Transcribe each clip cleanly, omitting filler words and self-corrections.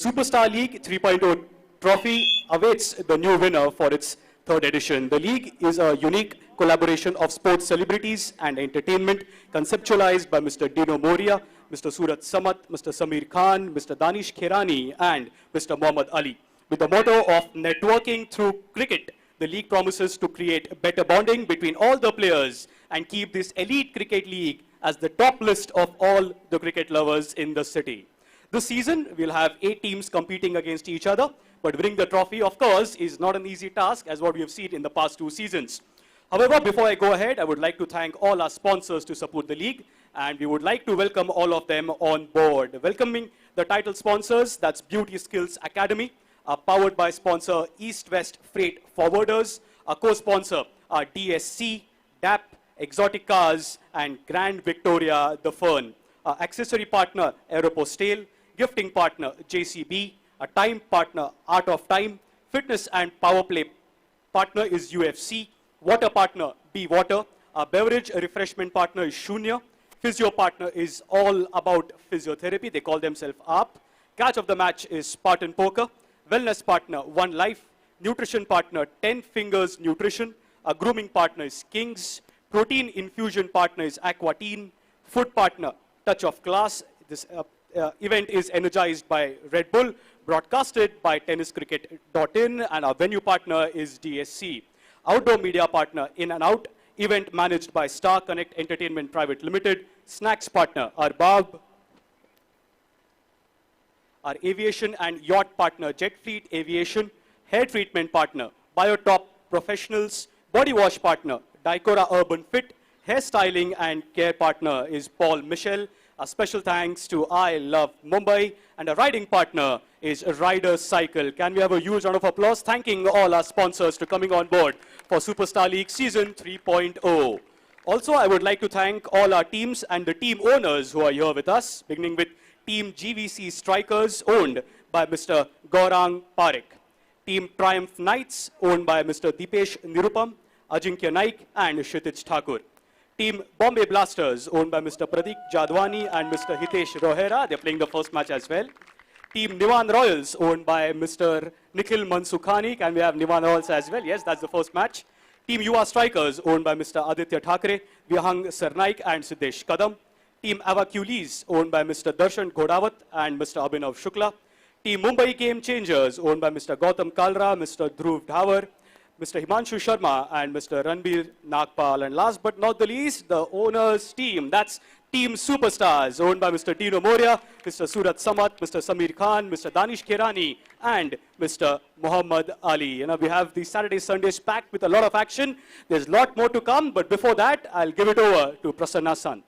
Superstar League 3.0 trophy awaits the new winner for its third edition. The league is a unique collaboration of sports celebrities and entertainment conceptualized by Mr. Dino Moria, Mr. Surat Samat, Mr. Samir Khan, Mr. Danish Kherani and Mr. Muhammad Ali. With the motto of networking through cricket, the league promises to create better bonding between all the players and keep this elite cricket league as the top list of all the cricket lovers in the city. This season, we'll have 8 teams competing against each other, but winning the trophy, of course, is not an easy task as what we have seen in the past 2 seasons. However, before I go ahead, I would like to thank all our sponsors to support the league, and we would like to welcome all of them on board. Welcoming the title sponsors, that's Beauty Skills Academy, powered by sponsor East West Freight Forwarders, our co-sponsor DSC, DAP, Exotic Cars, and Grand Victoria, The Fern. Accessory partner Aeropostale, gifting partner JCB, a time partner Art of Time, fitness and power play partner is UFC, water partner Be Water, a beverage refreshment partner is Shunya, physio partner is All About Physiotherapy, they call themselves UP, catch of the match is Spartan Poker, wellness partner One Life, nutrition partner 10 Fingers Nutrition, a grooming partner is Kings, protein infusion partner is Aquatine, food partner Touch of Class. This event is energized by Red Bull, broadcasted by TennisCricket.in, and our venue partner is DSC. Outdoor media partner In and Out, event managed by Star Connect Entertainment Private Limited, snacks partner Arbab, our aviation and yacht partner Jet Fleet Aviation, hair treatment partner Biotop Professionals, body wash partner Dicora Urban Fit, hairstyling and care partner is Paul Michel. A special thanks to I Love Mumbai, and a riding partner is Rider Cycle. Can we have a huge round of applause thanking all our sponsors for coming on board for Superstar League Season 3.0. Also, I would like to thank all our teams and the team owners who are here with us, beginning with Team GVC Strikers, owned by Mr. Gaurang Parekh. Team Triumph Knights, owned by Mr. Dipesh Nirupam, Ajinkya Naik and Kshitij Thakur. Team Bombay Blasters, owned by Mr. Pradeep Jadwani and Mr. Hitesh Rohera. They're playing the first match as well. Team Nivan Royals, owned by Mr. Nikhil Mansukhani. Can we have Nivan Royals as well? Yes, that's the first match. Team Yuva Strikers, owned by Mr. Aditya Thakre, Vihang Sarnaik and Siddesh Kadam. Team Avacules, owned by Mr. Darshan Ghodawat and Mr. Abhinav Shukla. Team Mumbai Game Changers, owned by Mr. Gautam Kalra, Mr. Dhruv Dhawer, Mr. Himanshu Sharma and Mr. Ranbir Nagpal. And last but not the least, the owners team. That's Team Superstars, owned by Mr. Dino Moria, Mr. Surat Samat, Mr. Samir Khan, Mr. Danish Kherani and Mr. Muhammad Ali. You know, we have the Saturday, Sundays packed with a lot of action. There's a lot more to come, but before that, I'll give it over to Prasanna Sant.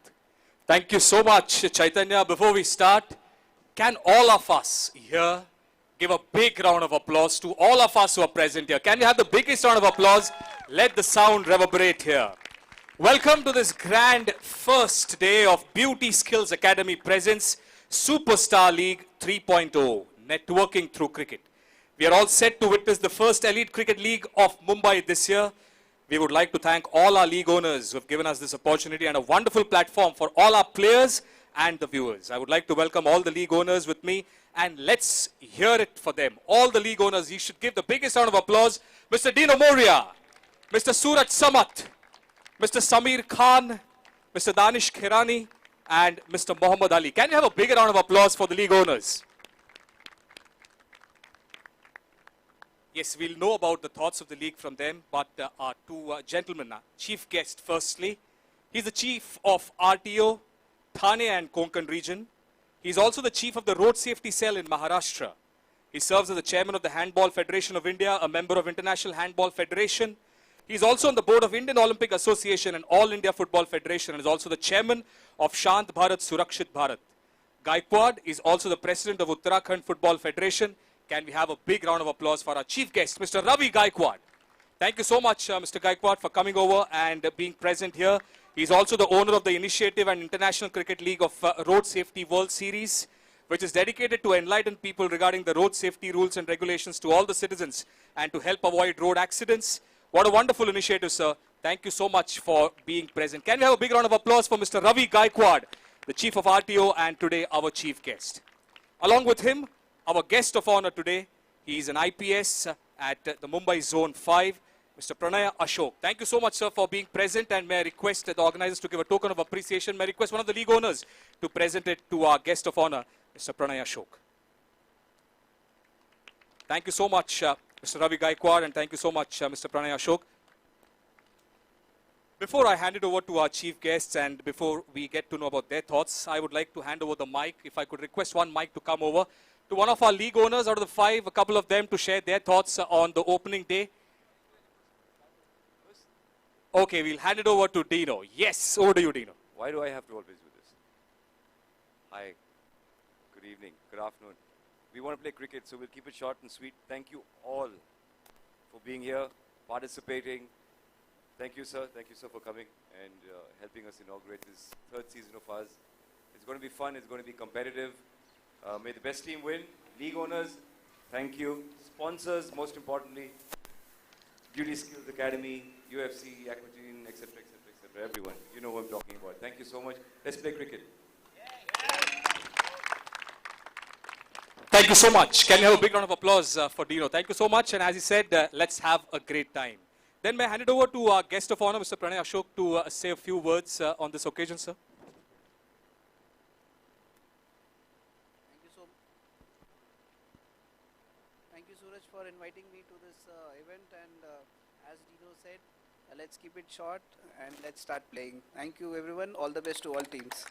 Thank you so much, Chaitanya. Before we start, can all of us here give a big round of applause to all of us who are present here? Can we have the biggest round of applause? Let the sound reverberate here. Welcome to this grand first day of Beauty Skills Academy presents Superstar League 3.0, networking through cricket. We are all set to witness the first elite cricket league of Mumbai this year. We would like to thank all our league owners who have given us this opportunity and a wonderful platform for all our players and the viewers. I would like to welcome all the league owners with me, and let's hear it for them. All the league owners, you should give the biggest round of applause. Mr. Dino Moria, Mr. Surat Samat, Mr. Samir Khan, Mr. Danish Kherani, and Mr. Muhammad Ali. Can you have a bigger round of applause for the league owners? Yes, we'll know about the thoughts of the league from them, but our 2 gentlemen, chief guest firstly. He's the chief of RTO, Thane and Konkan region. He's also the chief of the Road Safety Cell in Maharashtra. He serves as the chairman of the Handball Federation of India, a member of International Handball Federation. He's also on the board of Indian Olympic Association and All India Football Federation, and is also the chairman of Shant Bharat Surakshit Bharat. Gaikwad is also the president of Uttarakhand Football Federation. Can we have a big round of applause for our chief guest, Mr. Ravi Gaikwad. Thank you so much, Mr. Gaikwad, for coming over and being present here. He's also the owner of the Initiative and International Cricket League of Road Safety World Series, which is dedicated to enlighten people regarding the road safety rules and regulations to all the citizens and to help avoid road accidents. What a wonderful initiative, sir. Thank you so much for being present. Can we have a big round of applause for Mr. Ravi Gaikwad, the chief of RTO and today our chief guest. Along with him, Our guest of honor today, he is an IPS at the Mumbai Zone 5, Mr. Pranaya Ashok. Thank you so much, sir, for being present, and may I request the organizers to give a token of appreciation. May I request one of the league owners to present it to our guest of honor, Mr. Pranaya Ashok. Thank you so much, Mr. Ravi Gaikwad, and thank you so much, Mr. Pranaya Ashok. Before I hand it over to our chief guests and before we get to know about their thoughts, I would like to hand over the mic. If I could request one mic to come over to one of our league owners out of the 5, a couple of them to share their thoughts on the opening day. Okay, we'll hand it over to Dino. Yes, over to you, Dino. Why do I have to always do this? Hi, good evening, good afternoon. We want to play cricket, so we'll keep it short and sweet. Thank you all for being here, participating. Thank you, sir. Thank you, sir, for coming and helping us inaugurate this 3rd season of ours. It's going to be fun. It's going to be competitive. May the best team win. League owners, thank you. Sponsors, most importantly, Beauty Skills Academy, UFC, Aquatine, etc., etc., etc. Everyone, you know what I'm talking about. Thank you so much. Let's play cricket. Thank you so much. Can you have a big round of applause for Dino? Thank you so much. And as he said, let's have a great time. Then may I hand it over to our guest of honor, Mr. Pranay Ashok, to say a few words on this occasion, sir. Thank you, Suraj, for inviting me to this event. And as Dino said, let's keep it short and let's start playing. Thank you, everyone. All the best to all teams.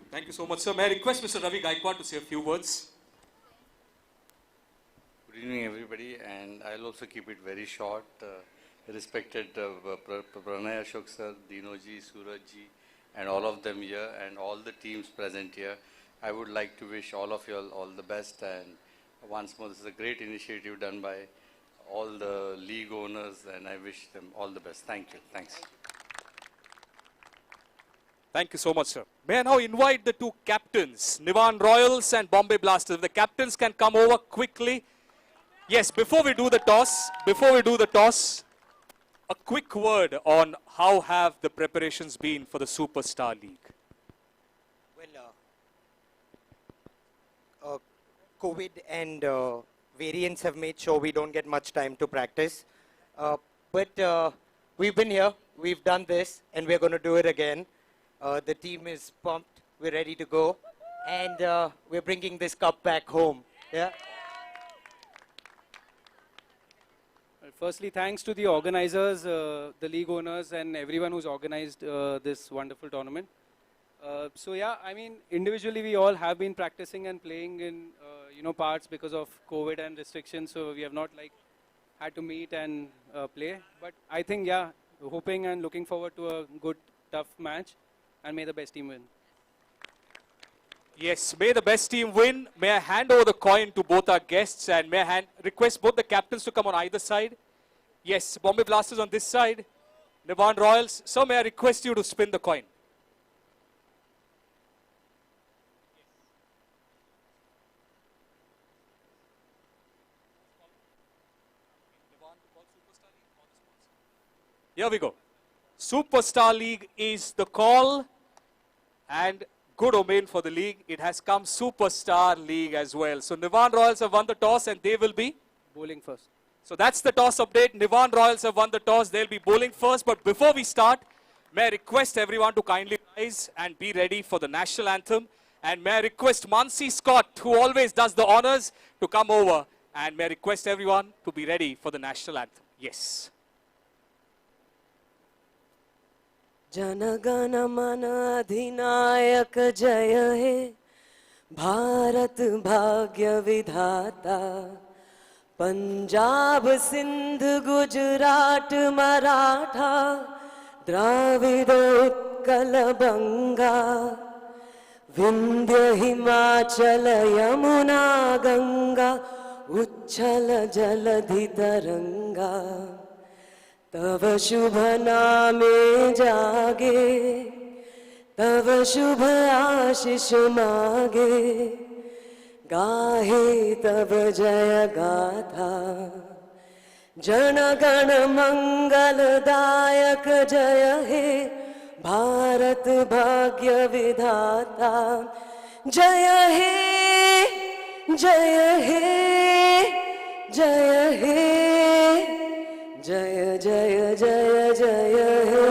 Thank you so much, sir. May I request Mr. Ravi Gaikwad to say a few words? Good evening, everybody, and I'll also keep it very short. Respected Pranay Ashok sir, Dino ji, Suraj ji, and all of them here, and all the teams present here. I would like to wish all of you all the best, and once more, this is a great initiative done by all the league owners, and I wish them all the best. Thank you. Thanks. Thank you so much, sir. May I now invite the 2 captains, Nivan Royals and Bombay Blasters. If the captains can come over quickly. Yes, before we do the toss, a quick word on how have the preparations been for the Superstar League. Well, COVID and variants have made sure we don't get much time to practice. But we've been here, we've done this, and we're going to do it again. The team is pumped, we're ready to go, and we're bringing this cup back home. Yeah. Firstly, thanks to the organizers, the league owners, and everyone who's organized this wonderful tournament. So yeah, I mean, individually we all have been practicing and playing in, parts because of COVID and restrictions. So we have not had to meet and play. But I think, yeah, hoping and looking forward to a good, tough match, and may the best team win. Yes, may the best team win. May I hand over the coin to both our guests, and may I request both the captains to come on either side. Yes, Bombay Blasters on this side, Nivan Royals. So may I request you to spin the coin. Here we go. Superstar League is the call, and good omen for the league. It has come Superstar League as well. So Nivan Royals have won the toss and they will be Bowling first. So that's the toss update. Nivan Royals have won the toss. They'll be bowling first. But before we start, may I request everyone to kindly rise and be ready for the national anthem. And may I request Mansi Scott, who always does the honors, to come over. And may I request everyone to be ready for the national anthem. Yes. जनगण मन अधिनायक जय हे भारत भाग्य विधाता पंजाब सिंध गुजरात मराठा द्राविड उत्कल बंगा विंध्य हिमाचल यमुना गंगा उच्छल जलधि तरंगा तव शुभ नामे जागे तव शुभ आशीष मागे गाहे तव जय गाथा जन गण मंगलदायक जय हे भारत भाग्य विधाता जय हे जय हे जय हे जय जय जय जय हे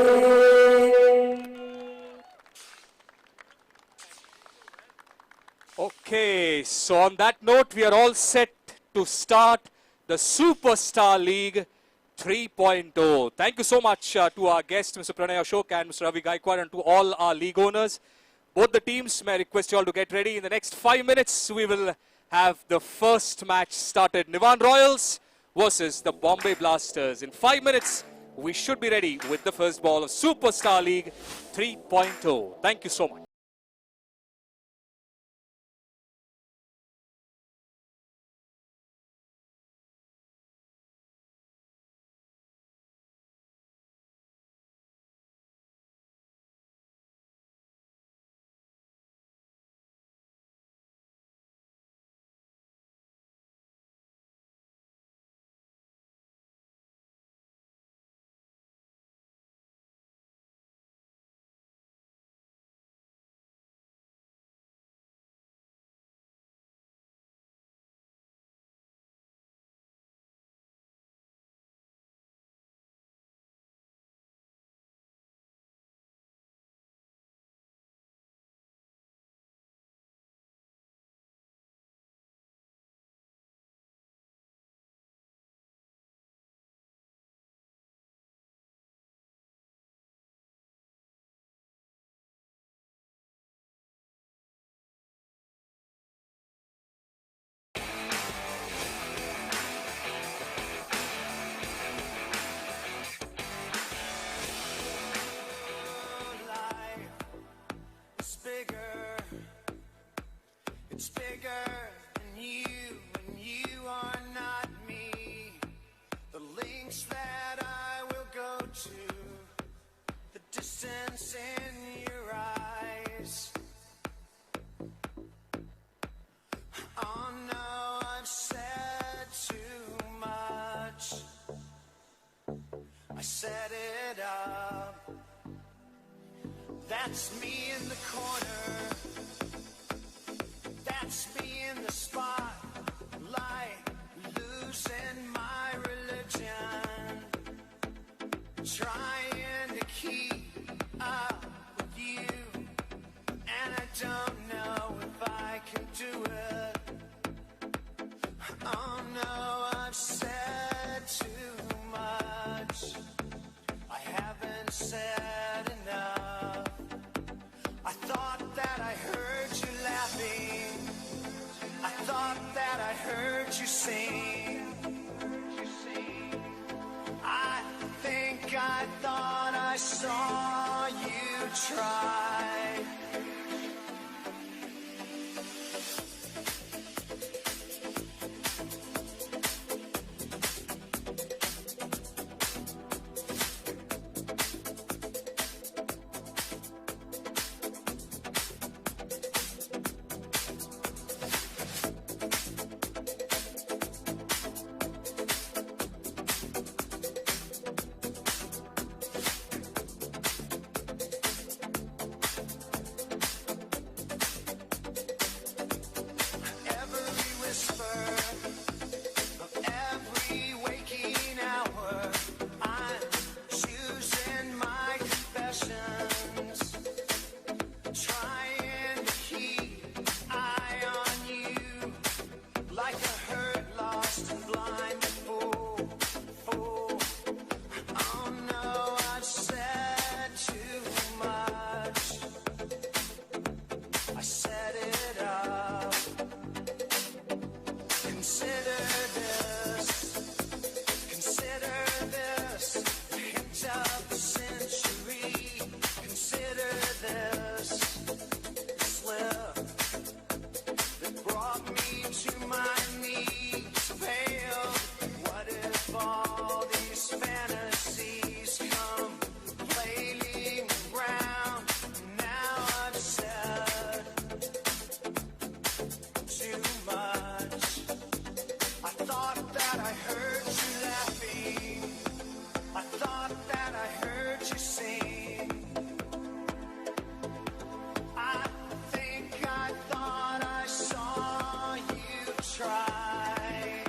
Okay, so on that note, we are all set to start the Superstar League 3.0. Thank you so much to our guests, Mr. Pranay Ashok and Mr. Ravi Gaikwad, and to all our league owners. Both the teams, may I request you all to get ready. In the next 5 minutes, we will have the first match started. Nivan Royals versus the Bombay Blasters. In 5 minutes, we should be ready with the first ball of Superstar League 3.0. Thank you so much. It's bigger than you, and you are not me. The links that I will go to, the distance in your eyes. Oh no, I've said too much. I set it up. That's me in the corner. That's me in the spotlight, losing my religion, trying to keep up with you, and I don't know if I can do it. Oh no, I've said too much. I haven't said enough. I thought that I heard you laughing. I thought that I heard you sing. I think I thought I saw you try. try.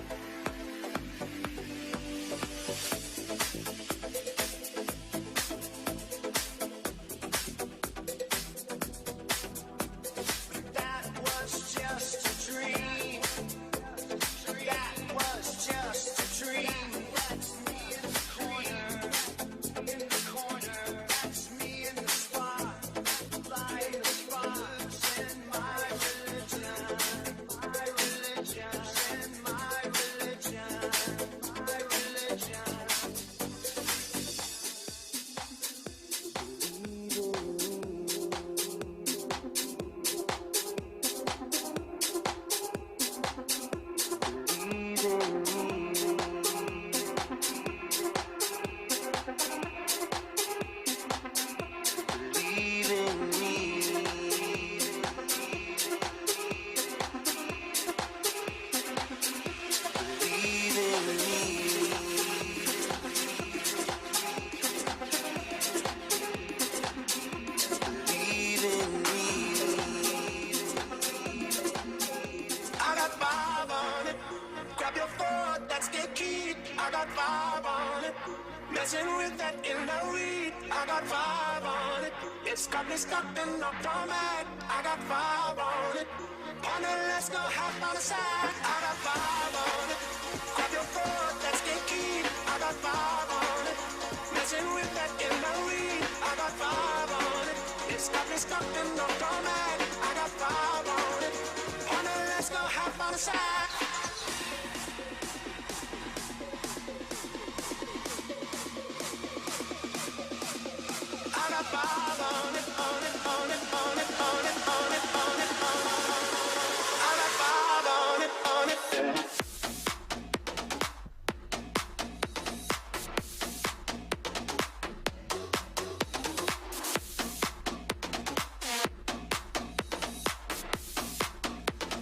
That was just a dream. That was just a dream. That's me in the corner. In the corner. That's me in the spot. Light the sparks in my religion. My religion. In my religion. My religion. Believe in me. Believe in me. Believe in me. I got five on it. Grab your four, that's the key. I got five on it. Messing with that in the weed. I got five on it. It's got me stuck in no format. I got five on it. On it, let's go half on the side. I got five on it. Grab your four, that's the key. I got five on it. Messing with that in the weed. I got five on it. It's got me stuck in no format. I got five on it. On it, let's go half on the side. I got five on it, on it, on it, on it, on it, on it, on it, on it. I got five on it, on it.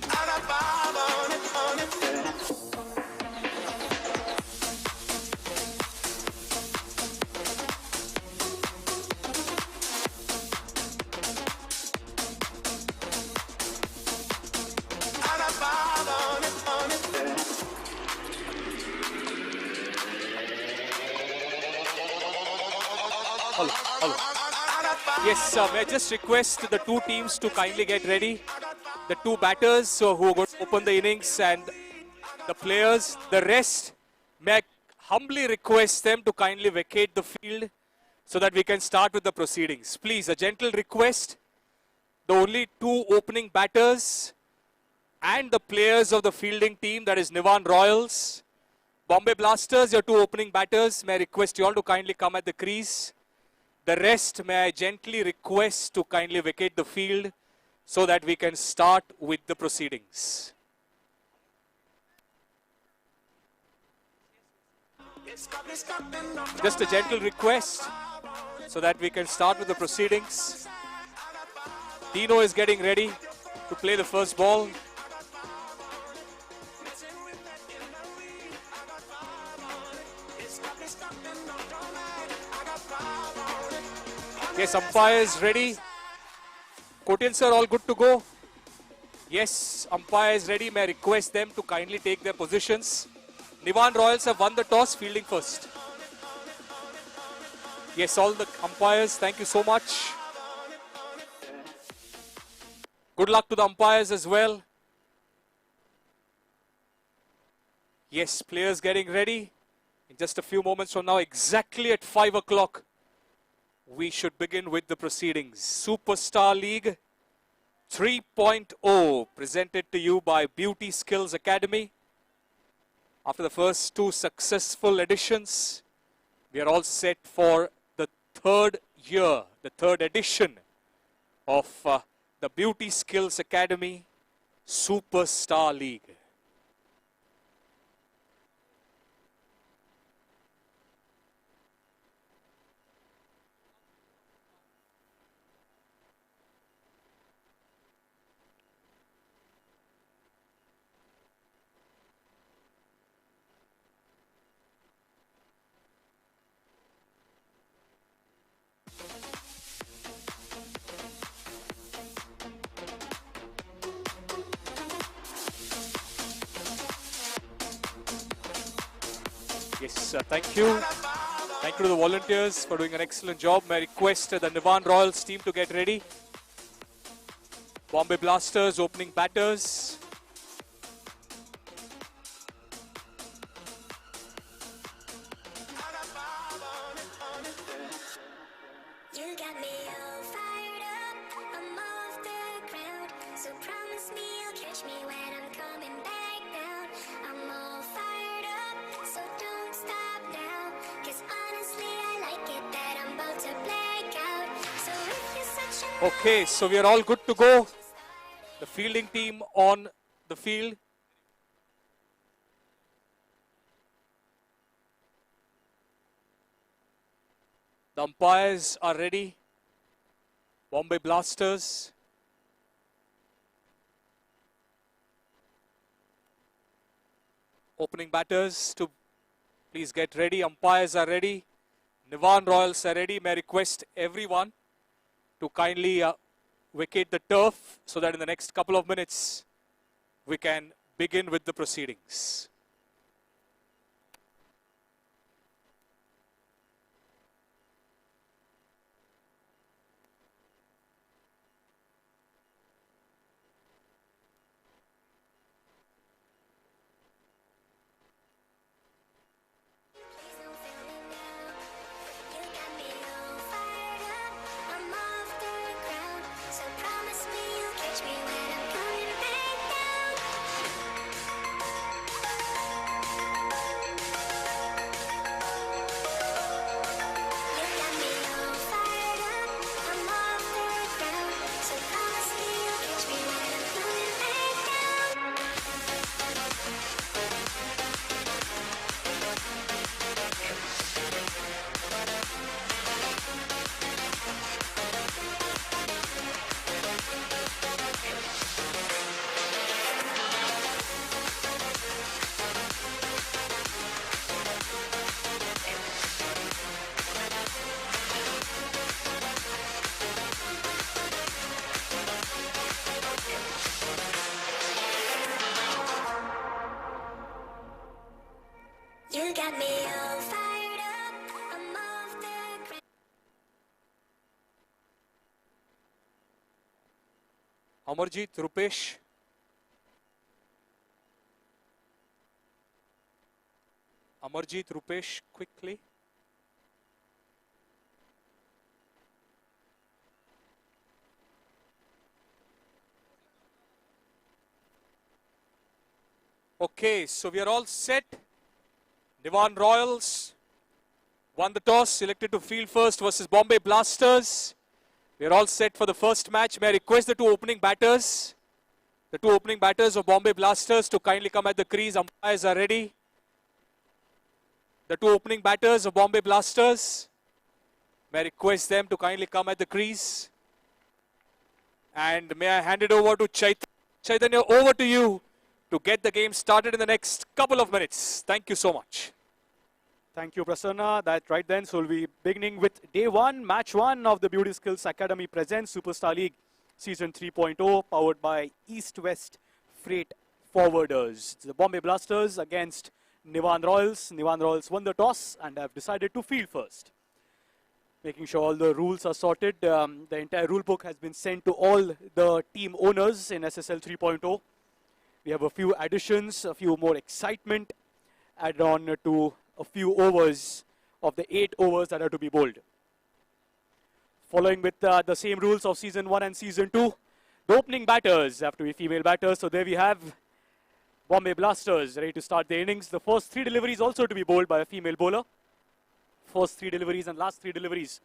I got five on it, on it. I got five on it, on it. Yes, may I just request the two teams to kindly get ready. The two batters who are going to open the innings and the players, the rest, may I humbly request them to kindly vacate the field so that we can start with the proceedings. Please, a gentle request. The only two opening batters and the players of the fielding team, that is Nivan Royals, Bombay Blasters, your two opening batters, may I request you all to kindly come at the crease. The rest, may I gently request to kindly vacate the field so that we can start with the proceedings. Just a gentle request so that we can start with the proceedings. Dino is getting ready to play the first ball. Yes, umpires ready. Kotian sir, all good to go? Yes, umpires ready. May I request them to kindly take their positions. Nivan Royals have won the toss, fielding first. Yes, all the umpires, thank you so much. Good luck to the umpires as well. Yes, players getting ready. In just a few moments from now, exactly at 5 o'clock, we should begin with the proceedings. Superstar League 3.0 presented to you by Beauty Skills Academy. After the first two successful editions, we are all set for the third year, the third edition of the Beauty Skills Academy Superstar League. Yes, thank you. Thank you to the volunteers for doing an excellent job. May I request the Nivan Royals team to get ready. Bombay Blasters opening batters. You got me all fired up, I'm off the ground. So promise me you'll catch me when I'm coming back down. I'm all fired up, so don't stop now. Cause honestly I like it that I'm about to black out. So if you're such a Okay, so we are all good to go. The fielding team on the field. The umpires are ready. Bombay Blasters. Opening batters to please get ready. Umpires are ready. Nivan Royals are ready. May I request everyone to kindly vacate the turf so that in the next couple of minutes we can begin with the proceedings. please don't fail me now. You got me all fired up, I'm off the ground. So promise me you'll catch me when I'm coming back down. You got me all fired up, I'm off the ground. So promise me you'll catch me when I'm coming back down. You got me all fired up, I'm off the ground. Amarjeet, Rupesh. Amarjeet, Rupesh, quickly. Okay, so we are all set. Nivan Royals won the toss, selected to field first versus Bombay Blasters. We are all set for the first match. May I request the two opening batters of Bombay Blasters to kindly come at the crease. Umpires are ready. The two opening batters of Bombay Blasters. May I request them to kindly come at the crease. And may I hand it over to Chaitanya. Chaitanya, over to you to get the game started in the next couple of minutes. Thank you so much. Thank you, Prasanna. That right then, so we'll be beginning with day one, match one of the Beauty Skills Academy presents Superstar League Season 3.0, powered by East-West Freight Forwarders. It's the Bombay Blasters against Nivan Royals. Nivan Royals won the toss and have decided to field first. Making sure all the rules are sorted. The entire rule book has been sent to all the team owners in SSL 3.0. We have a few additions, a few more excitement added on to a few overs of the 8 overs that are to be bowled. Following with the same rules of Season 1 and Season 2, the opening batters have to be female batters. So there we have Bombay Blasters ready to start the innings. The first 3 deliveries also to be bowled by a female bowler. First 3 deliveries and last 3 deliveries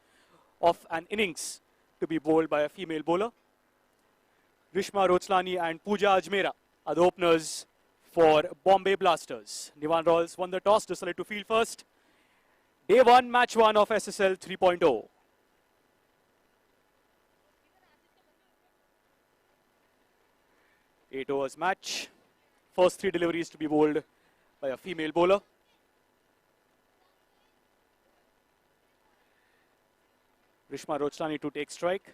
of an innings to be bowled by a female bowler. Rishma Rochlani and Pooja Ajmera are the openers for Bombay Blasters. Nivan Royals won the toss, decided to field first. Day 1, match 1 of SSL 3.0. Eight overs match. First 3 deliveries to be bowled by a female bowler. Rishma Rochlani to take strike.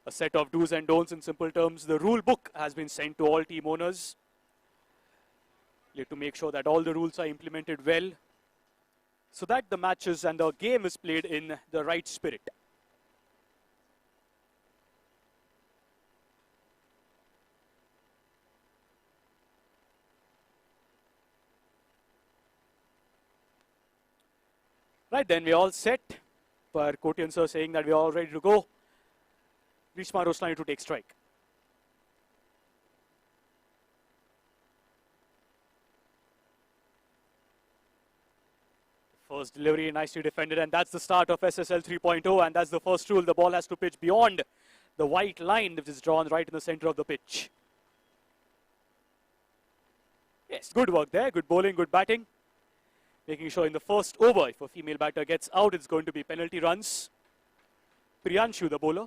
A set of do's and don'ts in simple terms. The rule book has been sent to all team owners. You have to make sure that all the rules are implemented well, so that the matches and the game is played in the right spirit. Right, then we're all set. Per Kotian sir saying that we're all ready to go. Rishma Roslani to take strike. First delivery nicely defended, and that's the start of SSL 3.0, and that's the first rule. The ball has to pitch beyond the white line which is drawn right in the center of the pitch. Yes, good work there. Good bowling, good batting. Making sure in the first over, if a female batter gets out, it's going to be penalty runs. Priyanshu, the bowler.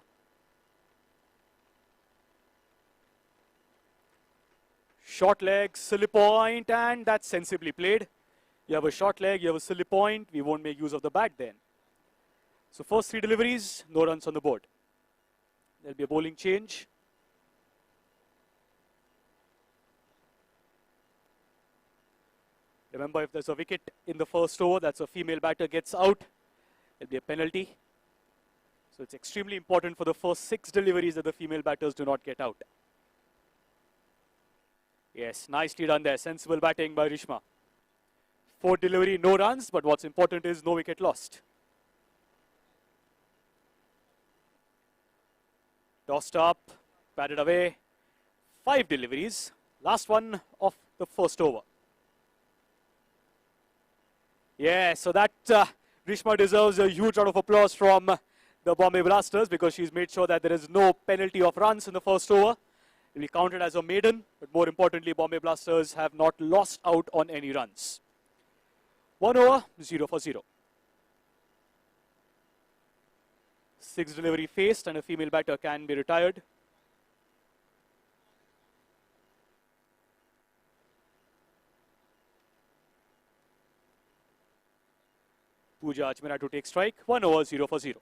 Short leg, silly point, and that's sensibly played. You have a short leg, you have a silly point. We won't make use of the bat then. So first 3 deliveries, no runs on the board. There'll be a bowling change. Remember, if there's a wicket in the first over, that's a female batter gets out, there'll be a penalty. So it's extremely important for the first 6 deliveries that the female batters do not get out. Yes, nicely done there. Sensible batting by Rishma. 4th delivery, no runs, but what's important is no wicket lost. Tossed up, batted away. 5 deliveries. Last one of the first over. Yeah, so that Rishma deserves a huge round of applause from the Bombay Blasters, because she's made sure that there is no penalty of runs in the first over. It will be counted as a maiden, but more importantly, Bombay Blasters have not lost out on any runs. 1 over, 0 for 0. 6th delivery faced, and a female batter can be retired. Pooja Ajmera to take strike. 1 over, 0 for 0.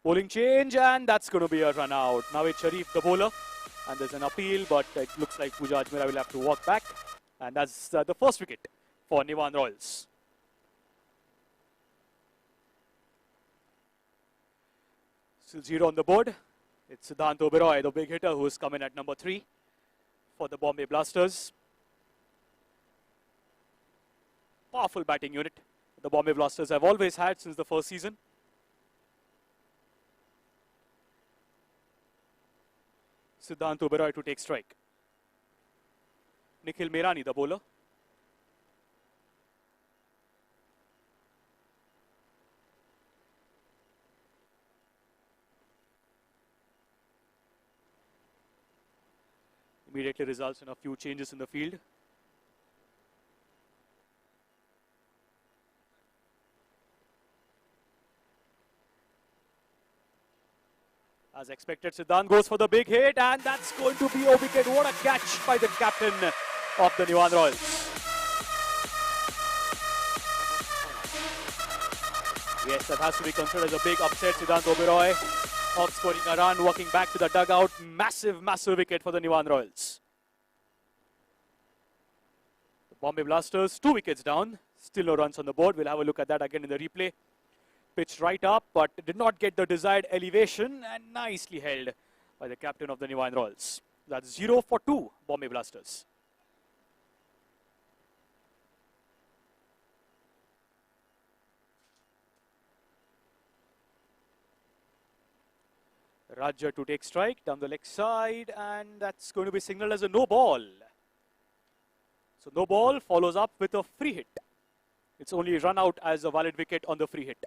Bowling change, and that's going to be a run out. Nawid Sharif, the bowler, and there's an appeal, but it looks like Pooja Ajmera will have to walk back, and that's the first wicket for Niwan Royals. Still 0 on the board. It's Siddhant Oberoi, the big hitter, who's come in at number 3 for the Bombay Blasters. Powerful batting unit the Bombay Blasters have always had since the first season. Siddhant Oberoi to take strike. Nikhil Merani, the bowler. Immediately results in a few changes in the field. As expected, Siddhant goes for the big hit, and that's going to be a wicket. What a catch by the captain of the Niwan Royals. Yes, that has to be considered as a big upset. Siddhant Oberoi off scoring a run, walking back to the dugout. Massive, massive wicket for the Niwan Royals. The Bombay Blasters, 2 wickets down. Still no runs on the board. We'll have a look at that again in the replay. Pitched right up, but did not get the desired elevation, and nicely held by the captain of the Niwan Royals. That's 0 for 2, Bombay Blasters. Raja to take strike down the leg side, and that's going to be signaled as a no ball. So no ball follows up with a free hit. It's only run out as a valid wicket on the free hit.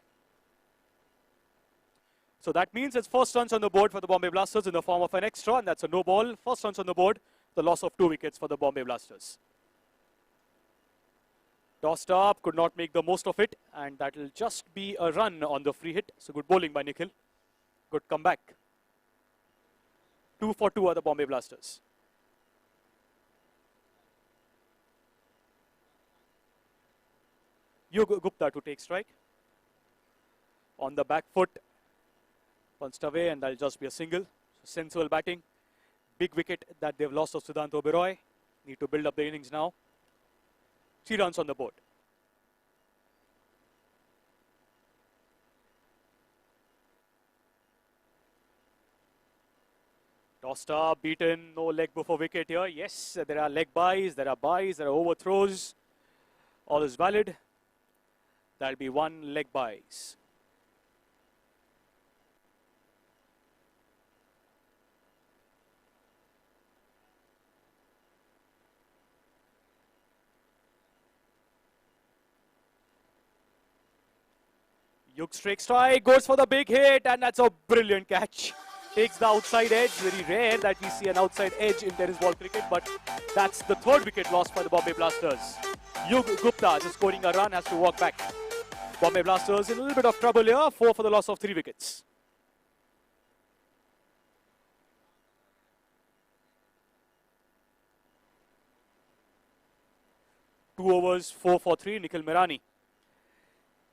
So that means it's first runs on the board for the Bombay Blasters in the form of an extra, and that's a no ball. First runs on the board, the loss of 2 wickets for the Bombay Blasters. Tossed up, could not make the most of it, and that will just be a run on the free hit. So good bowling by Nikhil. Good comeback. 2 for 2 are the Bombay Blasters. Yug Gupta to take strike. On the back foot, punched away, and that'll just be a single. So sensible batting. Big wicket that they've lost of Siddhant Oberoi. Need to build up the innings now. 3 runs on the board. Tossed up, beaten, no leg before wicket here. Yes, there are leg buys, there are overthrows. All is valid. That'll be 1 leg buys. Yug strike, goes for the big hit, and that's a brilliant catch. Takes the outside edge. Very rare that we see an outside edge in tennis ball cricket, but that's the 3rd wicket lost by the Bombay Blasters. Yug Gupta just scoring a run, has to walk back. Bombay Blasters in a little bit of trouble here, 4 for the loss of 3 wickets. Two overs, 4 for 3, Nikhil Mirani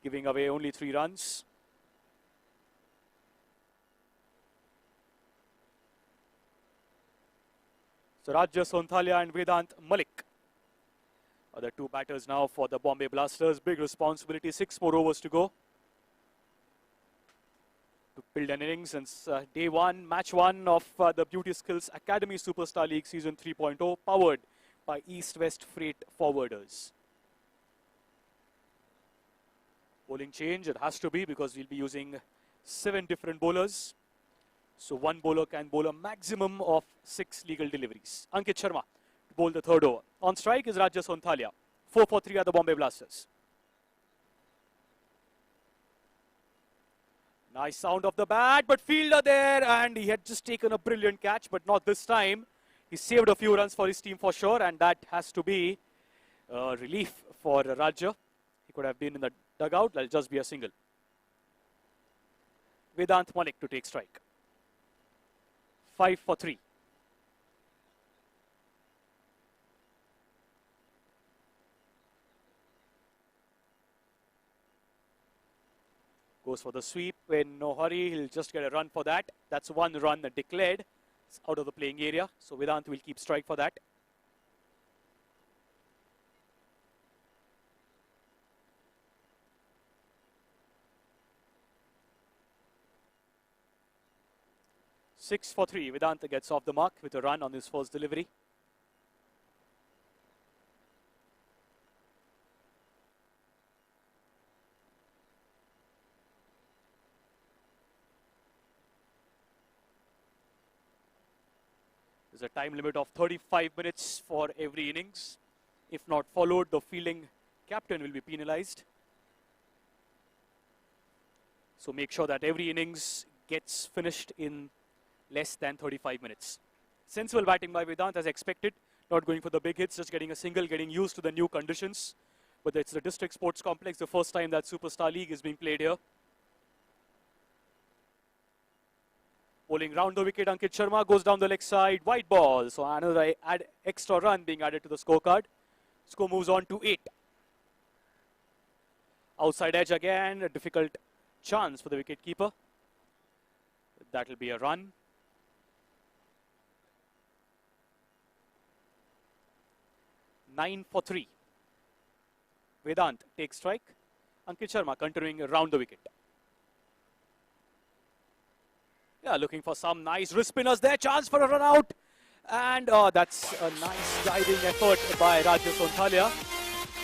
giving away only 3 runs. So Rajya Sonthalia and Vedant Malik are the 2 batters now for the Bombay Blasters. Big responsibility, 6 more overs to go to build an innings since day 1, match 1 of the Beauty Skills Academy Superstar League Season 3.0, powered by East-West Freight Forwarders. Bowling change, it has to be, because we'll be using 7 different bowlers. So 1 bowler can bowl a maximum of 6 legal deliveries. Ankit Sharma to bowl the 3rd over. On strike is Rajya Sonthalia. 4 for 3 are the Bombay Blasters. Nice sound of the bat, but fielder there, and he had just taken a brilliant catch, but not this time. He saved a few runs for his team for sure, and that has to be relief for Rajya. He could have been in the dugout. That'll just be a single. Vedant Malik to take strike. 5 for 3. Goes for the sweep. In no hurry, he'll just get a run for that. That's 1 run declared. It's out of the playing area. So Vedant will keep strike for that. Six for 3. Vedanta gets off the mark with a run on his first delivery. There's a time limit of 35 minutes for every innings. If not followed, the fielding captain will be penalized. So make sure that every innings gets finished in less than 35 minutes. Sensible batting by Vedant as expected. Not going for the big hits, just getting a single, getting used to the new conditions. But it's the District Sports Complex, the first time that Superstar League is being played here. Bowling round the wicket, Ankit Sharma goes down the leg side, white ball. So another extra run being added to the scorecard. Score moves on to 8. Outside edge again, a difficult chance for the wicketkeeper. That will be a run. Nine for 3. Vedant takes strike. Ankit Sharma continuing around the wicket. Yeah, looking for some nice wrist spinners there. Chance for a run out. And that's a nice diving effort by Rajya Sonthalia.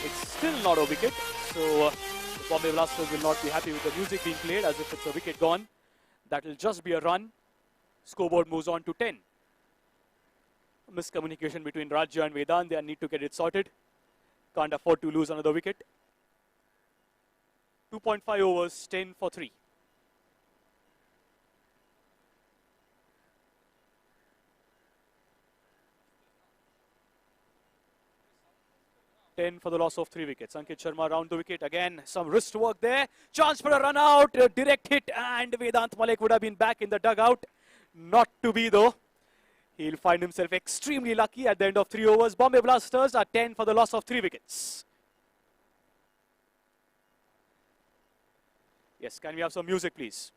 It's still not a wicket. So the Bombay Blasters will not be happy with the music being played as if it's a wicket gone. That will just be a run. Scoreboard moves on to 10. Miscommunication between Rajya and Vedant. They need to get it sorted. Can't afford to lose another wicket. 2.5 overs, 10 for 3. For the loss of 3 wickets. Ankit Sharma round the wicket. Again, some wrist work there. Chance for a run out. Direct hit, and Vedant Malik would have been back in the dugout. Not to be though. He'll find himself extremely lucky at the end of 3 overs. Bombay Blasters are 10 for the loss of 3 wickets. Yes, can we have some music, please?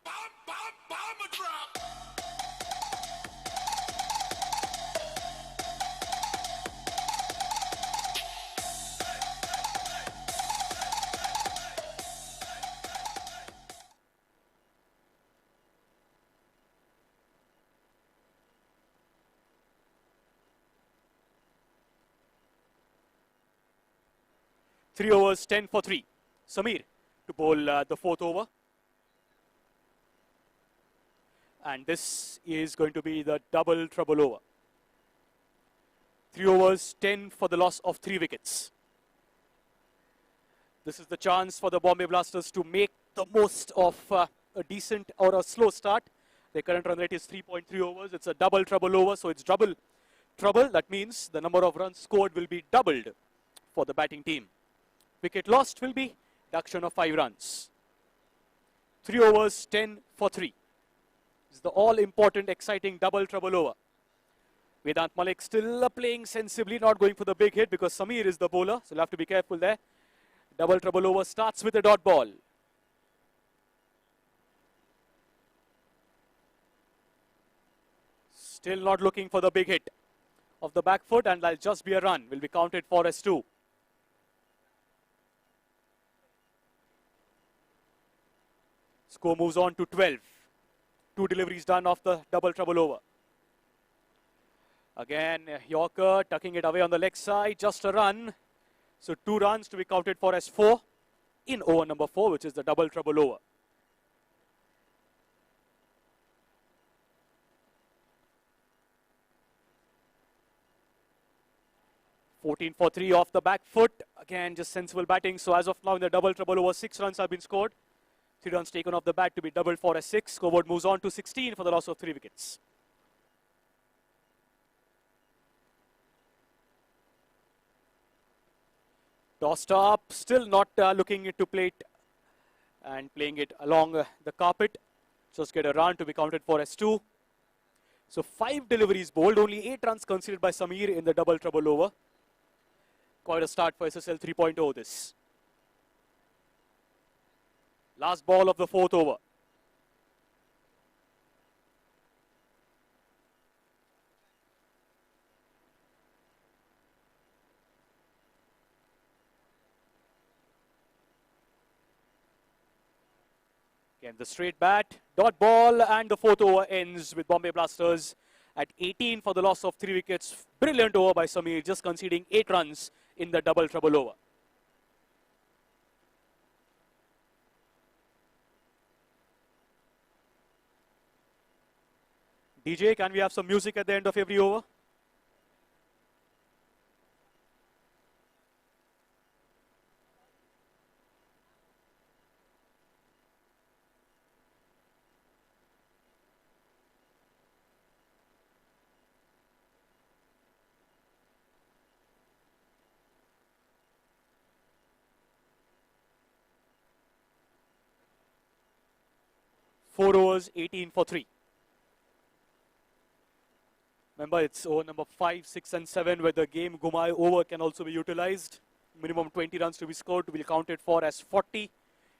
Bomber drop. 3 overs, 10 for 3. Samir to bowl the 4th over. And this is going to be the double trouble over. 3 overs, 10 for the loss of 3 wickets. This is the chance for the Bombay Blasters to make the most of a decent or a slow start. Their current run rate is 3.3 overs. It's a double trouble over, so it's double trouble. That means the number of runs scored will be doubled for the batting team. Wicket lost will be reduction of 5 runs. 3 overs, 10 for 3. It's the all-important, exciting double trouble over. Vedant Malik still playing sensibly, not going for the big hit because Samir is the bowler, so you'll have to be careful there. Double trouble over starts with a dot ball. Still not looking for the big hit of the back foot, and that'll just be a run. Will be counted for as 2. Score moves on to 12. 2 deliveries done off the double trouble over. Again, Yorker tucking it away on the leg side, just a run. So 2 runs to be counted for as 4 in over number 4, which is the double trouble over. (14 for 3) off the back foot. Again, just sensible batting. So as of now in the double trouble over, 6 runs have been scored. 3 runs taken off the bat to be doubled for a 6. Scoreboard moves on to 16 for the loss of 3 wickets. Tossed up, still not looking into plate and playing it along the carpet. Just get a run to be counted for as 2. So 5 deliveries bowled, only 8 runs conceded by Samir in the double trouble over. Quite a start for SSL 3.0 this. Last ball of the 4th over. Again, the straight bat, dot ball, and the 4th over ends with Bombay Blasters at 18 for the loss of 3 wickets. Brilliant over by Samir, just conceding 8 runs in the double trouble over. DJ, can we have some music at the end of every over? Four overs, 18 for 3. Remember, it's over number 5, 6 and 7 where the game Gumai over can also be utilized. Minimum 20 runs to be scored will be counted for as 40.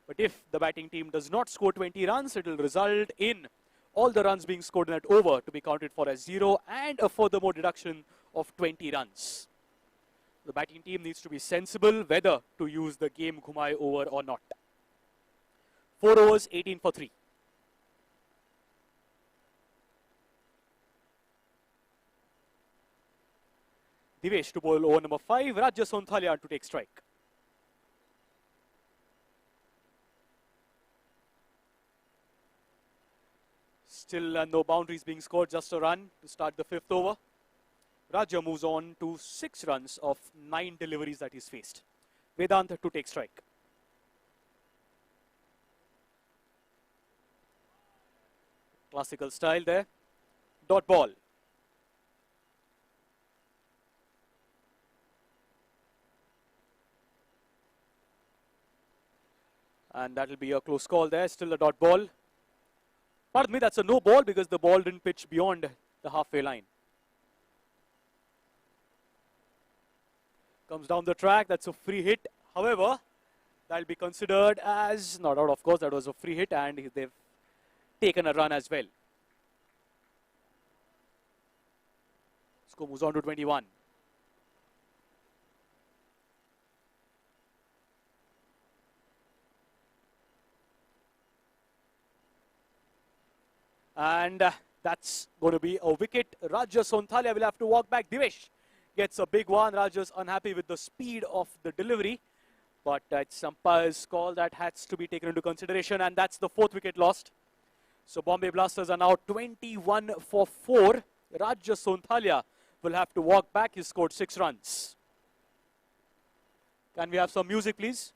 But if the batting team does not score 20 runs, it will result in all the runs being scored in that over to be counted for as 0 and a furthermore deduction of 20 runs. The batting team needs to be sensible whether to use the game Gumai over or not. 4 overs, 18 for 3. Divesh to bowl over number 5, Rajya Sonthalia to take strike. Still no boundaries being scored, just a run to start the 5th over. Rajya moves on to 6 runs of 9 deliveries that he's faced. Vedant to take strike. Classical style there. Dot ball. And that will be a close call there. Still a dot ball. Pardon me, that's a no ball because the ball didn't pitch beyond the halfway line. Comes down the track, that's a free hit. However, that'll be considered as not out, of course, that was a free hit and they've taken a run as well. Score moves on to 21. And that's going to be a wicket. Raja Sonthalia will have to walk back. Divesh gets a big one. Raja's unhappy with the speed of the delivery. But it's umpire's call that has to be taken into consideration. And that's the 4th wicket lost. So Bombay Blasters are now 21 for 4. Raja Sonthalia will have to walk back. He scored 6 runs. Can we have some music, please?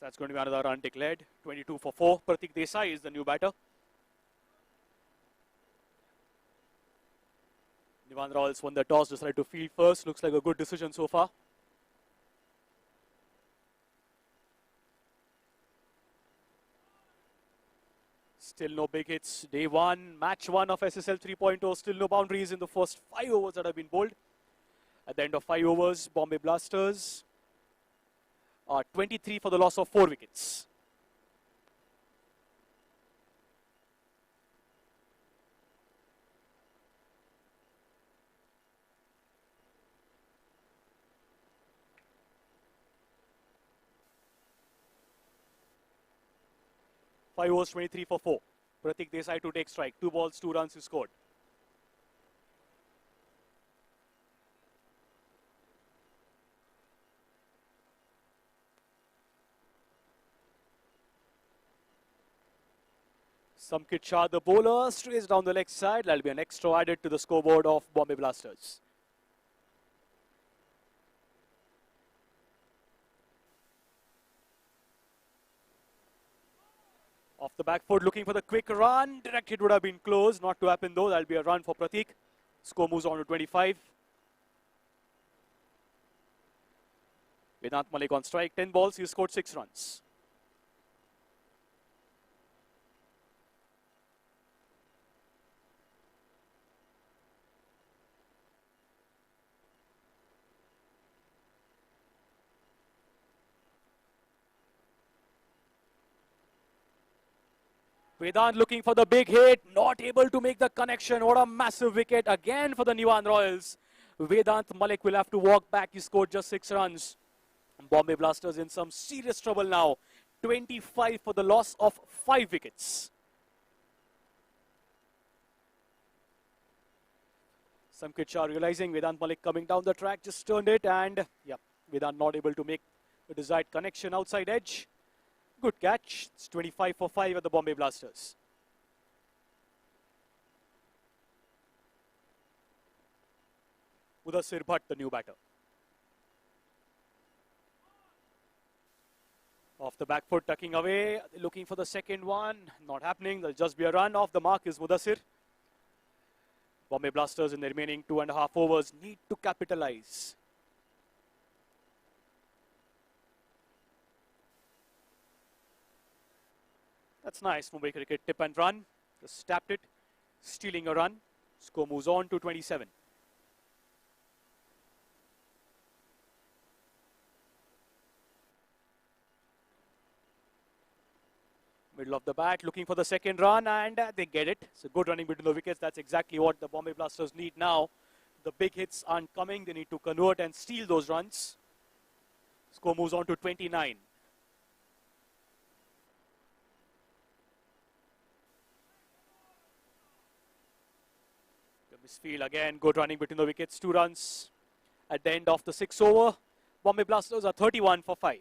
That's going to be another run declared. 22 for 4. Pratik Desai is the new batter. Nivan Royals won the toss, decided to field first. Looks like a good decision so far. Still no big hits. Day 1, match 1 of SSL 3.0. Still no boundaries in the first 5 overs that have been bowled. At the end of 5 overs, Bombay Blasters 23 for the loss of 4 wickets. Five overs, 23 for 4. Pratik Desai to take strike. 2 balls, 2 runs he scored. Samkit Shah, the bowler, strays down the leg side. That'll be an extra added to the scoreboard of Bombay Blasters. Off the back foot, looking for the quick run. Direct hit would have been close. Not to happen though. That'll be a run for Pratik. Score moves on to 25. Vedant Malik on strike. 10 balls, he scored 6 runs. Vedant looking for the big hit, not able to make the connection. What a massive wicket again for the Nivan Royals. Vedant Malik will have to walk back. He scored just 6 runs. Bombay Blasters in some serious trouble now. 25 for the loss of 5 wickets. Samkit Shah realizing Vedant Malik coming down the track, just turned it and Vedant not able to make the desired connection outside edge. Good catch. It's 25 for 5 at the Bombay Blasters. Mudassir Bhatt, the new batter. Off the back foot, tucking away, looking for the second one. Not happening. There'll just be a run. Off the mark is Mudassir. Bombay Blasters in the remaining 2.5 overs need to capitalize. That's nice. Mumbai Cricket tip and run. Just tapped it, stealing a run. Score moves on to 27. Middle of the bat, looking for the second run, and they get it. So good running between the wickets. That's exactly what the Bombay Blasters need now. The big hits aren't coming. They need to convert and steal those runs. Score moves on to 29. Misfield again, good running between the wickets, 2 runs at the end of the 6th over. Bombay Blasters are 31 for 5.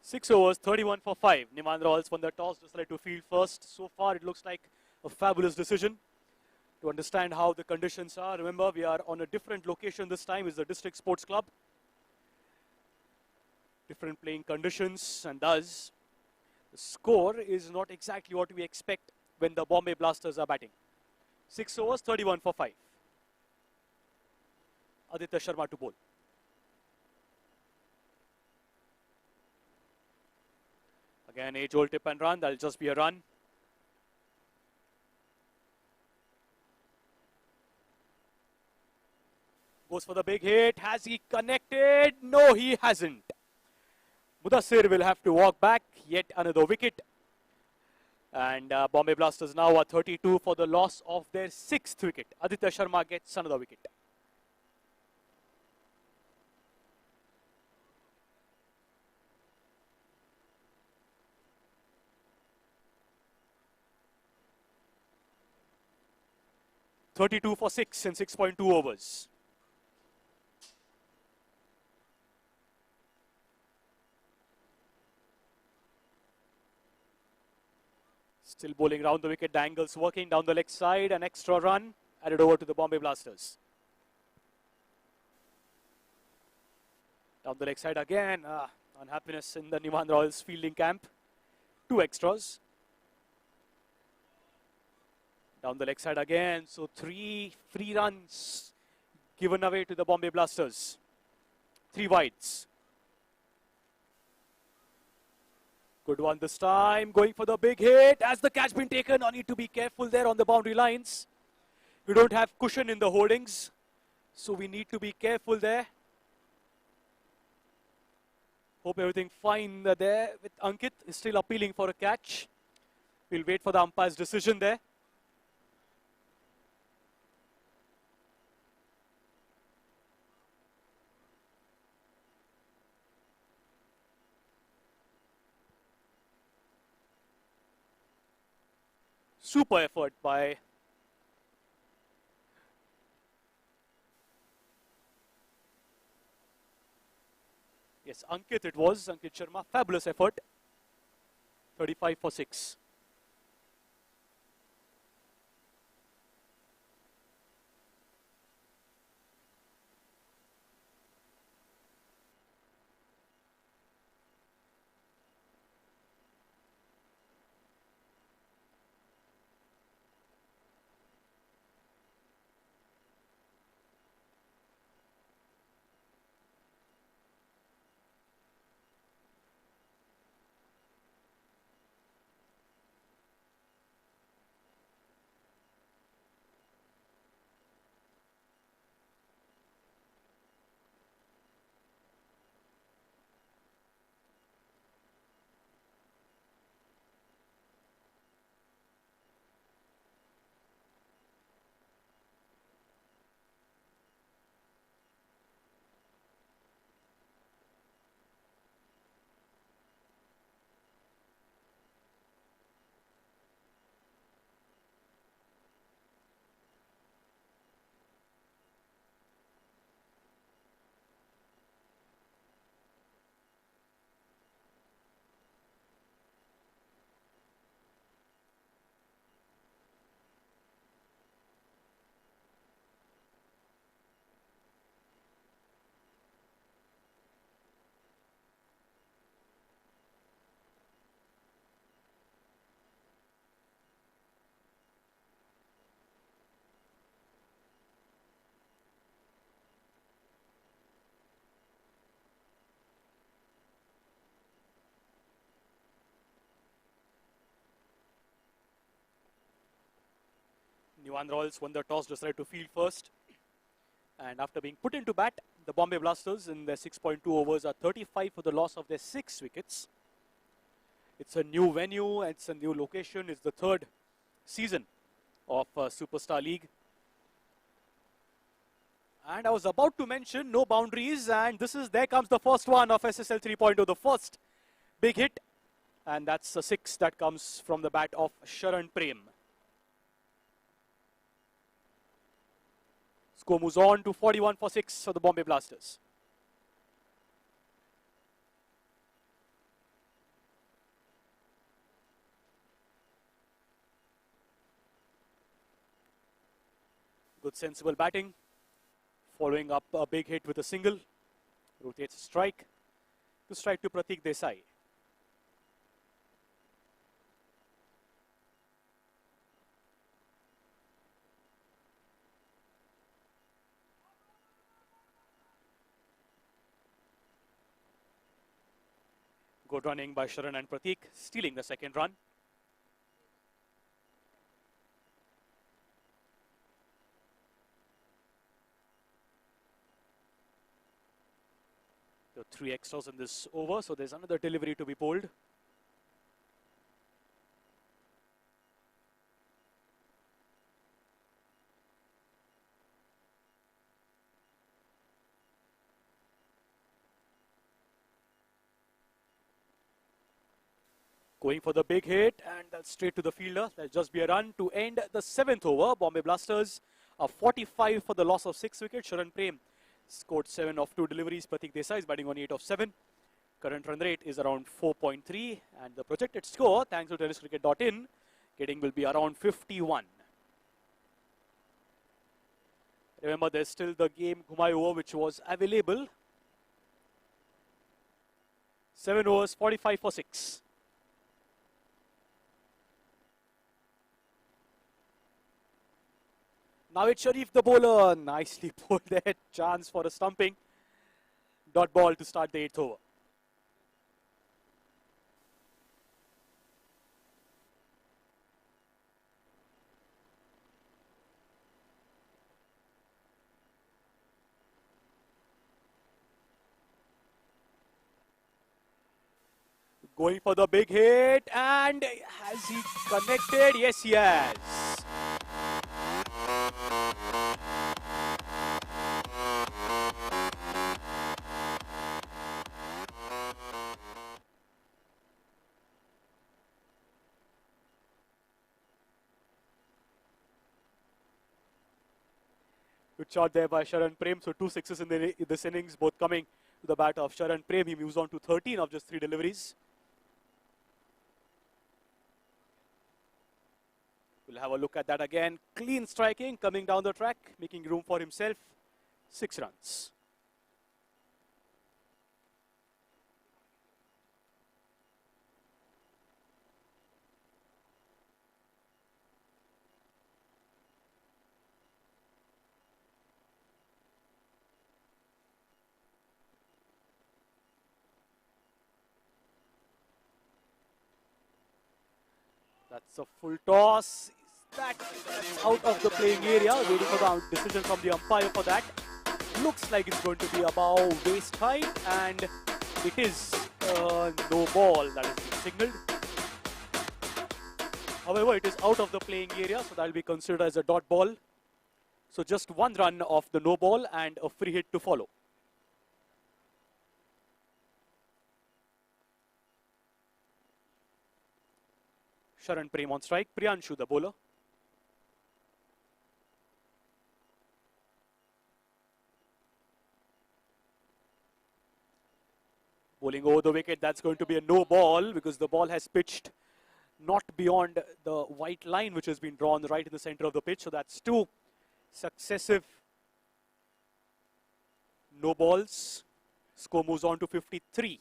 6 overs, 31 for 5. Niman Royals won the toss, decided to field first. So far, it looks like a fabulous decision. To understand how the conditions are, remember, we are on a different location this time. It's the District Sports Club. Different playing conditions, and thus, the score is not exactly what we expect when the Bombay Blasters are batting. 6 overs, 31 for 5. Aditya Sharma to bowl. Again, age-old tip and run. That'll just be a run. Goes for the big hit. Has he connected? No, he hasn't. Mudassir will have to walk back. Yet another wicket. And Bombay Blasters now are 32 for the loss of their 6th wicket. Aditya Sharma gets another wicket. .32 for 6 in 6.2 overs. Still bowling round the wicket. The angles working down the leg side. An extra run added over to the Bombay Blasters. Down the leg side again. Unhappiness in the Niman Royals fielding camp. 2 extras. Down the leg side again. So 3 free runs given away to the Bombay Blasters. 3 wides. Good one this time. Going for the big hit. Has the catch been taken? I need to be careful there on the boundary lines. We don't have cushion in the holdings. So we need to be careful there. Hope everything fine there with Ankit. Is still appealing for a catch. We'll wait for the umpire's decision there. Super effort by Ankit it was. Ankit Sharma, fabulous effort. 35 for 6. Niman Royals won the toss, decided to field first. And after being put into bat, the Bombay Blasters in their 6.2 overs are 35 for the loss of their 6 wickets. It's a new venue, it's a new location, it's the 3rd season of Superstar League. And I was about to mention no boundaries, and there comes the first one of SSL 3.0, the first big hit. And that's a 6 that comes from the bat of Sharan Prem. Score moves on to 41 for 6 for the Bombay Blasters. Good sensible batting. Following up a big hit with a single. Rotates strike. To strike to Pratik Desai. Good running by Sharan and Pratik, stealing the second run. There are 3 extras in this over, so there's another delivery to be bowled. Going for the big hit, and that's straight to the fielder. That'll just be a run to end the 7th over. Bombay Blasters are 45 for the loss of 6 wickets. Sharan Prem scored 7 of 2 deliveries. Pratik Desai is batting on 8 of 7. Current run rate is around 4.3, and the projected score, thanks to TennisCricket.in, getting will be around 51. Remember, there's still the game Ghumai over, which was available. 7 overs, 45 for 6. Now it's Sharif the bowler. Nicely pulled there. Chance for a stumping. Dot ball to start the 8th over. Going for the big hit, and has he connected? Yes, he has. Good shot there by Sharan Prem. So 2 sixes in this innings, both coming to the bat of Sharan Prem. He moves on to 13 of just 3 deliveries. We'll have a look at that again. Clean striking, coming down the track, making room for himself. 6 runs. That's a full toss. That's out of the playing area. Waiting for the decision from the umpire for that. Looks like it's going to be above waist height, and it is no ball that has been signalled. However, it is out of the playing area, so that will be considered as a dot ball. So just 1 run of the no ball and a free hit to follow. Sharan Prem on strike. Priyanshu the bowler. Bowling over the wicket, that's going to be a no ball because the ball has pitched not beyond the white line which has been drawn right in the center of the pitch. So that's 2 successive no balls. Score moves on to 53.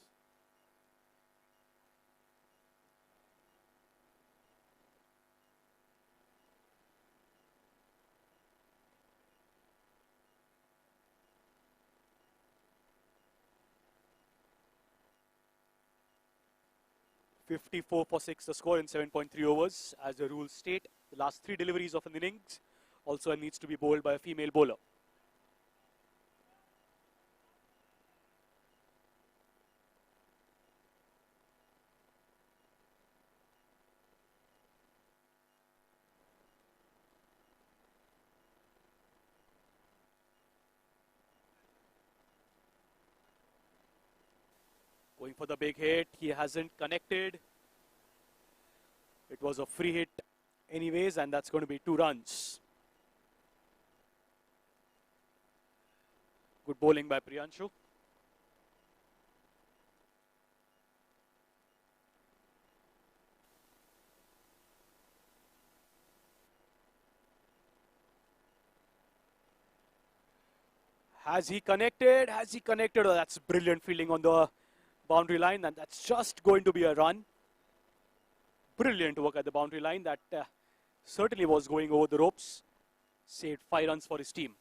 .54 for 6 the score in 7.3 overs. As the rules state, the last 3 deliveries of an innings also needs to be bowled by a female bowler. Going for the big hit, he hasn't connected. It was a free hit anyways, and that's going to be 2 runs. Good bowling by Priyanshu. Has he connected? Has he connected? Oh, that's brilliant fielding on the boundary line, and that's just going to be a run. Brilliant work at the boundary line. That certainly was going over the ropes. Saved 5 runs for his team.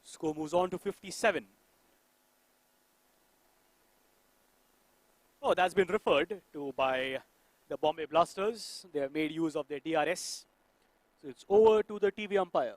Score moves on to 57. Oh, that's been referred to by the Bombay Blasters. They have made use of their DRS. So it's over to the TV umpire.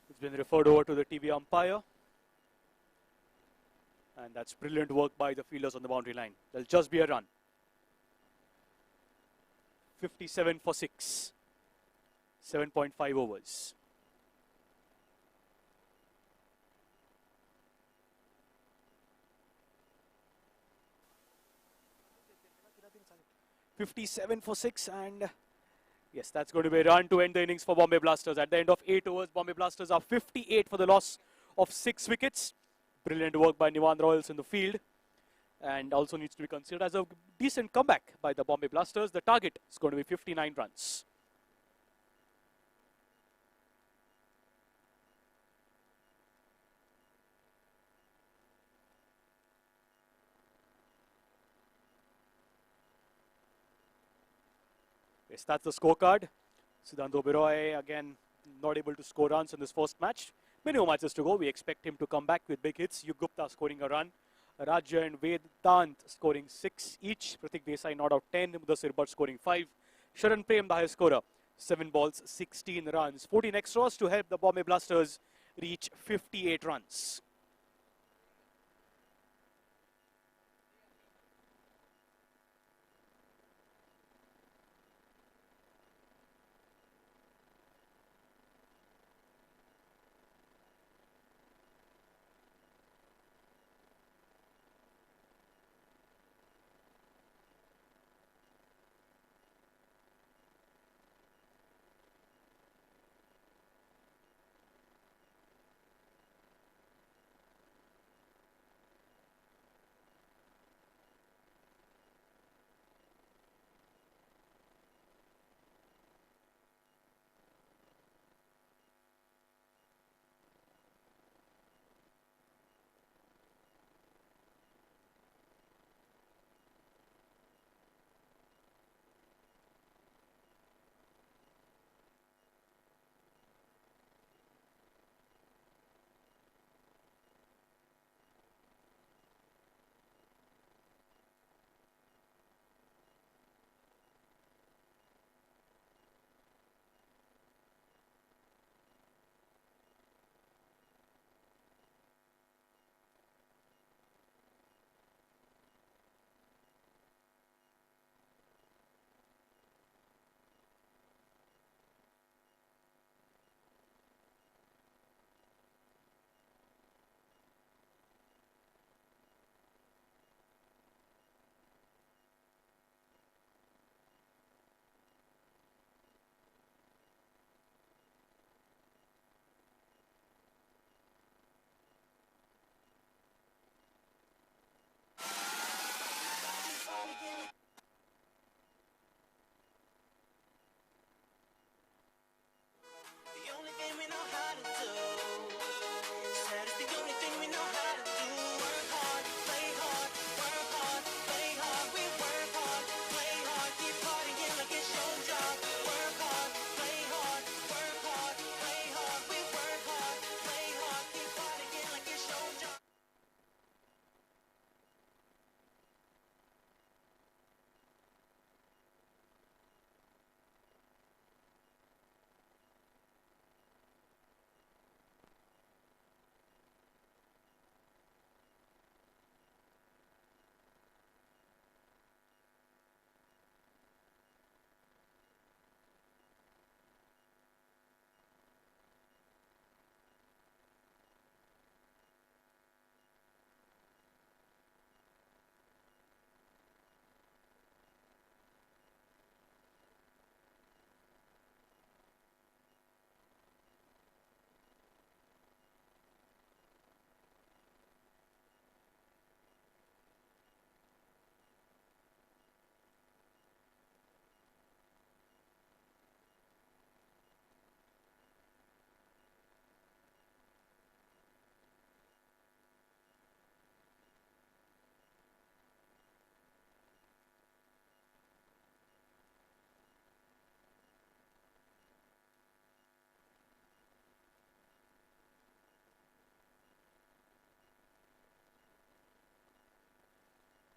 It's been referred over to the TV umpire. And that's brilliant work by the fielders on the boundary line. There'll just be a run. 57 for 6. 7.5 overs. .57 for 6, and yes, that's going to be a run to end the innings for Bombay Blasters. At the end of 8 overs, Bombay Blasters are 58 for the loss of 6 wickets. Brilliant work by Nivan Royals in the field, and also needs to be considered as a decent comeback by the Bombay Blasters. The target is going to be 59 runs. Yes, that's the scorecard. Siddharth Oberoi again not able to score runs in this first match. Many more matches to go. We expect him to come back with big hits. Yug Gupta scoring a run. Rajya and Vedant scoring 6 each. Pratik Desai not out 10. Mudassir Bhatt scoring 5. Sharan Prem the highest scorer. 7 balls, 16 runs. 14 extras to help the Bombay Blasters reach 58 runs.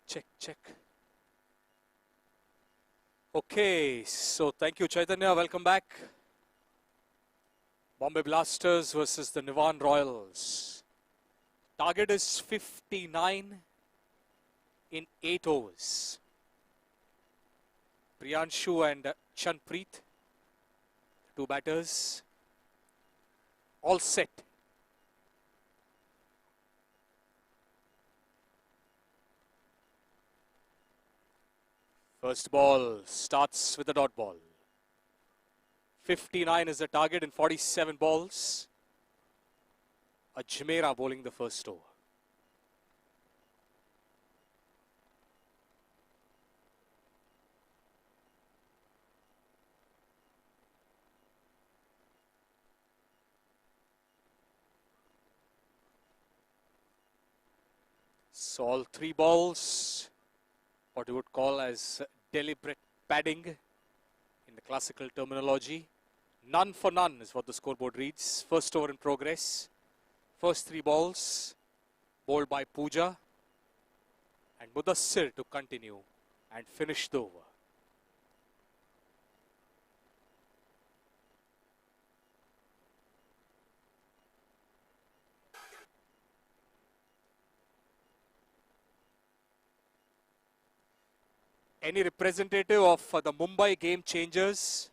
Check, check. Okay, so thank you, Chaitanya. Welcome back. Bombay Blasters versus the Nivan Royals. Target is 59 in 8 overs. Priyanshu and Chanpreet, two batters, all set. First ball starts with a dot ball. 59 is the target in 47 balls. Ajmera bowling the first over. So all 3 balls, what you would call as deliberate padding in the classical terminology. None for none is what the scoreboard reads. First over in progress. First 3 balls bowled by Pooja and Mudassir to continue and finish the over. Any representative of the Mumbai game changers,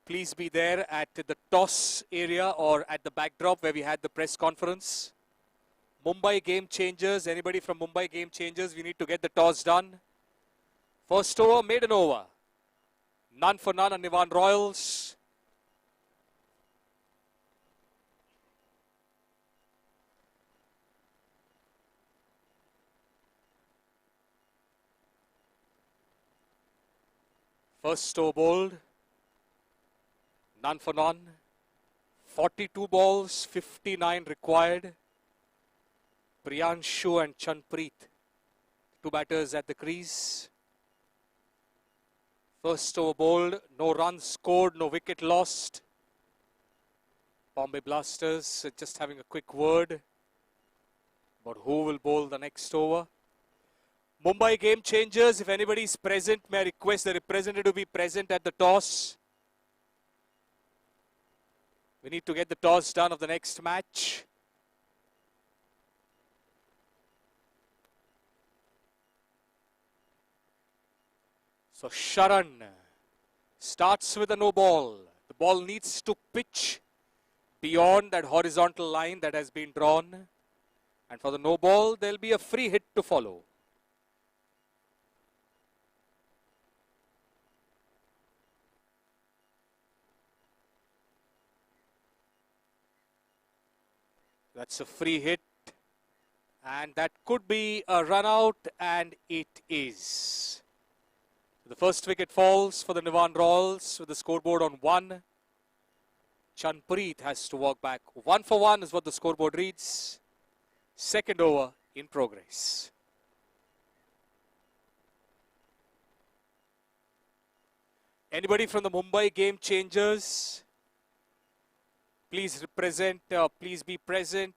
please be there at the toss area or at the backdrop where we had the press conference. Mumbai game changers, anybody from Mumbai game changers, we need to get the toss done. First over, maiden over. None for none on Nivan Royals. First over bowled. None for none. 42 balls, 59 required. Priyanshu and Chanpreet, two batters at the crease. First over bowled, no runs scored, no wicket lost. Bombay Blasters just having a quick word about who will bowl the next over. Mumbai game changers, if anybody is present, may I request the representative to be present at the toss. We need to get the toss done of the next match. So Sharan starts with a no ball. The ball needs to pitch beyond that horizontal line that has been drawn. And for the no ball, there will be a free hit to follow. That's a free hit, and that could be a run out, and it is. The first wicket falls for the Nivan Royals with the scoreboard on 1. Chanpreet has to walk back. 1 for 1 is what the scoreboard reads. Second over in progress. Anybody from the Mumbai game changers? Please represent, please be present.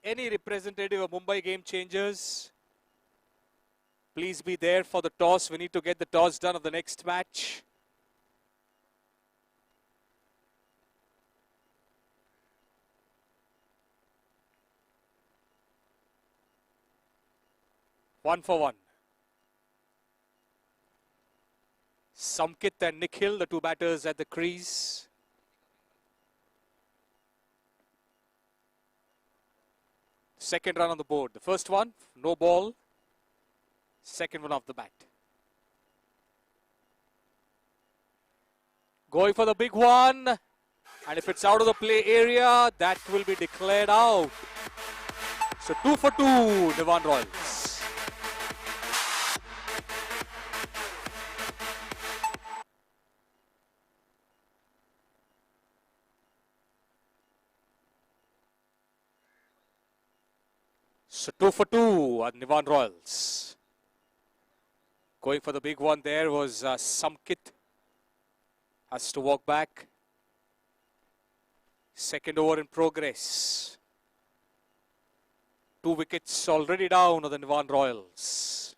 Any representative of Mumbai game changers, please be there for the toss. We need to get the toss done of the next match. One for one. Samkit and Nikhil, the two batters at the crease. Second run on the board. The first one, no ball. Second one off the bat. Going for the big one. And if it's out of the play area, that will be declared out. So 2 for 2, Nivan Royals. So 2 for 2 at Nivan Royals. Going for the big one there was Samkit. Has to walk back. Second over in progress. 2 wickets already down on the Nivan Royals.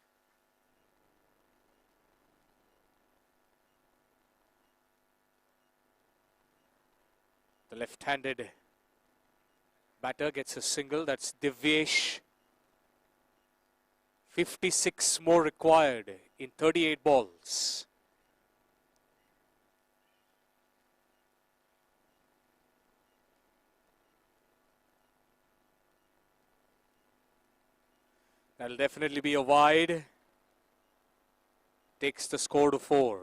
The left-handed batter gets a single. That's Divyesh. 56 more required in 38 balls. That'll definitely be a wide. Takes the score to 4.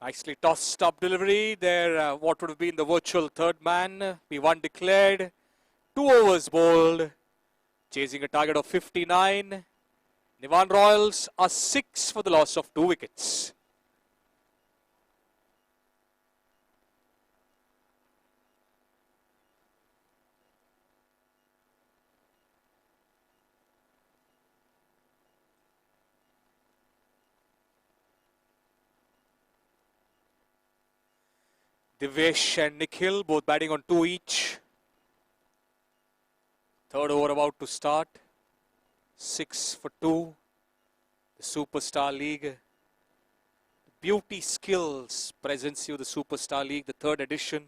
Nicely tossed up delivery there. What would have been the virtual third man. P1 declared. 2 overs bowled. Chasing a target of 59. Nivan Royals are 6 for the loss of 2 wickets. Divyesh and Nikhil both batting on 2 each. Third over about to start. 6 for 2. The Superstar League. Beauty Skills presents you the Superstar League, the 3rd edition.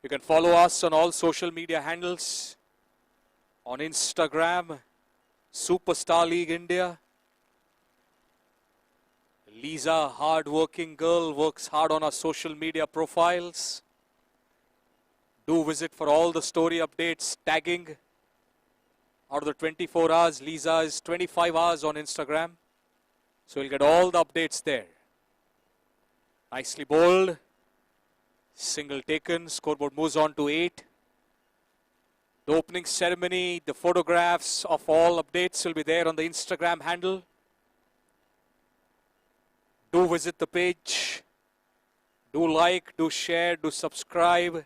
You can follow us on all social media handles. On Instagram, Superstar League India. Lisa, hard-working girl, works hard on our social media profiles. Do visit for all the story updates, tagging. Out of the 24 hours, Lisa is 25 hours on Instagram. So you'll get all the updates there. Nicely bowled. Single taken. Scoreboard moves on to 8. The opening ceremony, the photographs of all updates will be there on the Instagram handle. Do visit the page. Do like, do share, do subscribe.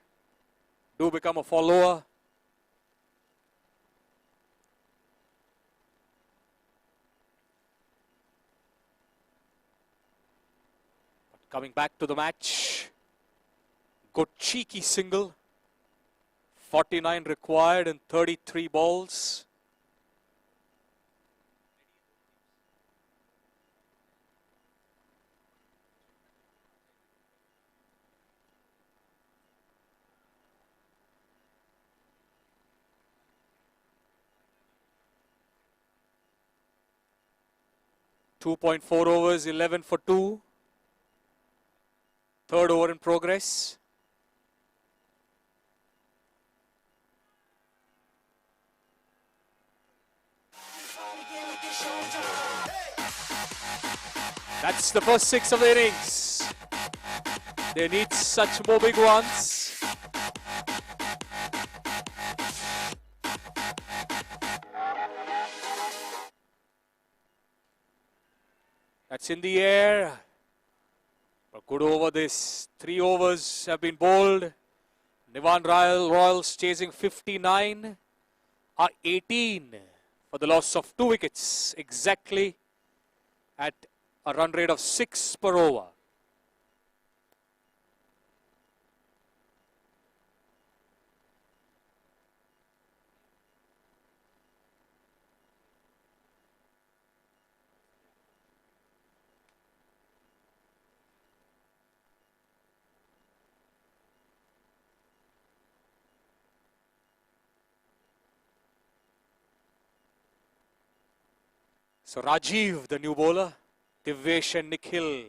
Do become a follower. But coming back to the match. Good cheeky single. 49 required in 33 balls. .4 overs, 11 for 2. Third over in progress. That's the first 6 of the innings. They need such more big ones. That's in the air. A good over this. 3 overs have been bowled. Nivan Royals chasing 59 are 18 for the loss of 2 wickets. Exactly at a run rate of 6 per over. So Rajiv, the new bowler, Divyesh and Nikhil,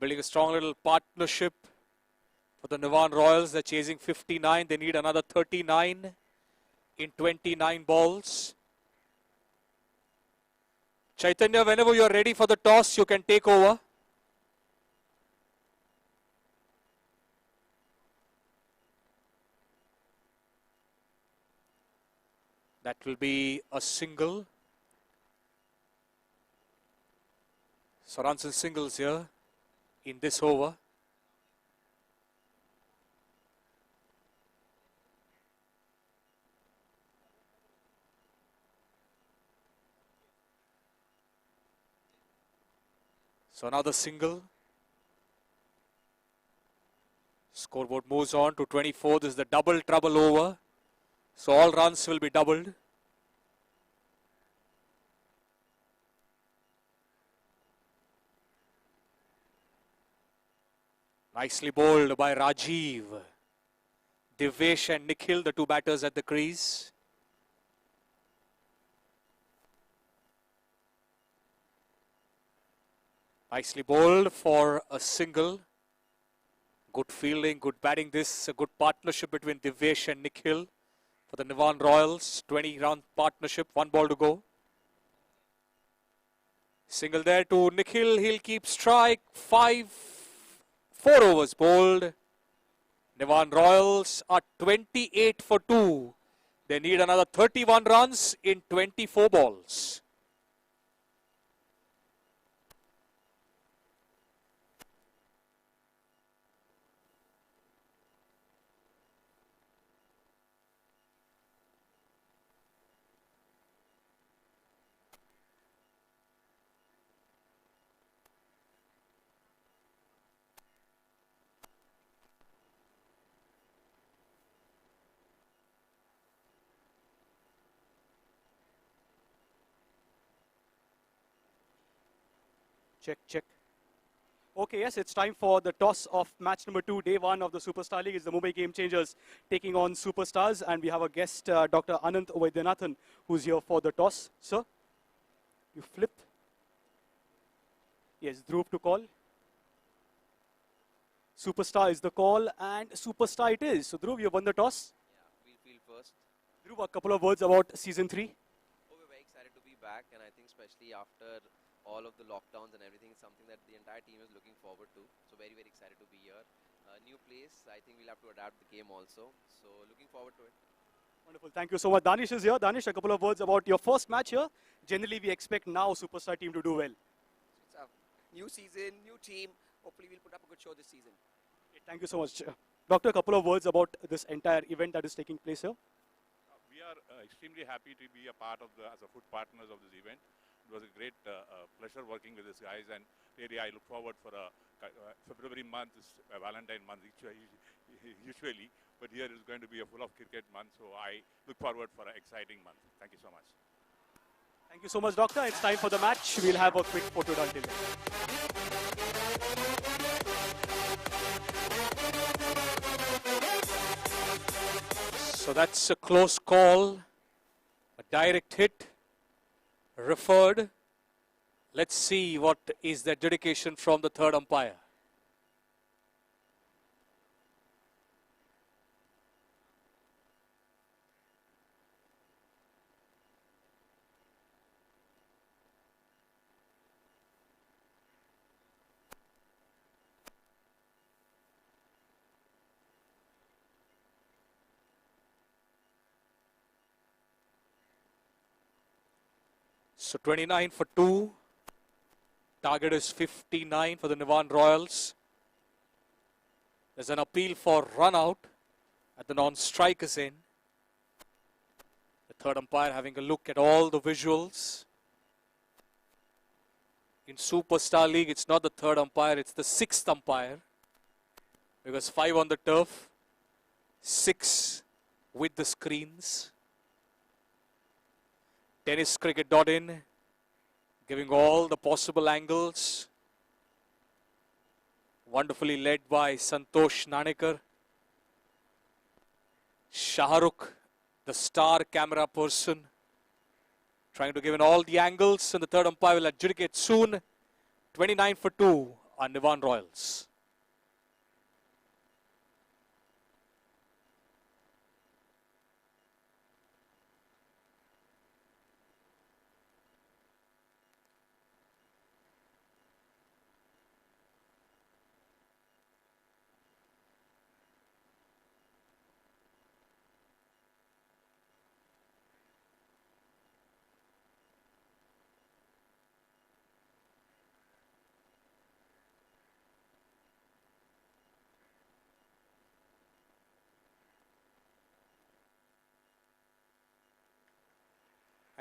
building a strong little partnership for the Nivan Royals. They're chasing 59. They need another 39 in 29 balls. Chaitanya, whenever you're ready for the toss, you can take over. That will be a single. So runs and singles here in this over. So another single. Scoreboard moves on to 24. This is the double trouble over. So all runs will be doubled. Nicely bowled by Rajiv. Divesh and Nikhil, the two batters at the crease. Nicely bowled for a single. Good fielding, good batting. This is a good partnership between Divesh and Nikhil for the Nivan Royals. 20-run partnership, 1 ball to go. Single there to Nikhil. He'll keep strike. 4 overs bowled. Nivan Royals are 28 for 2. They need another 31 runs in 24 balls. Check, check. Okay, yes, it's time for the toss of match number 2, day 1 of the Superstar League. It's the Mumbai Game Changers taking on Superstars, and we have a guest, Dr. Anant Vaidyanathan, who's here for the toss. Sir, you flip. Yes, Dhruv to call. Superstar is the call, and Superstar it is. So, Dhruv, you won the toss. Yeah, we'll field first. Dhruv, a couple of words about Season 3. Oh, we're very excited to be back, and I think especially after all of the lockdowns and everything, it's something that the entire team is looking forward to. So very, very excited to be here. New place, I think we'll have to adapt the game also. So looking forward to it. Wonderful, thank you so much. Danish is here. Danish, a couple of words about your first match here. Generally, we expect now Superstar team to do well. It's a new season, new team. Hopefully, we'll put up a good show this season. Okay, thank you so much. Doctor, a couple of words about this entire event that is taking place here. We are extremely happy to be a part of as a foot partners of this event. It was a great pleasure working with these guys, and really I look forward for February month is a Valentine month usually, but here is going to be a full of cricket month, so I look forward for an exciting month. Thank you so much. Thank you so much, Doctor. It's time for the match. We'll have a quick photo done till then. So that's a close call. A direct hit. Referred. Let's see what is the dedication from the third umpire. So 29 for 2. Target is 59 for the Nivan Royals. There's an appeal for run out at the non-strikers end. The third umpire having a look at all the visuals. In Superstar League, it's not the third umpire, it's the sixth umpire. Because 5 on the turf, 6 with the screens. TennisCricket.in giving all the possible angles. Wonderfully led by Santosh Nanekar. Shahrukh, the star camera person, trying to give in all the angles, and the third umpire will adjudicate soon. 29 for 2 on Nivan Royals.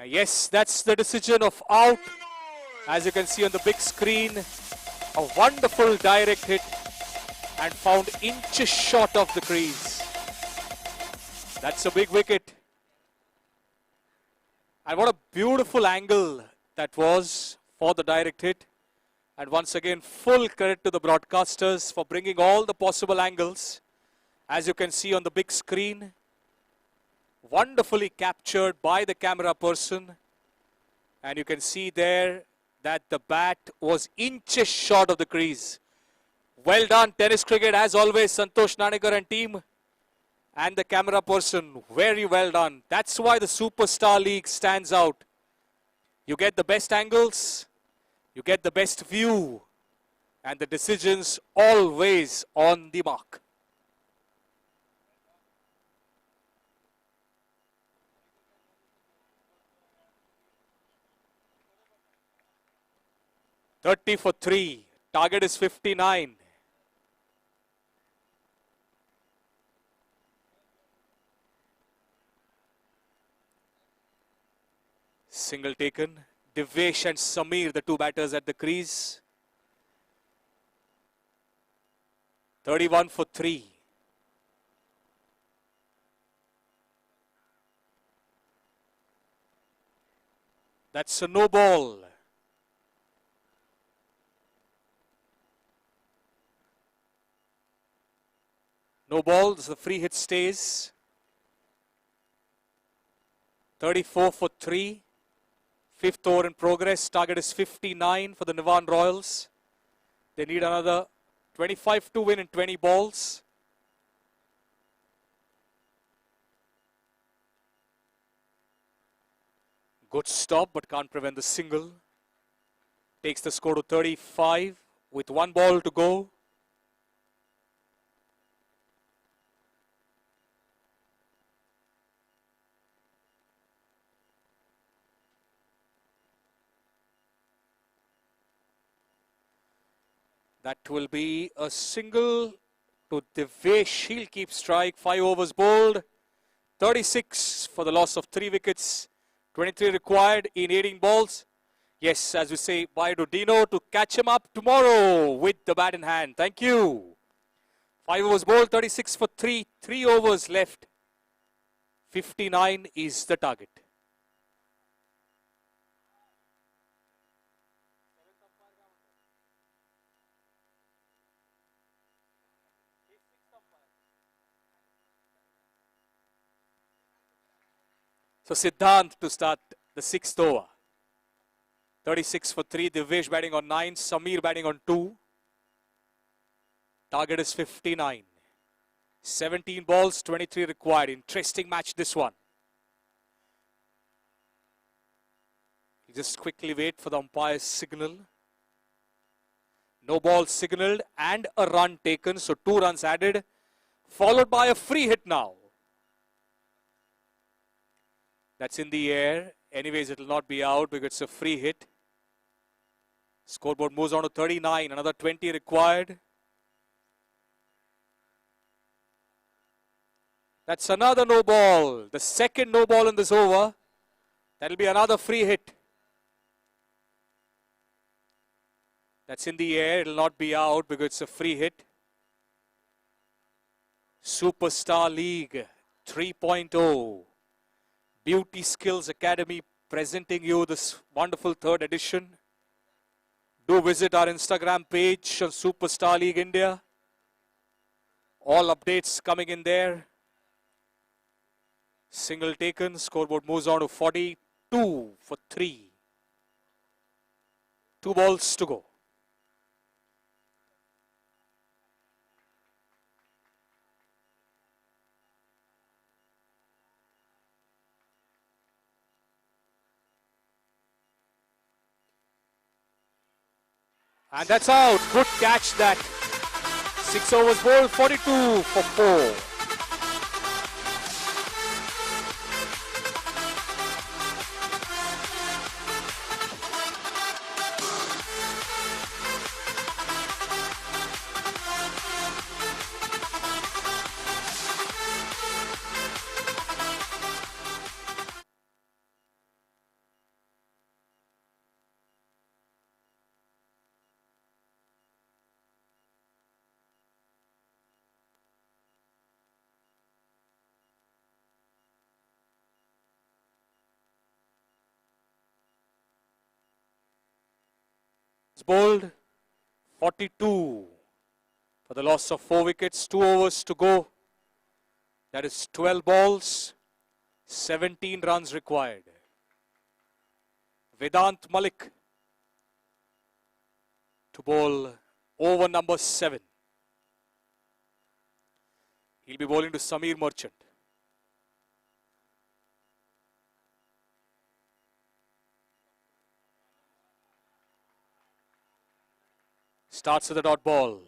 Yes, that's the decision of out. As you can see on the big screen, A wonderful direct hit and found inches short of the crease. That's a big wicket. And what a beautiful angle that was for the direct hit. And once again, full credit to the broadcasters for bringing all the possible angles. As you can see on the big screen, wonderfully captured by the camera person. And you can see there that the bat was inches short of the crease. Well done, Tennis Cricket, as always, Santosh Nanekar and team. And the camera person, very well done. That's why the Superstar League stands out. You get the best angles, you get the best view, and the decisions always on the mark. "30 for 3. Target is 59. Single taken. Divesh and Samir, the two batters at the crease. 31 for 3. That's a no ball. No balls, the free hit stays. 34 for 3. Fifth over in progress. Target is 59 for the Nivan Royals. They need another 25 to win in 20 balls. Good stop, but can't prevent the single. Takes the score to 35 with 1 ball to go. That will be a single to Divesh. He'll keep strike. 5 overs bowled. 36 for the loss of 3 wickets. 23 required in 18 balls. Yes, as we say, bye to Dino to catch him up tomorrow with the bat in hand. Thank you. 5 overs bowled. 36 for 3. 3 overs left. 59 is the target. So Siddhant to start the 6th over. 36 for 3. Divesh batting on 9. Samir batting on 2. Target is 59. 17 balls, 23 required. Interesting match this one. Just quickly wait for the umpire's signal. No ball signaled and a run taken. So 2 runs added. Followed by a free hit now. That's in the air. Anyways, it will not be out because it's a free hit. Scoreboard moves on to 39. Another 20 required. That's another no ball. The second no ball in this over. That will be another free hit. That's in the air. It will not be out because it's a free hit. Superstar League 3.0. Beauty Skills Academy presenting you this wonderful 3rd edition. Do visit our Instagram page on Superstar League India. All updates coming in there. Single taken. Scoreboard moves on to 42 for 3. 2 balls to go. And that's out. Good catch that. 6 overs bowled, 42 for 4. bowled. 42 for the loss of 4 wickets. 2 overs to go. That is 12 balls. 17 runs required. Vedant Malik to bowl over number 7. He'll be bowling to Samir Merchant. Starts with a dot ball.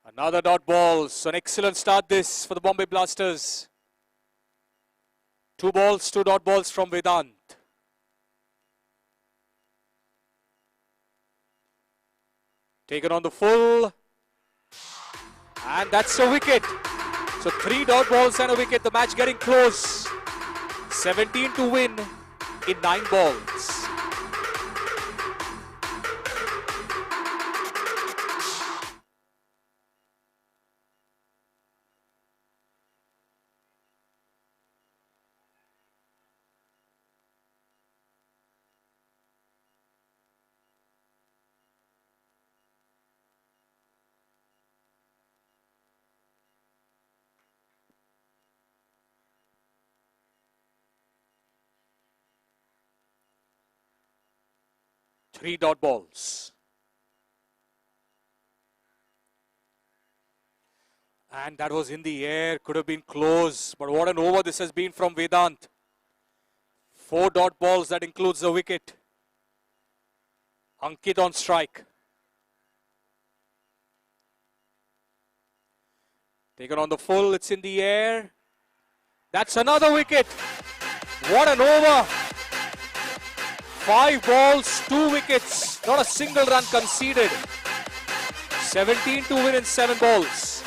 Another dot ball. So an excellent start this for the Bombay Blasters. 2 balls, 2 dot balls from Vedant. Taken on the full. And that's a wicket. So 3 dot balls and a wicket. The match getting close. 17 to win in 9 balls. Three dot balls. And that was in the air, could have been close. But what an over this has been from Vedant. 4 dot balls, that includes the wicket. Ankit on strike. Taken on the full, it's in the air. That's another wicket. What an over. 5 balls, 2 wickets, not a single run conceded. 17 to win in 7 balls.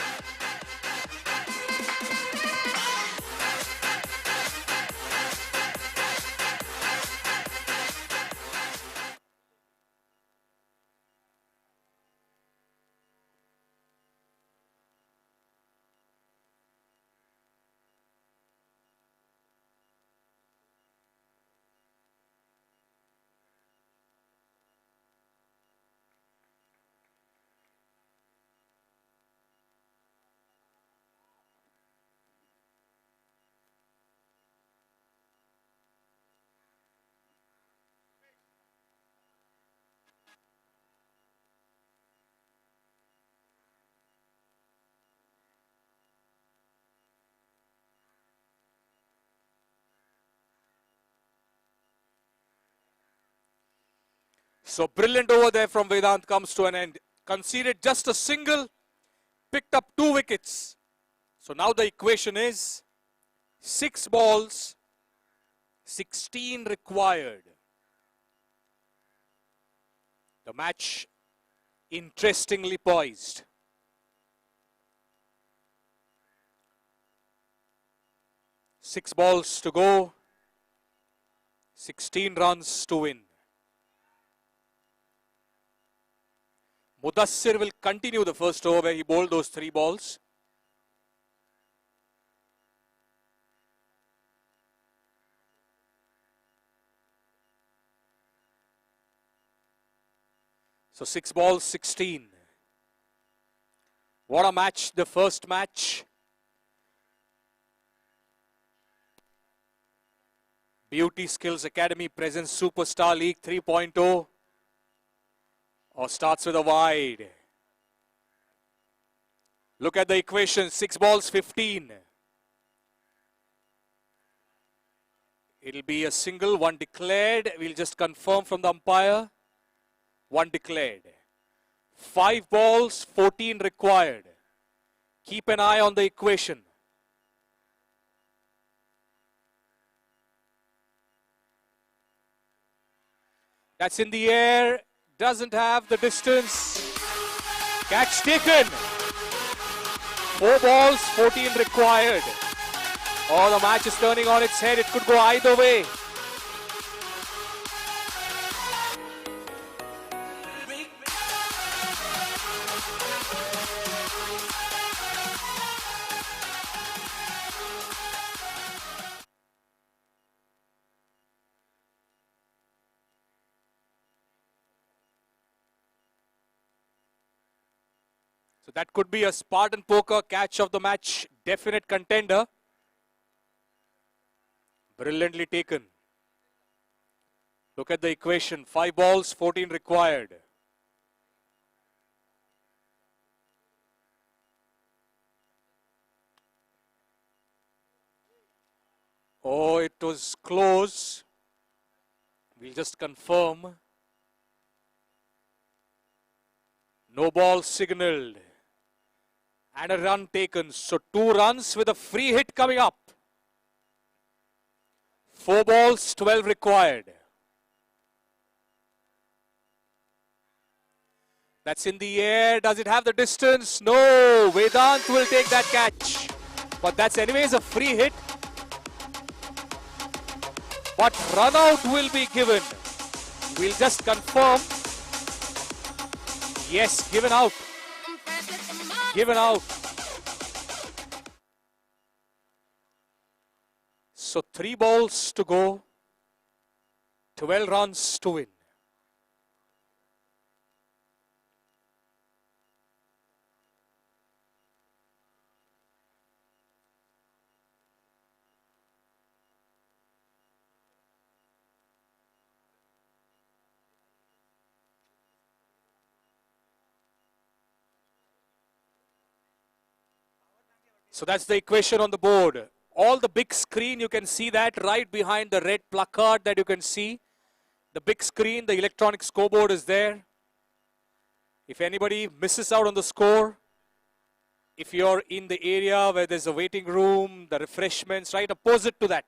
So brilliant over there from Vedant comes to an end. Conceded just a single, picked up 2 wickets. So now the equation is 6 balls, 16 required. The match interestingly poised. Six balls to go, 16 runs to win. Mudassir will continue the first over where he bowled those 3 balls. So 6 balls, 16. What a match, the first match. Beauty Skills Academy presents Superstar League 3.0. Or starts with a wide. Look at the equation, 6 balls, 15. It'll be a single, 1 declared. We'll just confirm from the umpire. 1 declared. 5 balls, 14 required. Keep an eye on the equation. That's in the air. Doesn't have the distance. Catch taken. 4 balls, 14 required. Oh, the match is turning on its head. It could go either way. So that could be a Spartan Poker catch of the match, definite contender. Brilliantly taken. Look at the equation, 5 balls, 14 required. Oh, it was close. We'll just confirm. No ball signaled. And a run taken. So 2 runs with a free hit coming up. 4 balls, 12 required. That's in the air. Does it have the distance? No. Vedant will take that catch. But that's anyways a free hit. But run out will be given. We'll just confirm. Yes, given out. Given out. So 3 balls to go. 12 runs to win. So that's the equation on the board. All the big screen, you can see that right behind the red placard that you can see. The big screen, the electronic scoreboard is there. If anybody misses out on the score, if you're in the area where there's a waiting room, the refreshments, right opposite to that.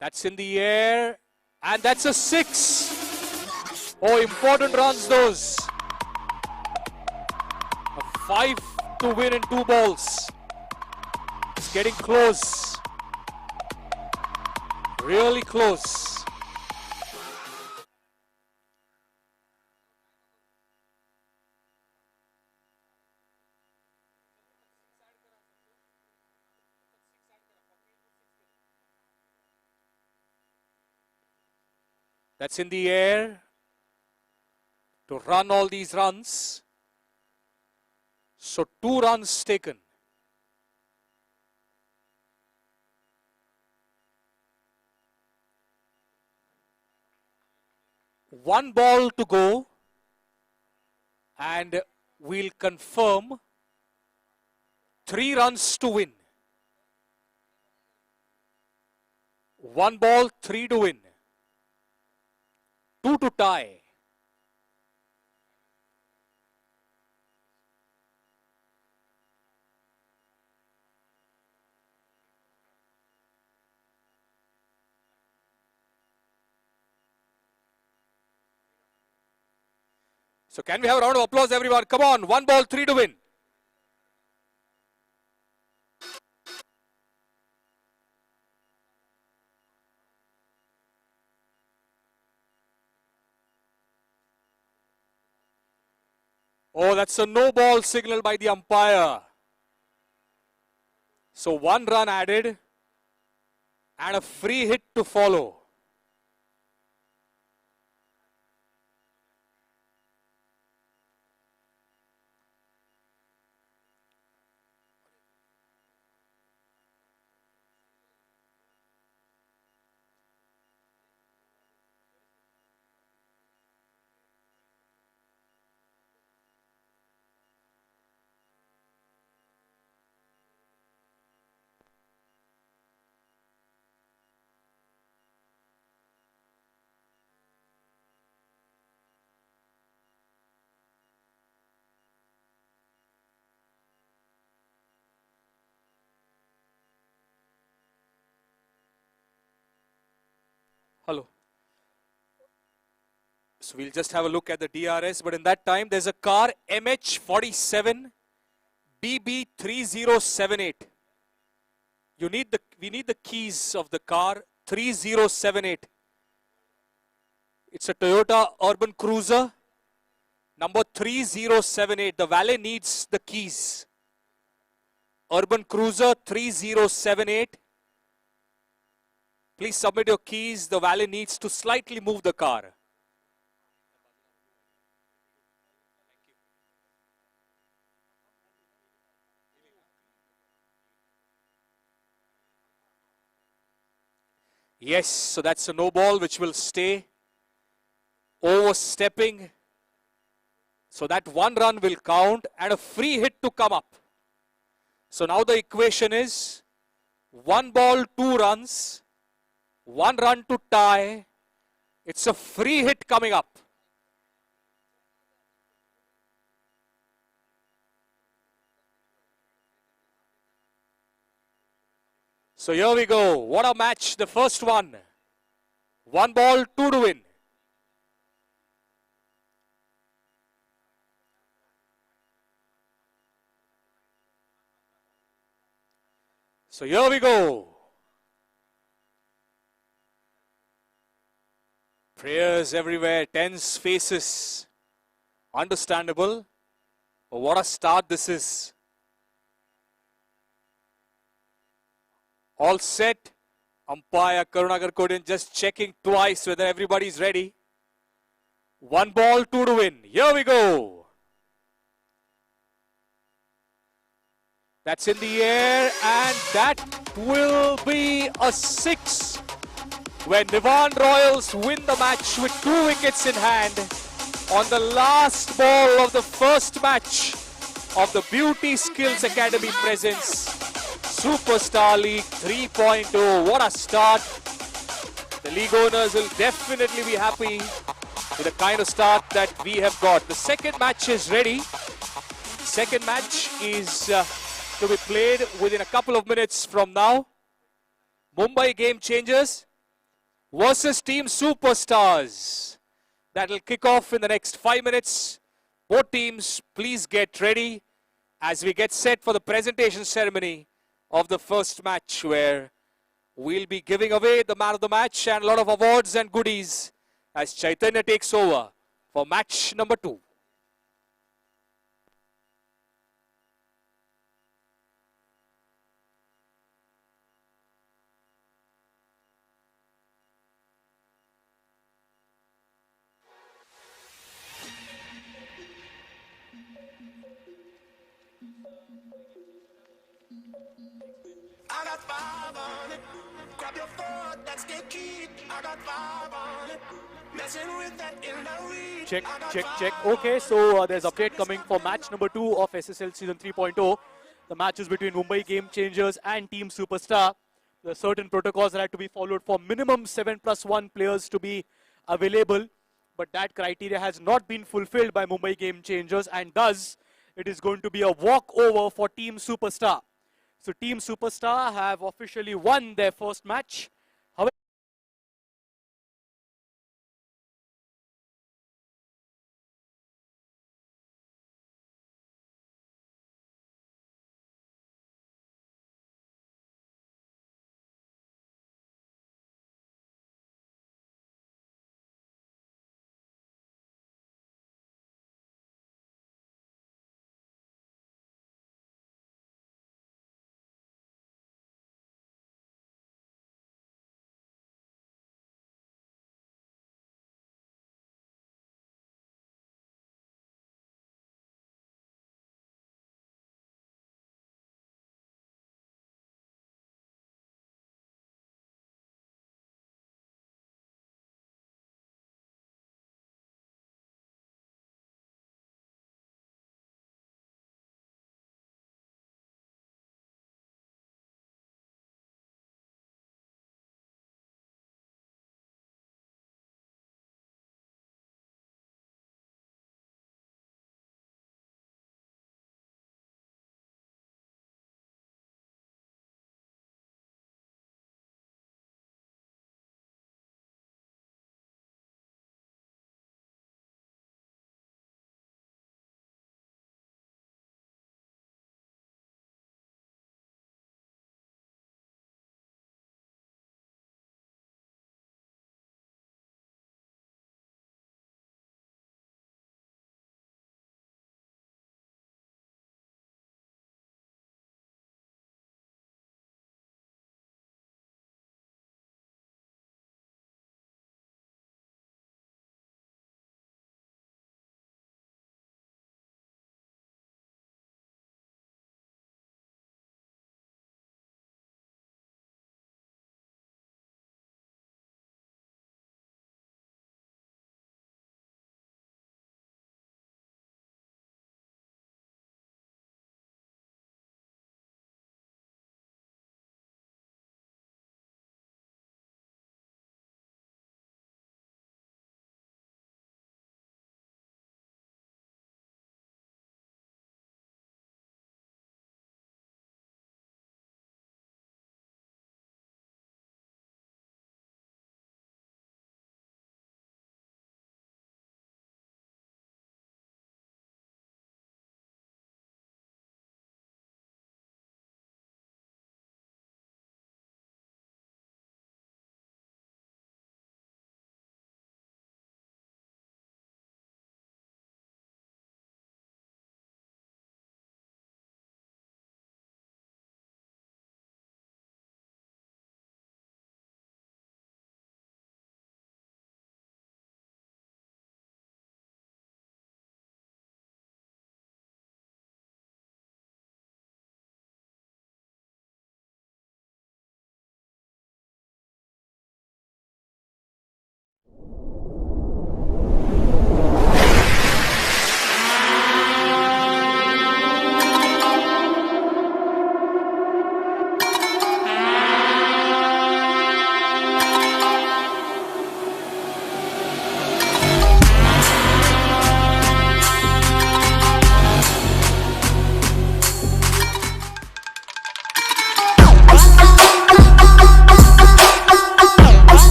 That's in the air, and that's a 6. Oh, important runs those. A 5 to win in 2 balls. It's getting close. Really close. That's in the air to run all these runs. So 2 runs taken. One ball to go, and we'll confirm 3 runs to win. 1 ball, 3 to win. 2 to tie. So can we have a round of applause, everyone? Come on, 1 ball, 3 to win. Oh, that's a no ball signal by the umpire. So 1 run added and a free hit to follow. Hello. So we'll just have a look at the DRS, but in that time there's a car MH47 BB3078. We need the keys of the car 3078. It's a Toyota Urban Cruiser number 3078. The valet needs the keys. Urban Cruiser 3078. Please submit your keys. The valet needs to slightly move the car. Yes, so that's a no ball which will stay. Overstepping. So that 1 run will count and a free hit to come up. So now the equation is 1 ball, 2 runs, 1 run to tie. It's a free hit coming up. So here we go. What a match, the first one. 1 ball, 2 to win. So here we go. Prayers everywhere, tense faces. Understandable. But what a start this is. All set. Umpire Karunagar Kodin just checking twice whether everybody is ready. 1 ball, 2 to win. Here we go. That's in the air and that will be a 6. When Nivan Royals win the match with 2 wickets in hand on the last ball of the first match of the Beauty Skills Academy presents Superstar League 3.0. What a start. The league owners will definitely be happy with the kind of start that we have got. The second match is ready. Second match is to be played within a couple of minutes from now. Mumbai Game Changers versus Team Superstars. That will kick off in the next 5 minutes. Both teams, please get ready as we get set for the presentation ceremony of the first match, where we'll be giving away the man of the match and a lot of awards and goodies as Chaitanya takes over for match number 2. I got 5 on it. Grab your 4, let's get keyed. I got 5 on it. Messing with that in the reach. Check. Okay, so there's update coming for match number 2 of SSL Season 3.0. The match is between Mumbai Game Changers and Team Superstar. There are certain protocols that have to be followed for minimum 7+1 players to be available. But that criteria has not been fulfilled by Mumbai Game Changers, and thus it is going to be a walkover for Team Superstar. So Team Superstar have officially won their first match.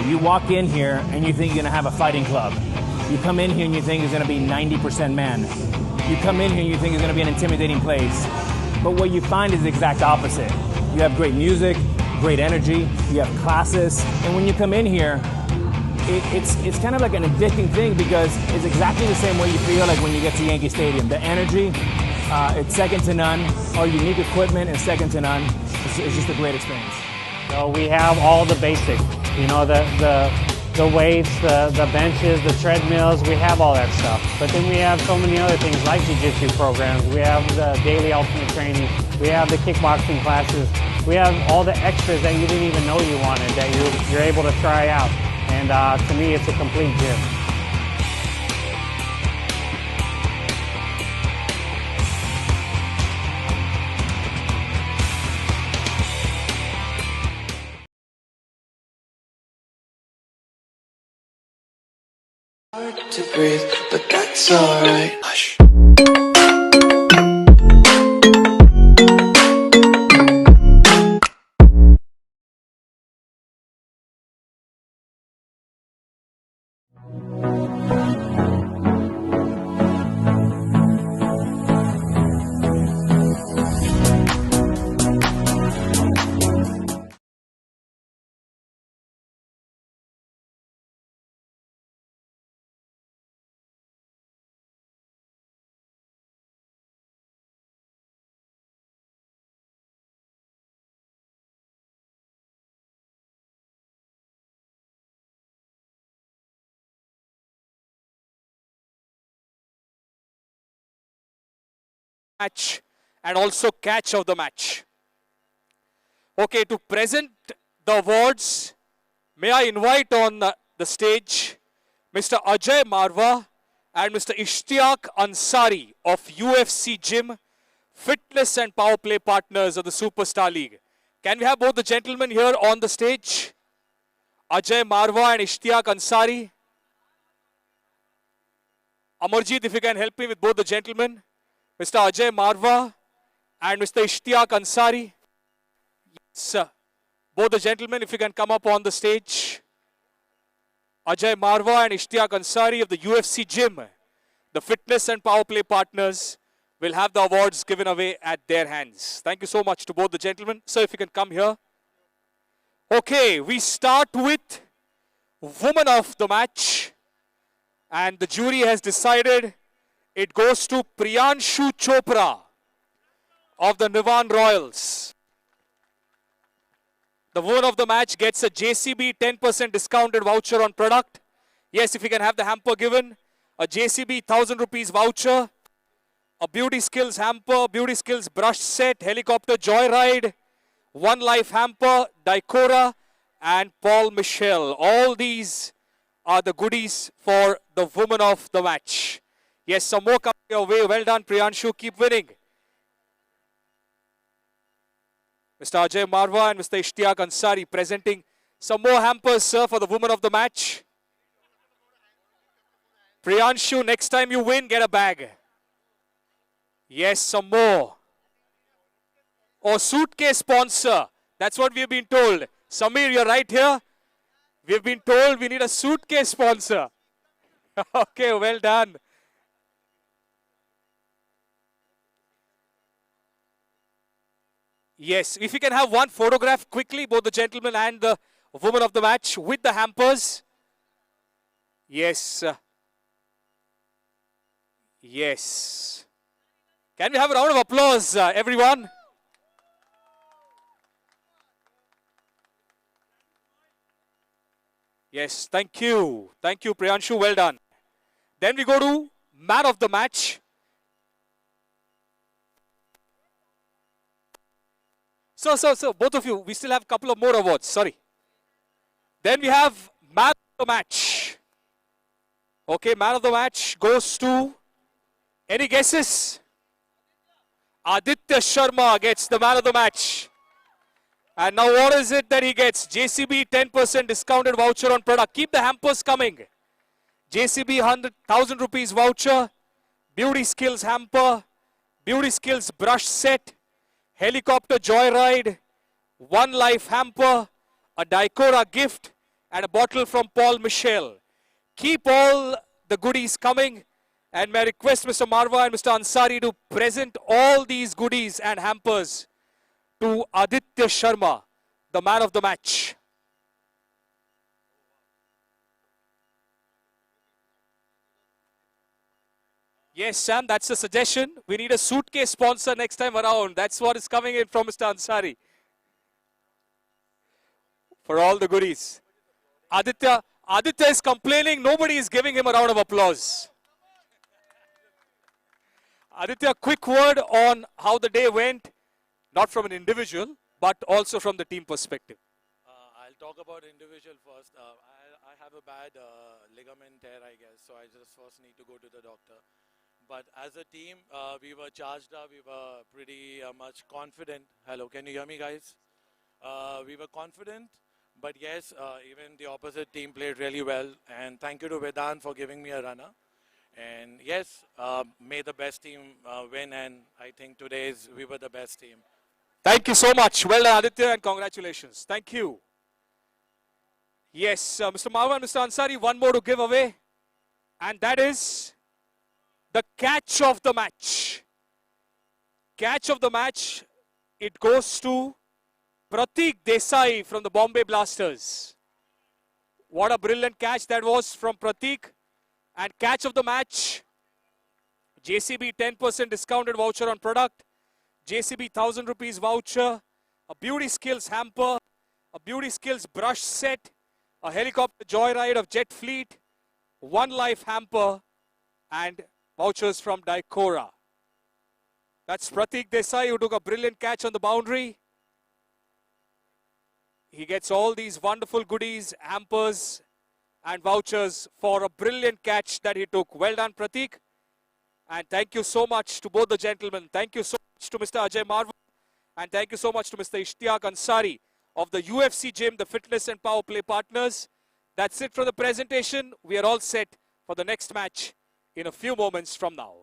You walk in here and you think you're going to have a fighting club. You come in here and you think it's going to be 90% man. You come in here and you think it's going to be an intimidating place. But what you find is the exact opposite. You have great music, great energy, you have classes, and when you come in here, it's kind of like an addicting thing because it's exactly the same way you feel like when you get to Yankee Stadium. The energy, it's second to none. Our unique equipment is second to none. It's just a great experience. So we have all the basics, you know, the weights, the benches, the treadmills, we have all that stuff. But then we have so many other things like jiu-jitsu programs. We have the daily ultimate training. We have the kickboxing classes. We have all the extras that you didn't even know you wanted that you're able to try out. And to me, it's a complete gym. Hard to breathe, but that's alright. Hush. Match and also catch of the match. Okay, to present the awards, may I invite on the stage Mr. Ajay Marwa and Mr. Ishtiyaq Ansari of UFC Gym, fitness and power play partners of the Superstar League. Can we have both the gentlemen here on the stage? Ajay Marwa and Ishtiyaq Ansari. Amarjeet, if you can help me with both the gentlemen. Mr. Ajay Marwa and Mr. Ishtiyaq Ansari. Yes, both the gentlemen, if you can come up on the stage. Ajay Marwa and Ishtiyaq Ansari of the UFC Gym, the fitness and power play partners, will have the awards given away at their hands. Thank you so much to both the gentlemen. Sir, if you can come here. Okay, we start with woman of the match. And the jury has decided it goes to Priyanshu Chopra of the Nivan Royals. The woman of the match gets a JCB 10% discounted voucher on product. Yes, if you can have the hamper given. A JCB 1000 rupees voucher. A Beauty Skills hamper, Beauty Skills brush set, helicopter joyride, One Life hamper, Dicora, and Paul Michel. All these are the goodies for the woman of the match. Yes, some more coming your way. Well done, Priyanshu. Keep winning. Mr. Ajay Marwa and Mr. Ishtiyaq Ansari presenting some more hampers, sir, for the woman of the match. Priyanshu, next time you win, get a bag. Yes, some more. Or suitcase sponsor. That's what we've been told. Samir, you're right here. We've been told we need a suitcase sponsor. Okay, well done. Yes, if you can have one photograph quickly, both the gentleman and the woman of the match with the hampers. Yes. Yes. Can we have a round of applause, everyone? Yes, thank you. Thank you, Priyanshu. Well done. Then we go to man of the match. So, both of you, we still have a couple of more awards. Sorry. Then we have man of the match. Okay, man of the match goes to, any guesses? Aditya Sharma gets the man of the match. And now what is it that he gets? JCB 10% discounted voucher on product. Keep the hampers coming. JCB 100,000 rupees voucher, Beauty Skills hamper, Beauty Skills brush set, helicopter joyride, One Life hamper, a Dicora gift, and a bottle from Paul Michel. Keep all the goodies coming, and may I request Mr. Marwa and Mr. Ansari to present all these goodies and hampers to Aditya Sharma, the man of the match. Yes, Sam, that's a suggestion. We need a suitcase sponsor next time around. That's what is coming in from Mr. Ansari. For all the goodies. Aditya is complaining. Nobody is giving him a round of applause. Aditya, quick word on how the day went, not from an individual, but also from the team perspective. I'll talk about individual first. I have a bad ligament tear, I guess, so I just first need to go to the doctor. But as a team, we were charged up. We were pretty much confident. Hello, can you hear me, guys? We were confident, but yes, even the opposite team played really well. And thank you to Vedant for giving me a runner. And yes, may the best team win. And I think we were the best team. Thank you so much. Well done, Aditya, and congratulations. Thank you. Yes, Mr. Marwa and Mr. Ansari, one more to give away. And that is the catch of the match. Catch of the match, it goes to Pratik Desai from the Bombay Blasters. What a brilliant catch that was from Pratik. And catch of the match, JCB 10% discounted voucher on product, JCB 1,000 rupees voucher, a Beauty Skills hamper, a Beauty Skills brush set, a helicopter joyride of Jet Fleet, One Life hamper, and vouchers from Dicora. That's Pratik Desai, who took a brilliant catch on the boundary. He gets all these wonderful goodies, hampers, and vouchers for a brilliant catch that he took. Well done, Pratik. And thank you so much to both the gentlemen. Thank you so much to Mr. Ajay Marwa. And thank you so much to Mr. Ishtiaq Ansari of the UFC Gym, the Fitness and Power Play partners. That's it for the presentation. We are all set for the next match in a few moments from now.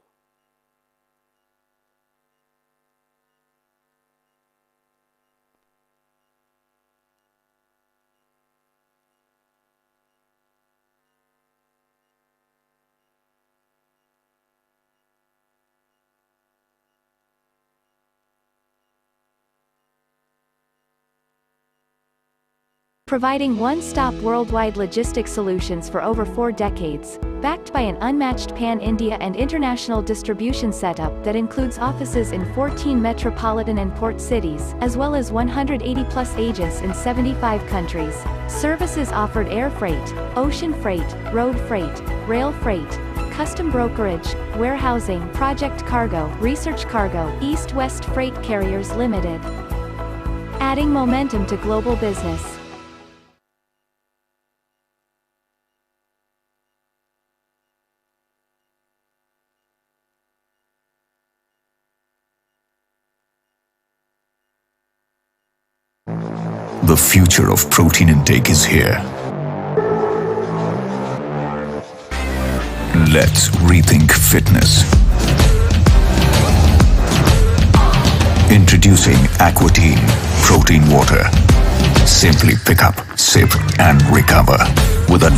Providing one-stop worldwide logistics solutions for over 4 decades, backed by an unmatched pan-India and international distribution setup that includes offices in 14 metropolitan and port cities, as well as 180-plus agents in 75 countries. Services offered air freight, ocean freight, road freight, rail freight, custom brokerage, warehousing, project cargo, research cargo, East-West Freight Carriers Limited. Adding momentum to global business. The future of protein intake is here. Let's rethink fitness. Introducing Aquatine Protein Water. Simply pick up, sip, and recover with a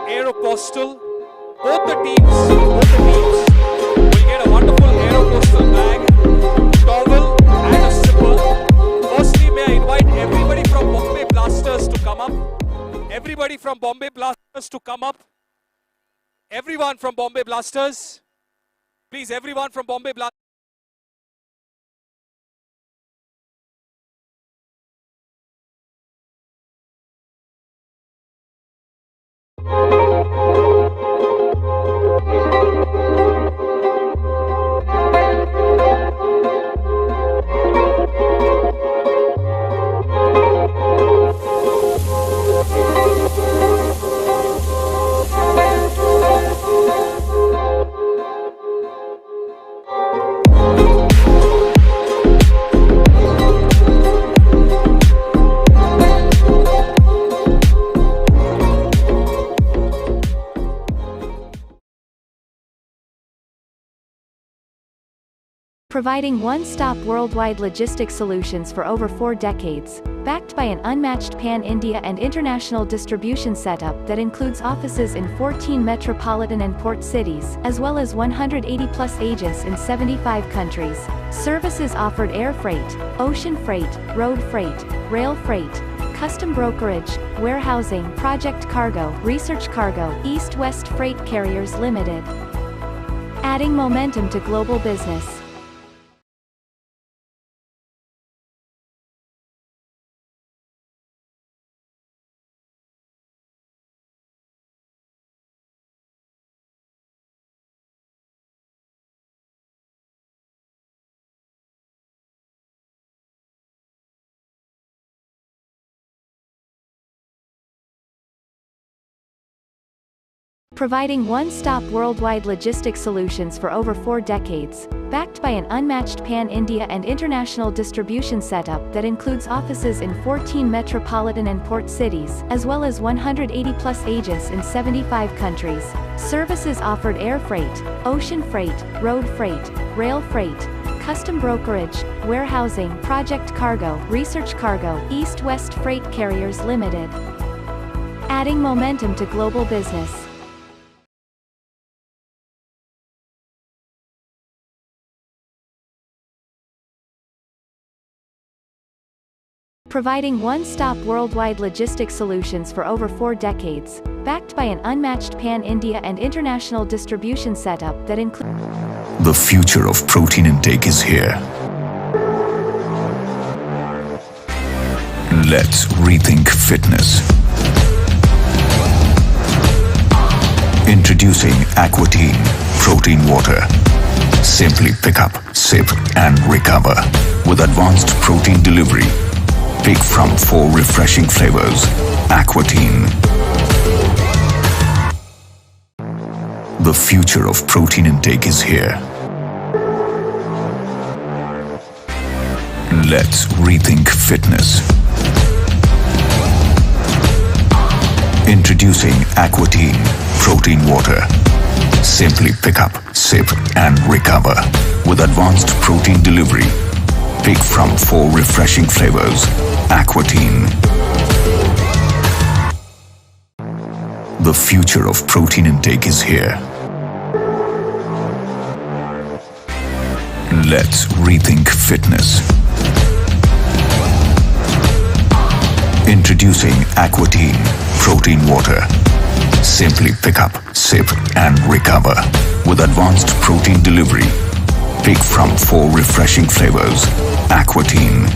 Aeropostale. Both the teams will get a wonderful Aeropostale bag, towel, and a zipper. Firstly, may I invite everybody from Bombay Blasters to come up. Everybody from Bombay Blasters to come up. Everyone from Bombay Blasters. Please, everyone from Bombay Blasters. Providing one-stop worldwide logistics solutions for over 4 decades, backed by an unmatched pan-India and international distribution setup that includes offices in 14 metropolitan and port cities, as well as 180-plus agents in 75 countries. Services offered air freight, ocean freight, road freight, rail freight, custom brokerage, warehousing, project cargo, research cargo, East-West Freight Carriers Limited. Adding momentum to global business. Providing one-stop worldwide logistics solutions for over 4 decades, backed by an unmatched pan-India and international distribution setup that includes offices in 14 metropolitan and port cities, as well as 180-plus agents in 75 countries. Services offered air freight, ocean freight, road freight, rail freight, custom brokerage, warehousing, project cargo, research cargo, East-West Freight Carriers Limited. Adding momentum to global business. Providing one-stop worldwide logistics solutions for over 4 decades, backed by an unmatched pan-India and international distribution setup that includes... The future of protein intake is here. Let's rethink fitness. Introducing Aquatine Protein Water. Simply pick up, sip and recover. With advanced protein delivery. Pick from 4 refreshing flavors. Aquatine. The future of protein intake is here. Let's rethink fitness. Introducing Aquatine Protein Water. Simply pick up, sip and recover. With advanced protein delivery. Pick from 4 refreshing flavors. Aquatine. The future of protein intake is here. Let's rethink fitness. Introducing Aquatine Protein Water. Simply pick up, sip and recover. With advanced protein delivery. Pick from 4 refreshing flavors. Aquatine.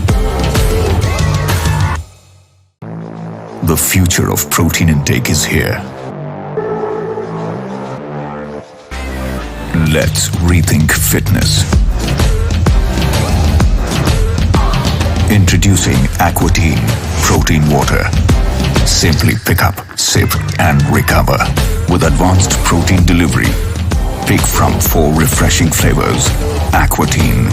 The future of protein intake is here. Let's rethink fitness. Introducing Aquatine Protein Water. Simply pick up, sip and recover. With advanced protein delivery. Pick from 4 refreshing flavors. Aquatine.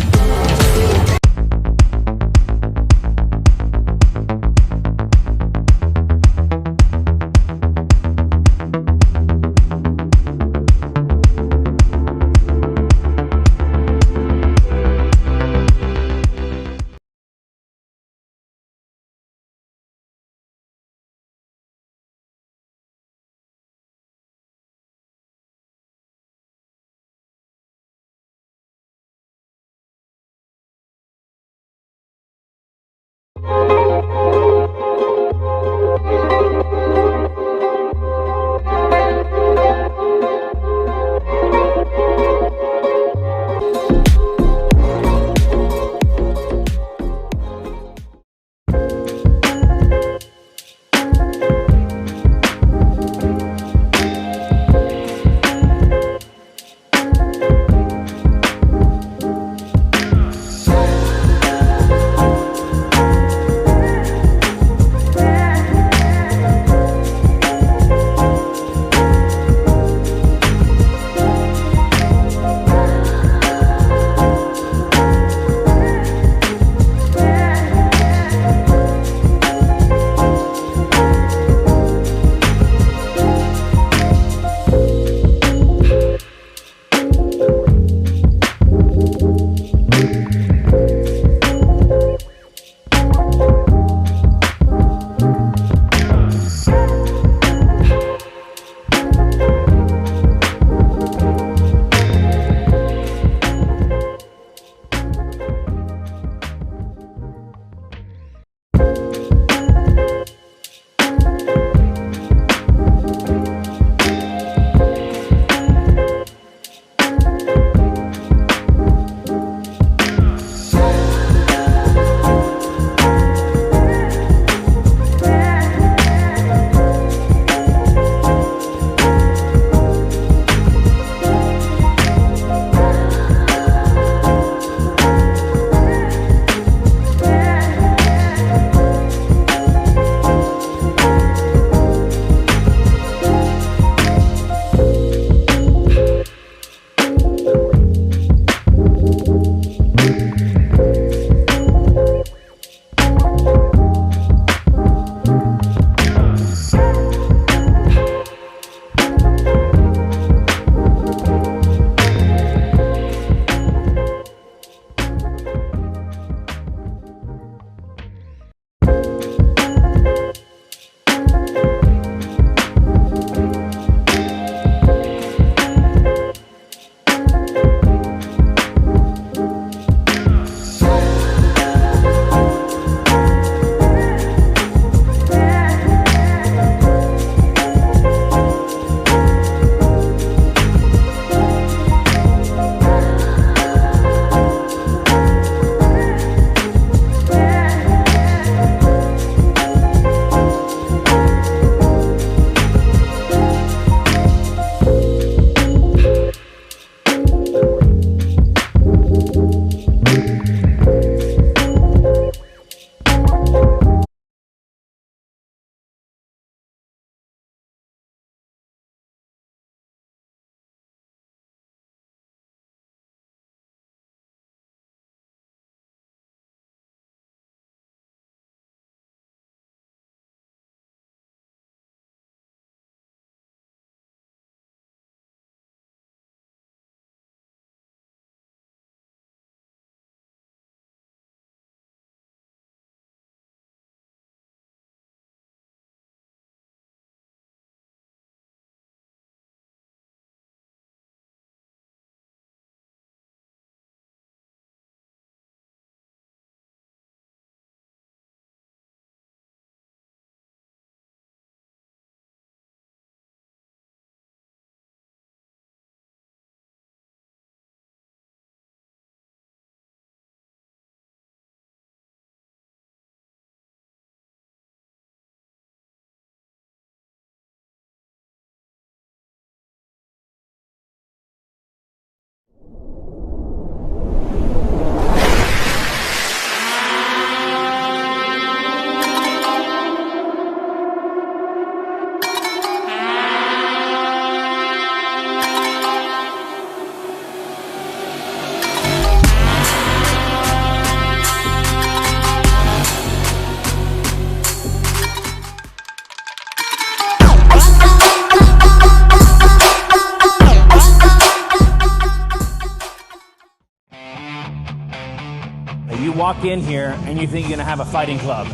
walk in here and you think you're going to have a fighting club.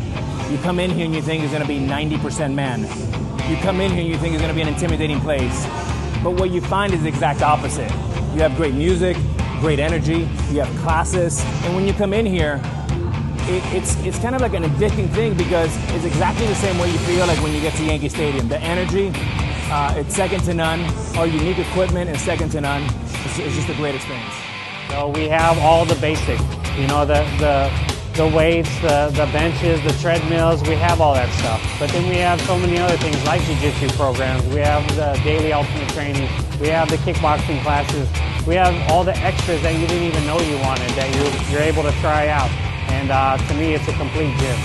You come in here and you think it's going to be 90% men. You come in here and you think it's going to be an intimidating place. But what you find is the exact opposite. You have great music, great energy, you have classes, and when you come in here, it's kind of like an addicting thing because it's exactly the same way you feel like when you get to Yankee Stadium. The energy, it's second to none. Our unique equipment is second to none. It's just a great experience. So we have all the basics, you know, the weights, the benches, the treadmills, we have all that stuff. But then we have so many other things like jiu-jitsu programs. We have the daily ultimate training. We have the kickboxing classes. We have all the extras that you didn't even know you wanted that you're able to try out. And to me, it's a complete gym.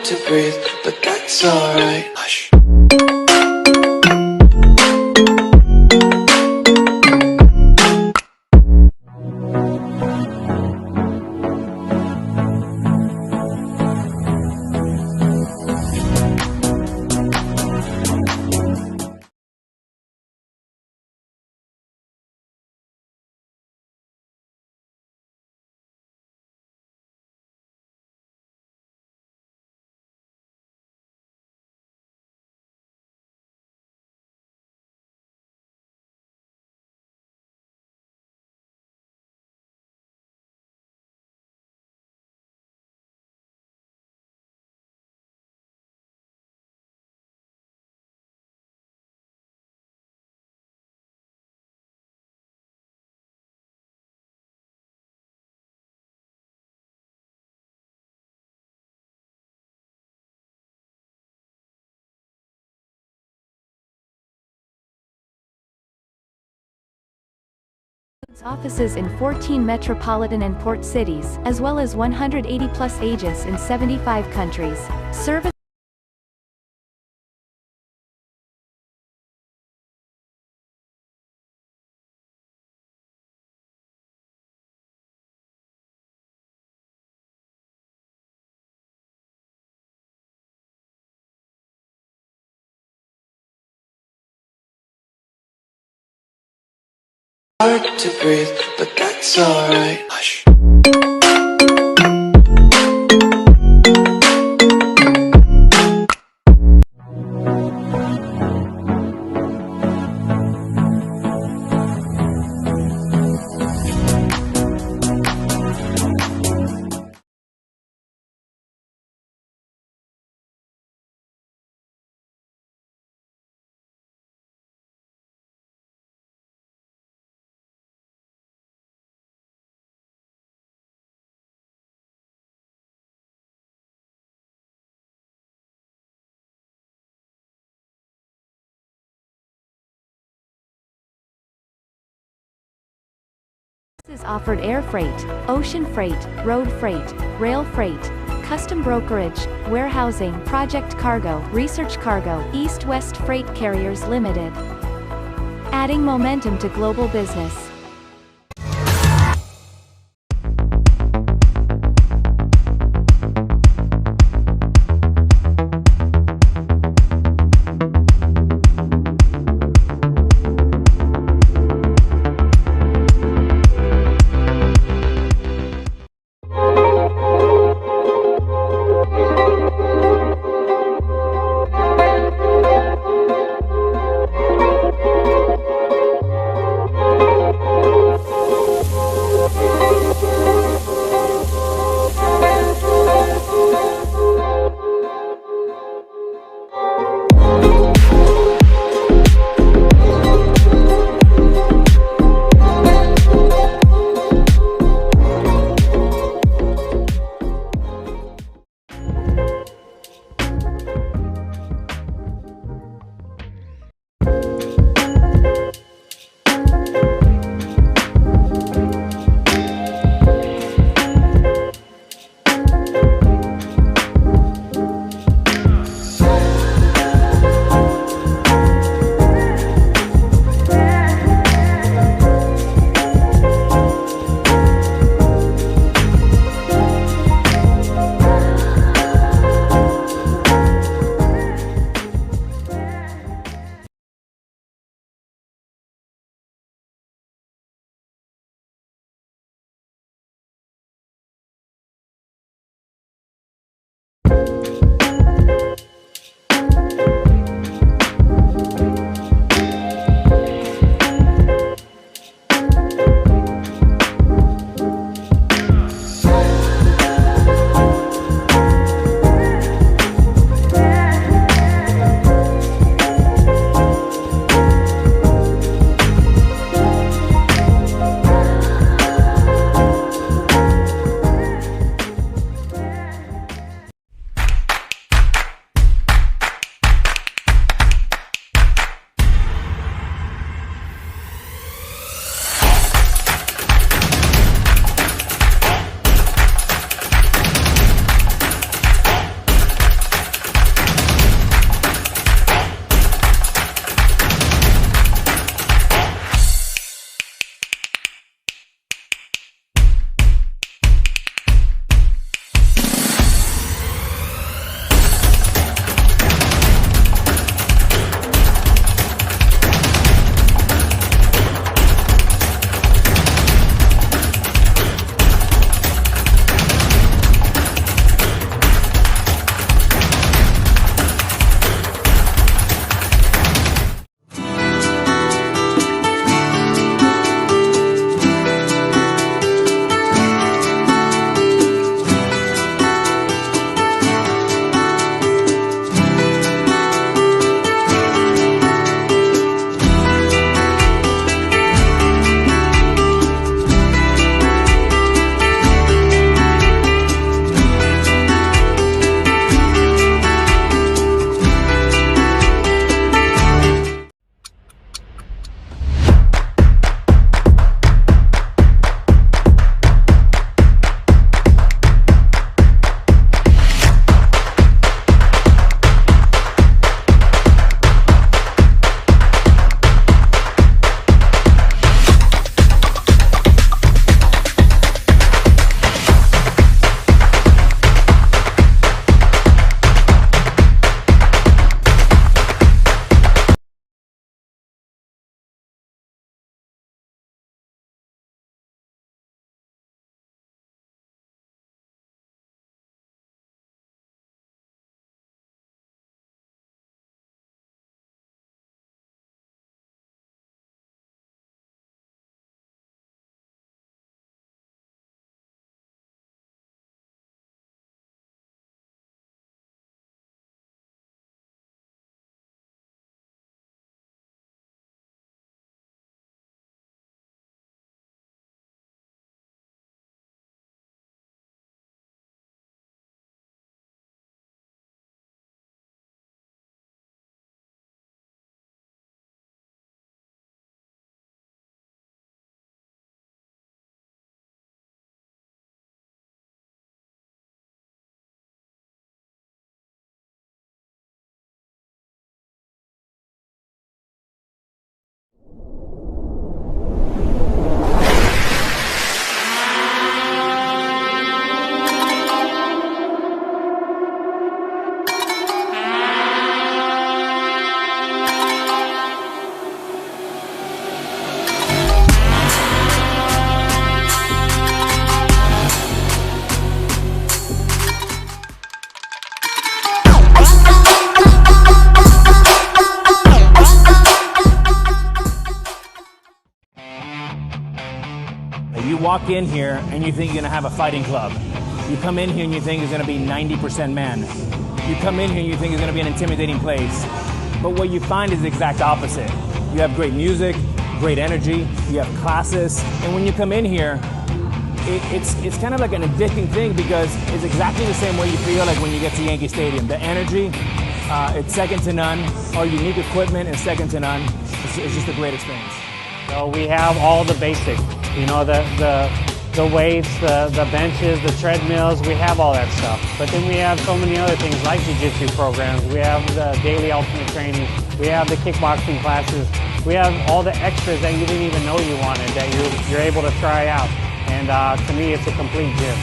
To breathe, but that's alright. Hush. Offices in 14 metropolitan and port cities, as well as 180 plus agents in 75 countries. Service Hard to breathe, but that's alright. Hush. is offered air freight, ocean freight, road freight, rail freight, custom brokerage, warehousing, project cargo, research cargo, East-West Freight Carriers Limited. Adding momentum to global business. You walk in here and you think you're going to have a fighting club. You come in here and you think it's going to be 90% man. You come in here and you think it's going to be an intimidating place. But what you find is the exact opposite. You have great music, great energy, you have classes, and when you come in here, it's kind of like an addicting thing because it's exactly the same way you feel like when you get to Yankee Stadium. The energy, it's second to none. Our unique equipment is second to none. It's just a great experience. So we have all the basics, you know, the weights, the benches, the treadmills, we have all that stuff. But then we have so many other things like jiu-jitsu programs, we have the daily ultimate training, we have the kickboxing classes, we have all the extras that you didn't even know you wanted that you're able to try out. And to me, it's a complete gym.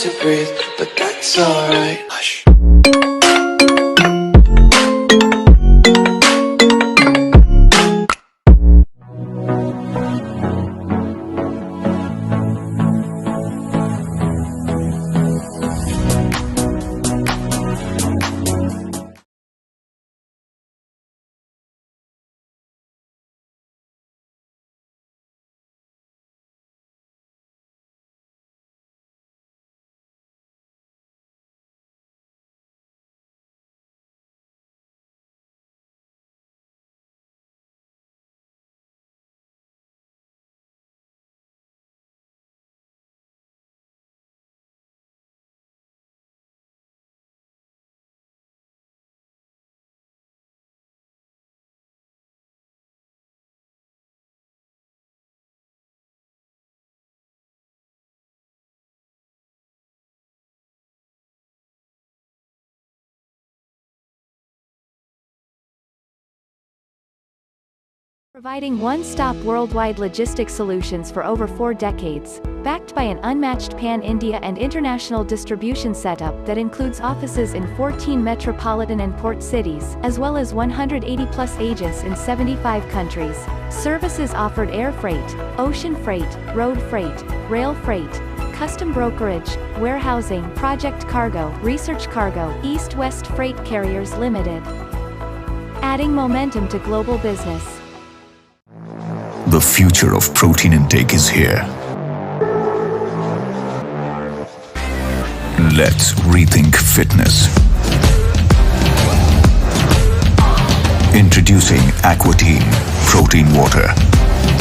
to breathe, but that's alright. Hush. Providing one-stop worldwide logistics solutions for over 4 decades, backed by an unmatched pan-India and international distribution setup that includes offices in 14 metropolitan and port cities, as well as 180-plus agents in 75 countries. Services offered air freight, ocean freight, road freight, rail freight, custom brokerage, warehousing, project cargo, research cargo, East-West Freight Carriers Limited. Adding momentum to global business. The future of protein intake is here. Let's rethink fitness. Introducing Aquatine Protein Water.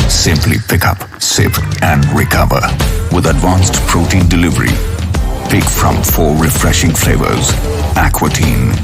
Simply pick up, sip and recover. With advanced protein delivery. Pick from 4 refreshing flavors. Aquatine.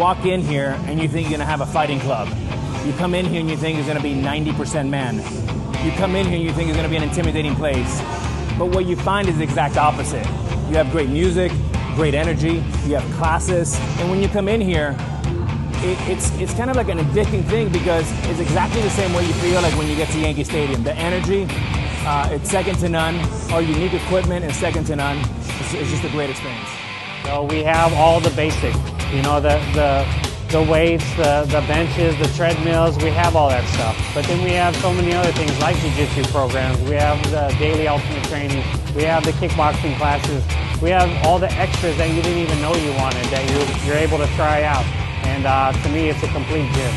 walk in here and you think you're going to have a fighting club. You come in here and you think it's going to be 90% man. You come in here and you think it's going to be an intimidating place. But what you find is the exact opposite. You have great music, great energy, you have classes, and when you come in here, it's kind of like an addicting thing because it's exactly the same way you feel like when you get to Yankee Stadium. The energy, it's second to none. Our unique equipment is second to none. It's just a great experience. So we have all the basics, you know, the weights, the benches, the treadmills, we have all that stuff. But then we have so many other things like jiu-jitsu programs. We have the daily ultimate training. We have the kickboxing classes. We have all the extras that you didn't even know you wanted that you're able to try out. And to me, it's a complete gym.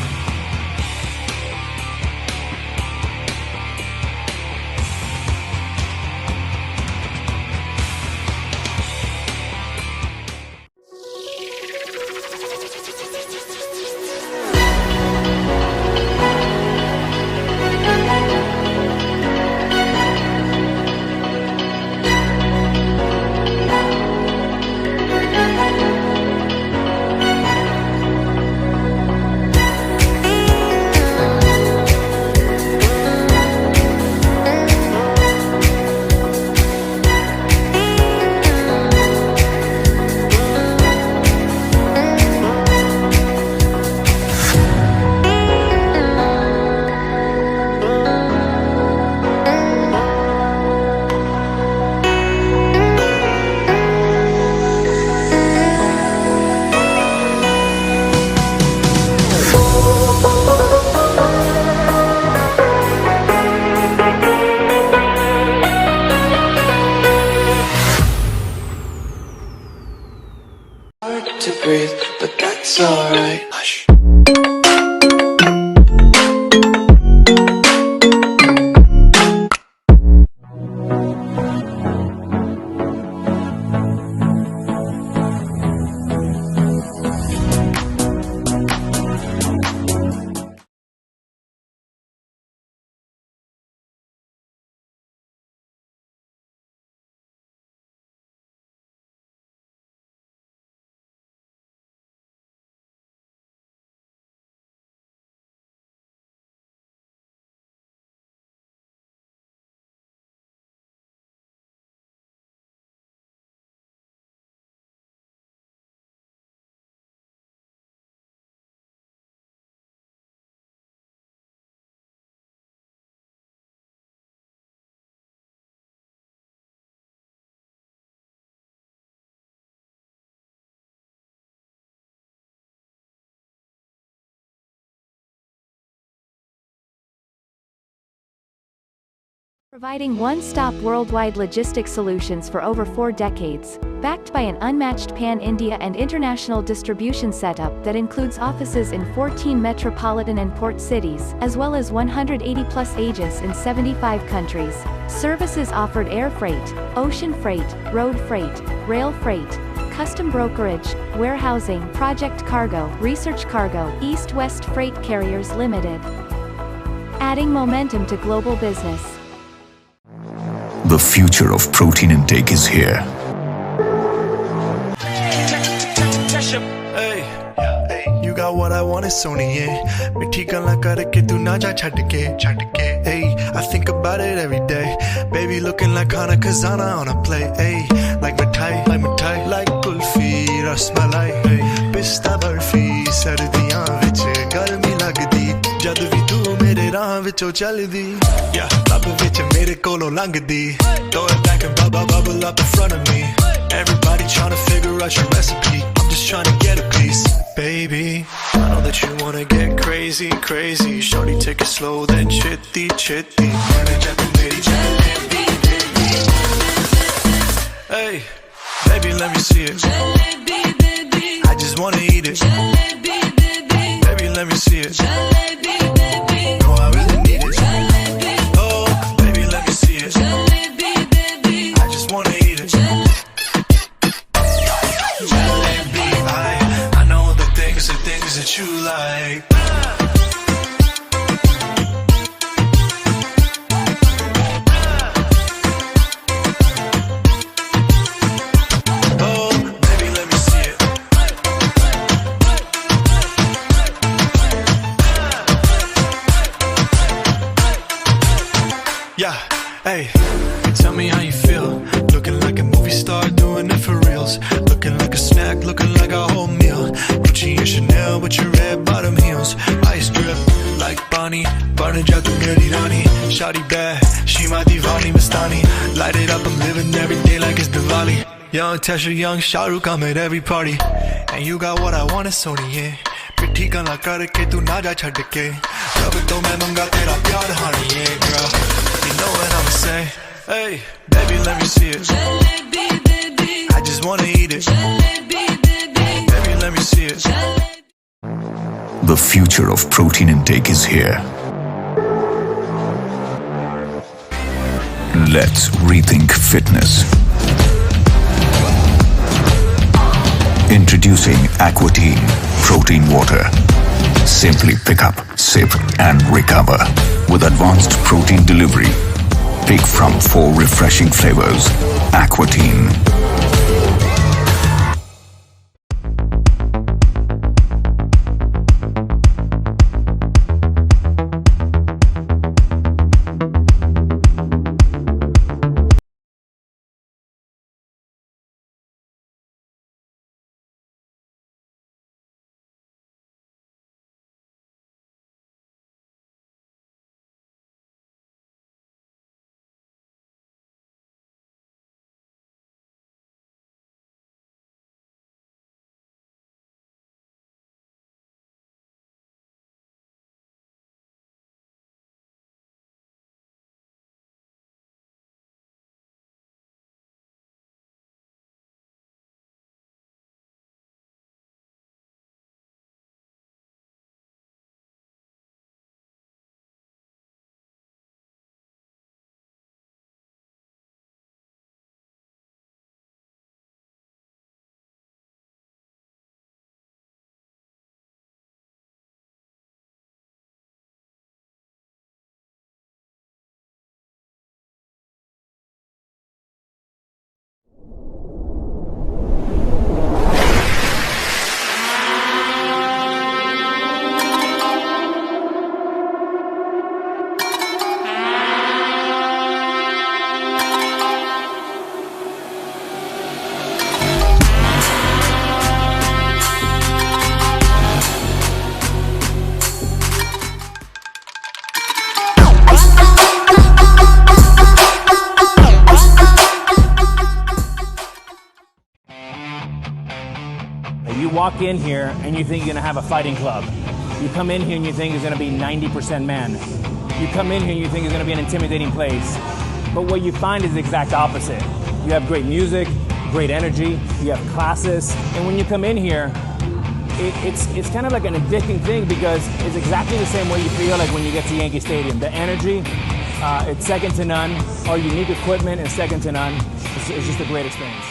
To breathe, but that's alright. Hush. Providing one-stop worldwide logistics solutions for over 4 decades, backed by an unmatched pan-India and international distribution setup that includes offices in 14 metropolitan and port cities, as well as 180-plus agents in 75 countries. Services offered air freight, ocean freight, road freight, rail freight, custom brokerage, warehousing, project cargo, research cargo, East-West Freight Carriers Limited. Adding momentum to global business. The future of protein intake is here. Hey, you got what I want, it's Sony, yeah. Mithi galan karke tu na ja chhad ke. Hey, I think about it every day. Baby looking like Khana Khazana on a plate. Hey, like mithai, like kulfi, rasmalai. Hey, pista barfi, sardiyan vich garmi lagdi. Jad vi tu mere raah vichon chaldi. Yeah, lab vich mere kolo langdi. Throw it back and bubble up in front of me. Everybody tryna figure out your recipe. I'm just tryna get a piece. Baby, I know that you wanna get crazy. Shorty, take it slow, then chitty. Hey, baby, let me see it. I just wanna eat it. Baby, let me see it. No, I really need it. Oh, baby, let me see it. I just wanna eat it. Jalebi, I know the things that you like. Hey, tell me how you feel. Looking like a movie star, doing it for reals. Looking like a snack, looking like a whole meal. Gucci and Chanel with your red bottom heels. Ice drip like Bonnie, burning out to Mary Rani. Shawty bad, she my divani Mastani. Light it up, I'm living every day like it's Diwali. Young Tesha, young Shah Rukh, I'm at every party. And you got what I want, it's Sony, पिट्ठी गल्ला करके तू ना जा छड़ के रब तो मैं मंगा तेरा प्यार honey, yeah girl. You know what I'ma say. Hey, baby, let me see it. Jalebi, baby. I just wanna eat it. Jalebi, baby. Baby, let me see it. The future of protein intake is here. Let's rethink fitness. Introducing Aquatine Protein Water. Simply pick up, sip and recover. With advanced protein delivery. Pick from 4 refreshing flavors. Aquatine. You walk in here and you think you're going to have a fighting club. You come in here and you think it's going to be 90% man. You come in here and you think it's going to be an intimidating place. But what you find is the exact opposite. You have great music, great energy, you have classes, and when you come in here, it's kind of like an addicting thing because it's exactly the same way you feel like when you get to Yankee Stadium. The energy, it's second to none. Our unique equipment is second to none. It's just a great experience.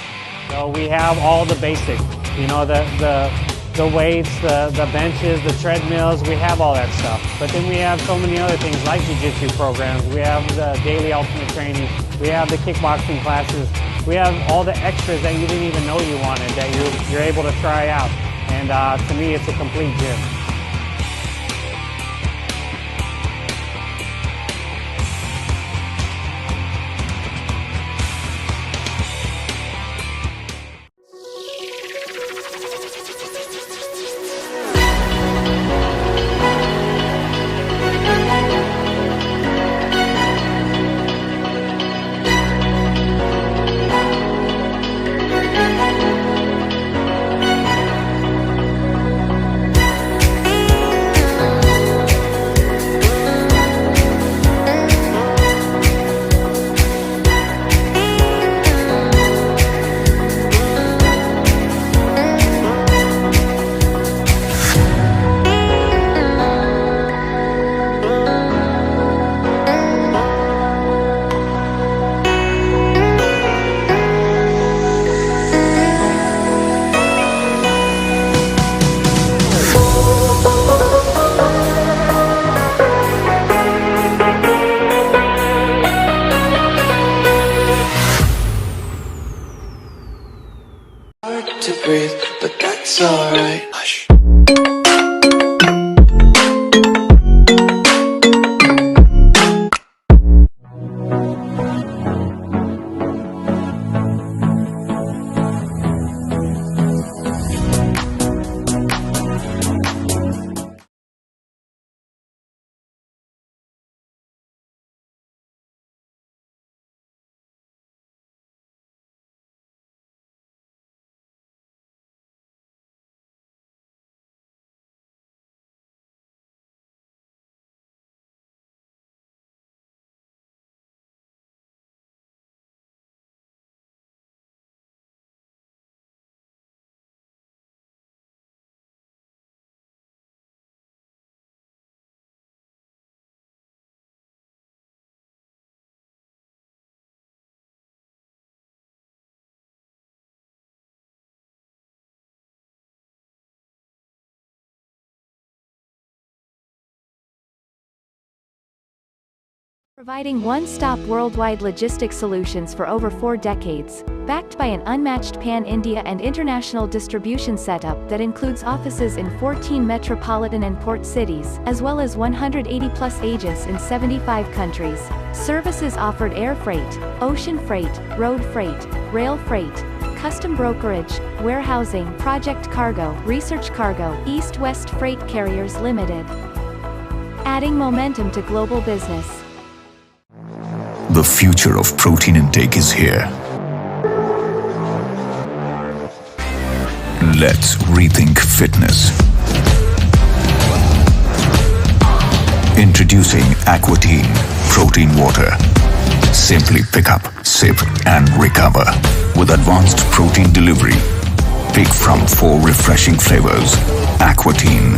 So we have all the basics, you know, the weights, the benches, the treadmills, we have all that stuff. But then we have so many other things like jiu-jitsu programs. We have the daily ultimate training. We have the kickboxing classes. We have all the extras that you didn't even know you wanted that you're able to try out. And to me, it's a complete gym. Providing one-stop worldwide logistics solutions for over 4 decades, backed by an unmatched pan-India and international distribution setup that includes offices in 14 metropolitan and port cities, as well as 180-plus agents in 75 countries. Services offered air freight, ocean freight, road freight, rail freight, custom brokerage, warehousing, project cargo, research cargo, East-West Freight Carriers Limited. Adding momentum to global business. The future of protein intake is here. Let's rethink fitness. Introducing Aquatine Protein Water. Simply pick up, sip and recover. With advanced protein delivery. Pick from 4 refreshing flavors. Aquatine.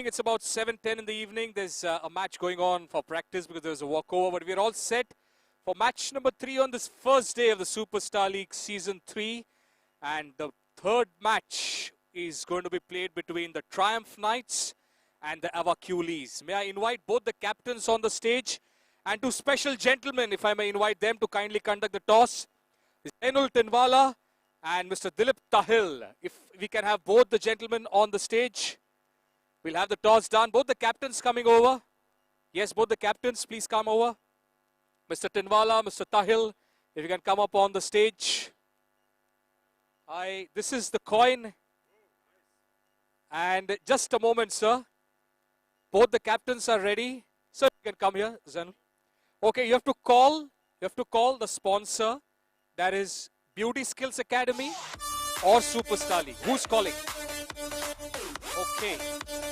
It's about 7:10 in the evening. There's a match going on for practice because there's a walkover, but we're all set for match number 3 on this first day of the Superstar League Season 3. And the third match is going to be played between the Triumph Knights and the Avacules. May I invite both the captains on the stage and 2 special gentlemen, if I may invite them to kindly conduct the toss. Zainul Tinwala and Mr. Dilip Tahil. If we can have both the gentlemen on the stage. We'll have the toss done. Both the captains coming over. Yes, both the captains, please come over. Mr. Tinwala, Mr. Tahil, if you can come up on the stage. This is the coin. And just a moment, sir. Both the captains are ready. Sir, you can come here, Zen. Okay, you have to call the sponsor. That is Beauty Skills Academy or Superstar League. Who's calling? Okay,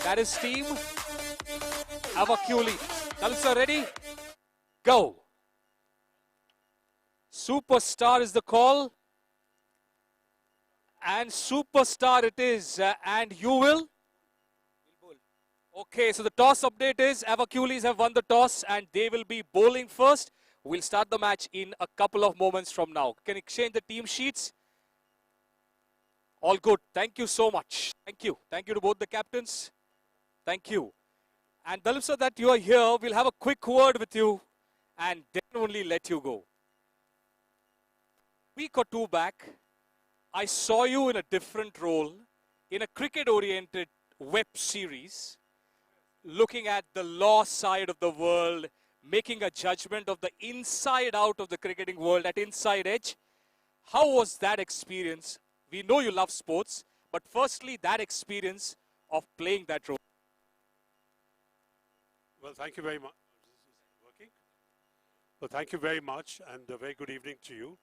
that is team Avakuli. Sir, ready? Go. Superstar is the call. And Superstar it is. And you will? Okay, so the toss update is Avaculis have won the toss and they will be bowling first. We'll start the match in a couple of moments from now. Can you exchange the team sheets? All good. Thank you so much. Thank you. Thank you to both the captains. Thank you. And Dalip sir, that you are here, we'll have a quick word with you and then only let you go. A week or two back, I saw you in a different role in a cricket-oriented web series, looking at the law side of the world, making a judgment of the inside out of the cricketing world at Inside Edge. How was that experience? We know you love sports, but firstly, that experience of playing that role. Well, thank you very much. Is this working? Well, thank you very much, and a very good evening to you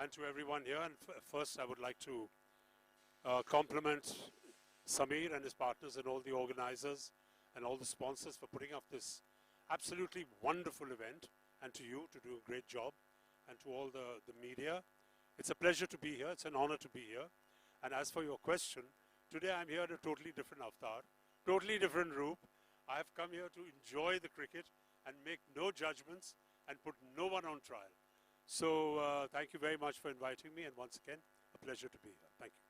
and to everyone here. And first, I would like to compliment Samir and his partners and all the organizers and all the sponsors for putting up this absolutely wonderful event, and to you to do a great job, and to all the media. It's a pleasure to be here. It's an honor to be here. And as for your question, today I'm here in a totally different avatar, totally different route. I have come here to enjoy the cricket and make no judgments and put no one on trial. So thank you very much for inviting me, and once again, a pleasure to be here. Thank you.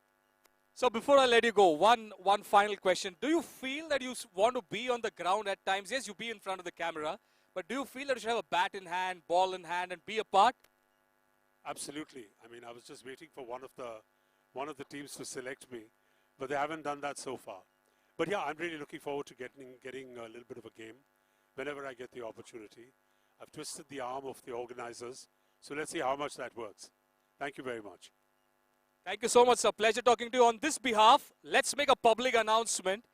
So before I let you go, one final question. Do you feel that you want to be on the ground at times? Yes, you be in front of the camera, but do you feel that you should have a bat in hand, ball in hand, and be a part? Absolutely. I mean, I was just waiting for one of the teams to select me, but they haven't done that so far. But yeah, I'm really looking forward to getting a little bit of a game whenever I get the opportunity. I've twisted the arm of the organizers, so let's see how much that works. Thank you very much. Thank you so much, sir. Pleasure talking to you. On this behalf, let's make a public announcement.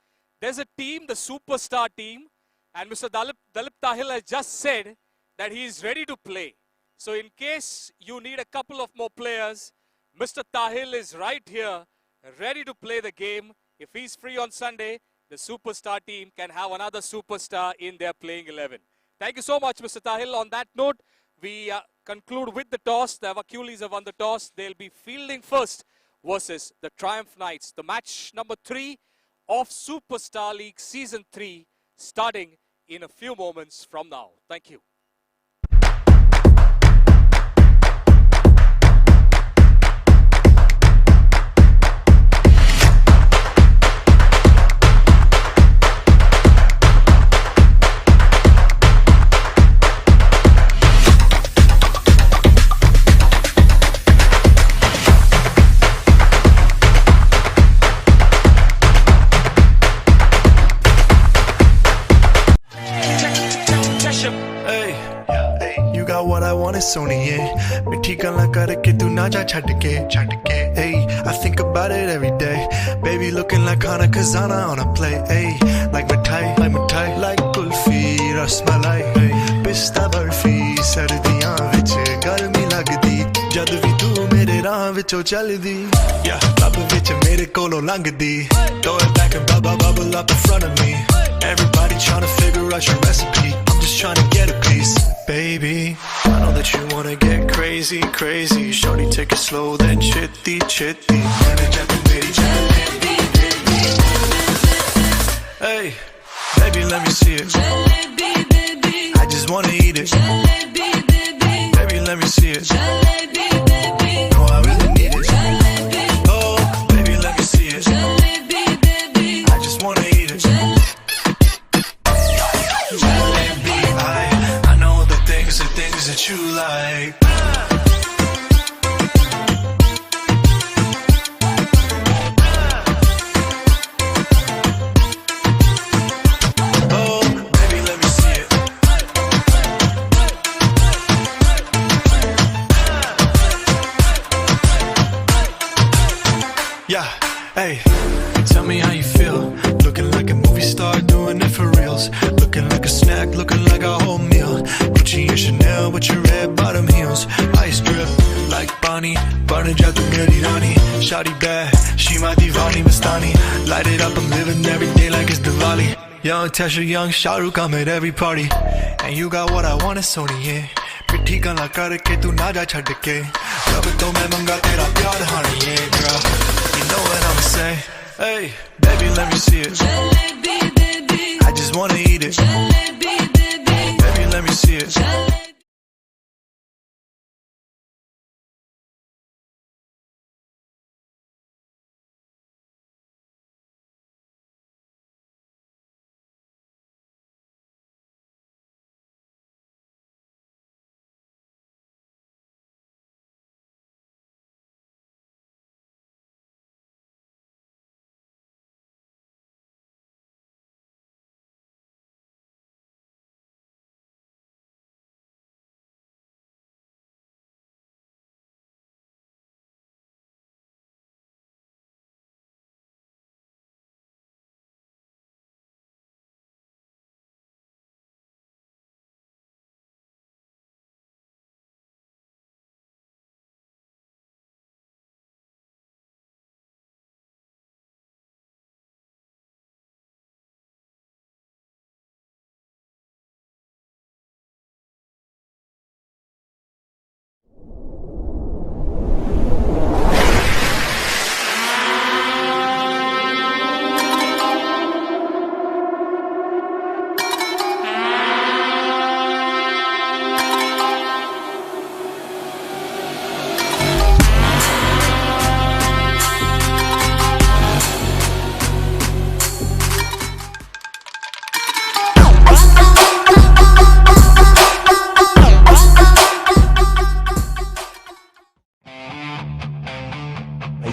There's a team, the Superstar team, and Mr. Dalip Tahil has just said that he is ready to play. So in case you need a couple of more players, Mr. Tahil is right here, ready to play the game. If he's free on Sunday, the Superstar team can have another superstar in their playing 11. Thank you so much, Mr. Tahil. On that note, we conclude with the toss. The Avaculis have won the toss. They'll be fielding first versus the Triumph Knights. The match number 3 of Superstar League Season 3 starting in a few moments from now. Thank you. सोनिए मिठी गल्लां करके तू ना जा छड़ के hey I think about it every day baby looking like Khana Khazana on a plate hey like mithai like kulfi rasmalai pista barfi sardiyan vich garmi lagdi jad vi tu mere raah vichon chaldi yeah lab vich mere kolo langdi throw it back and bubble up in front of me everybody trying to figure out your recipe I'm just trying to get a piece baby I know that you wanna get crazy shorty take it slow then chitty hey baby let me see it I just wanna eat it baby let me see it no I really need it oh baby let me see it I just wanna eat it jalebi I know the things that you like like a snack, looking like a whole meal. Gucci and Chanel with your red bottom heels. Ice drip like Bonnie, burning out the Mary Rani. Shawty bad, she my divani Mastani. Light it up, I'm living every day like it's Diwali. Young Tesha, young Shahrukh, I'm at every party. And you got what I want, it's Sony, पिट्ठी गल्ला करके तू ना जा छड़ के रब तो मैं मंगा तेरा प्यार honey, yeah girl. You know what I'ma say. Hey, baby, let me see it. Jalebi, baby. I just wanna eat it. Jalebi, baby. Baby, let me see it.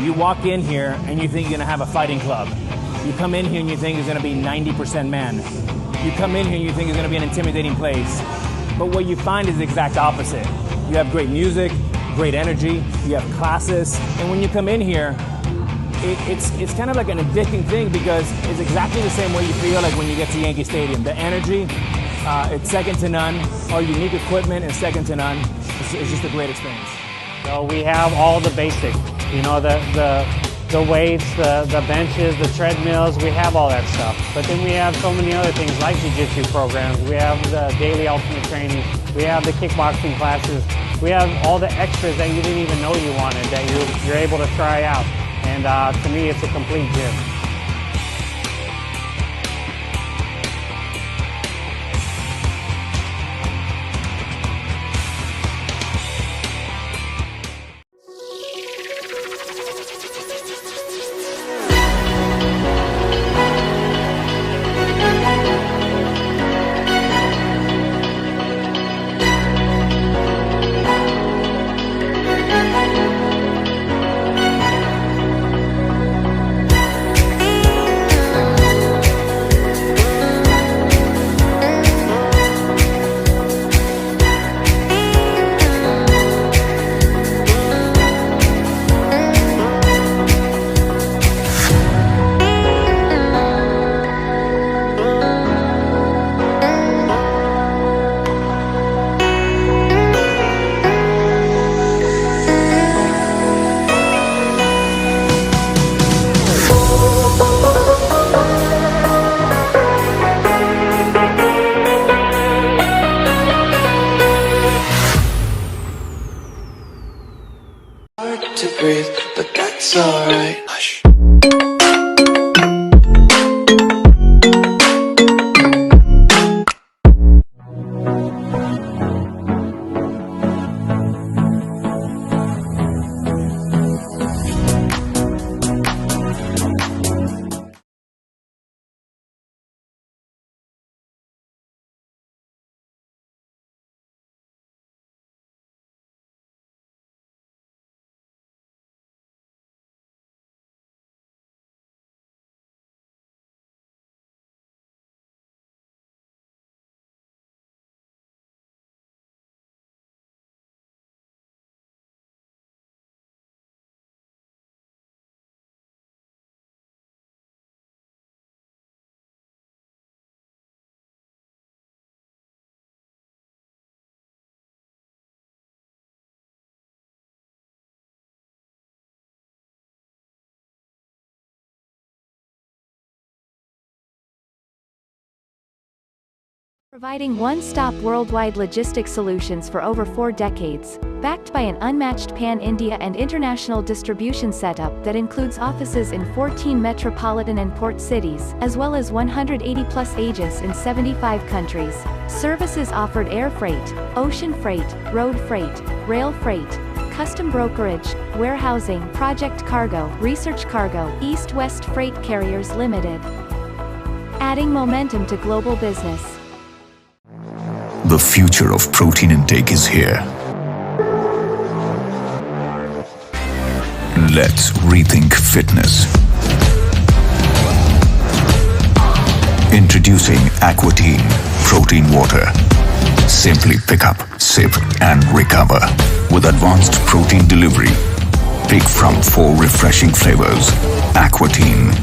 You walk in here and you think you're going to have a fighting club. You come in here and you think it's going to be 90% man. You come in here and you think it's going to be an intimidating place. But what you find is the exact opposite. You have great music, great energy, you have classes, and when you come in here, it's kind of like an addicting thing because it's exactly the same way you feel like when you get to Yankee Stadium. The energy, it's second to none. Our unique equipment is second to none. It's just a great experience. So we have all the basics, you know, the weights, the benches, the treadmills, we have all that stuff. But then we have so many other things like jiu-jitsu programs. We have the daily ultimate training. We have the kickboxing classes. We have all the extras that you didn't even know you wanted that you're able to try out. And to me, it's a complete gym. Hard to breathe, but that's alright. Hush. Providing one-stop worldwide logistics solutions for over 4 decades, backed by an unmatched pan-India and international distribution setup that includes offices in 14 metropolitan and port cities, as well as 180-plus agents in 75 countries. Services offered air freight, ocean freight, road freight, rail freight, custom brokerage, warehousing, project cargo, research cargo, East-West Freight Carriers Limited. Adding momentum to global business. The future of protein intake is here. Let's rethink fitness. Introducing Aquatine Protein Water. Simply pick up, sip and recover. With advanced protein delivery. Pick from 4 refreshing flavors. Aquatine.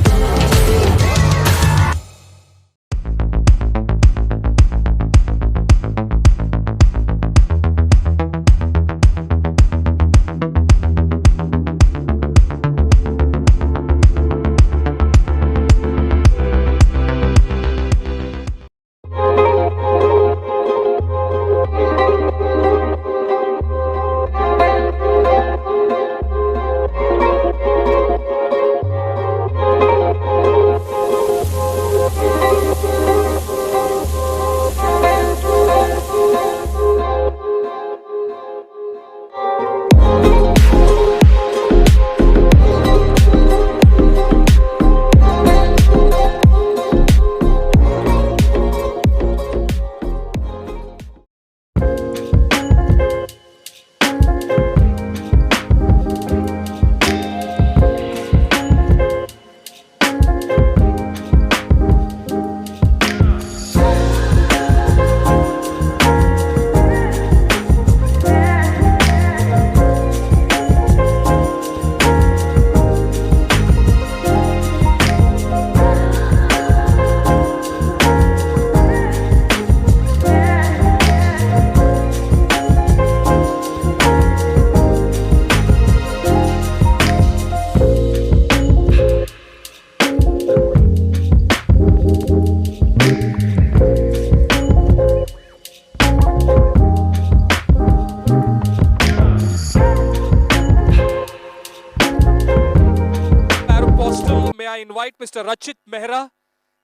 invite Mr. Rachit Mehra.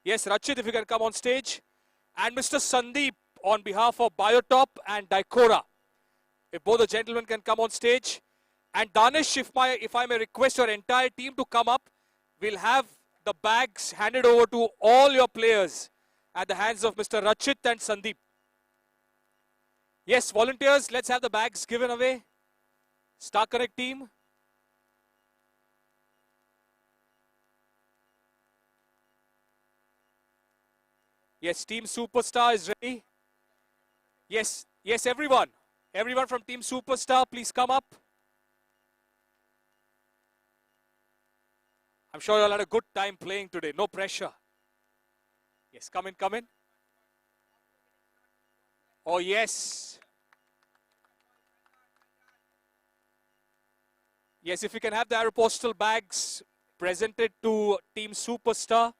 Yes, Rachit, if you can come on stage. And Mr. Sandeep on behalf of Biotop and Dicora. If both the gentlemen can come on stage. And Danish, if I may request your entire team to come up, we'll have the bags handed over to all your players at the hands of Mr. Rachit and Sandeep. Yes, volunteers, let's have the bags given away. Star Connect team. Yes, Team Superstar is ready. Yes, yes, everyone. Everyone from Team Superstar, please come up. I'm sure you'll had a good time playing today. No pressure. Yes, come in, come in. Oh, yes. Yes, if you can have the Aeropostale bags presented to Team Superstar.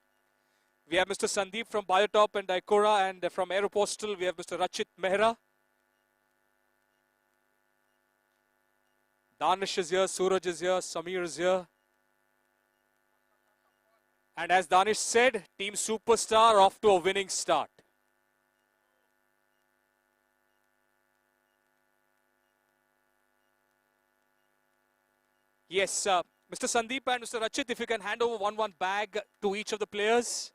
We have Mr. Sandeep from Biotop and Dicora, and from Aeropostale, we have Mr. Rachit Mehra. Danish is here, Suraj is here, Samir is here. And as Danish said, Team Superstar off to a winning start. Yes, Mr. Sandeep and Mr. Rachit, if you can hand over one bag to each of the players.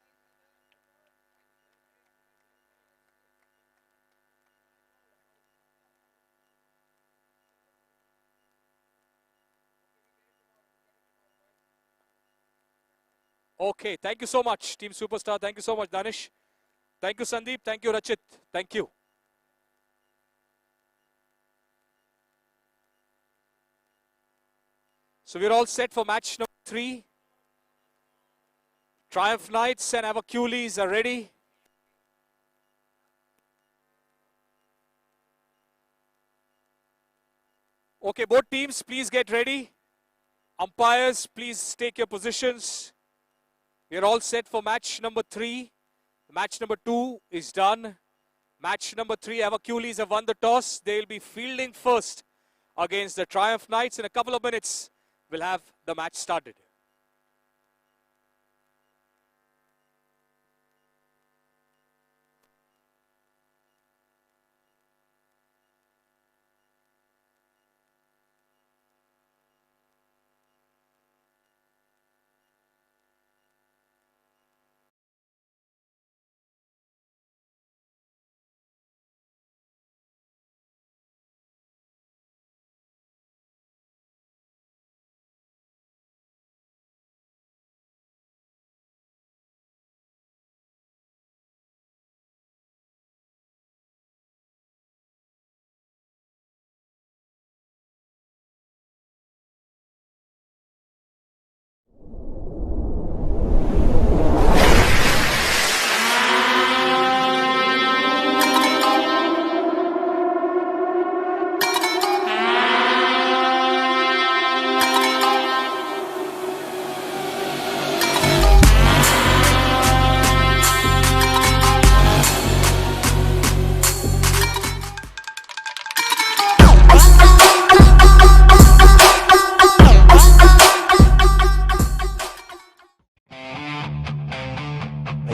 Okay, thank you so much, Team Superstar. Thank you so much, Danish. Thank you, Sandeep. Thank you, Rachit. Thank you. So we're all set for match number 3. Triumph Knights and Avacules are ready. Okay, both teams, please get ready. Umpires, please take your positions. We are all set for match number 3. Match number 2 is done. Match number 3, Hercules have won the toss. They'll be fielding first against the Triumph Knights. In a couple of minutes, we'll have the match started.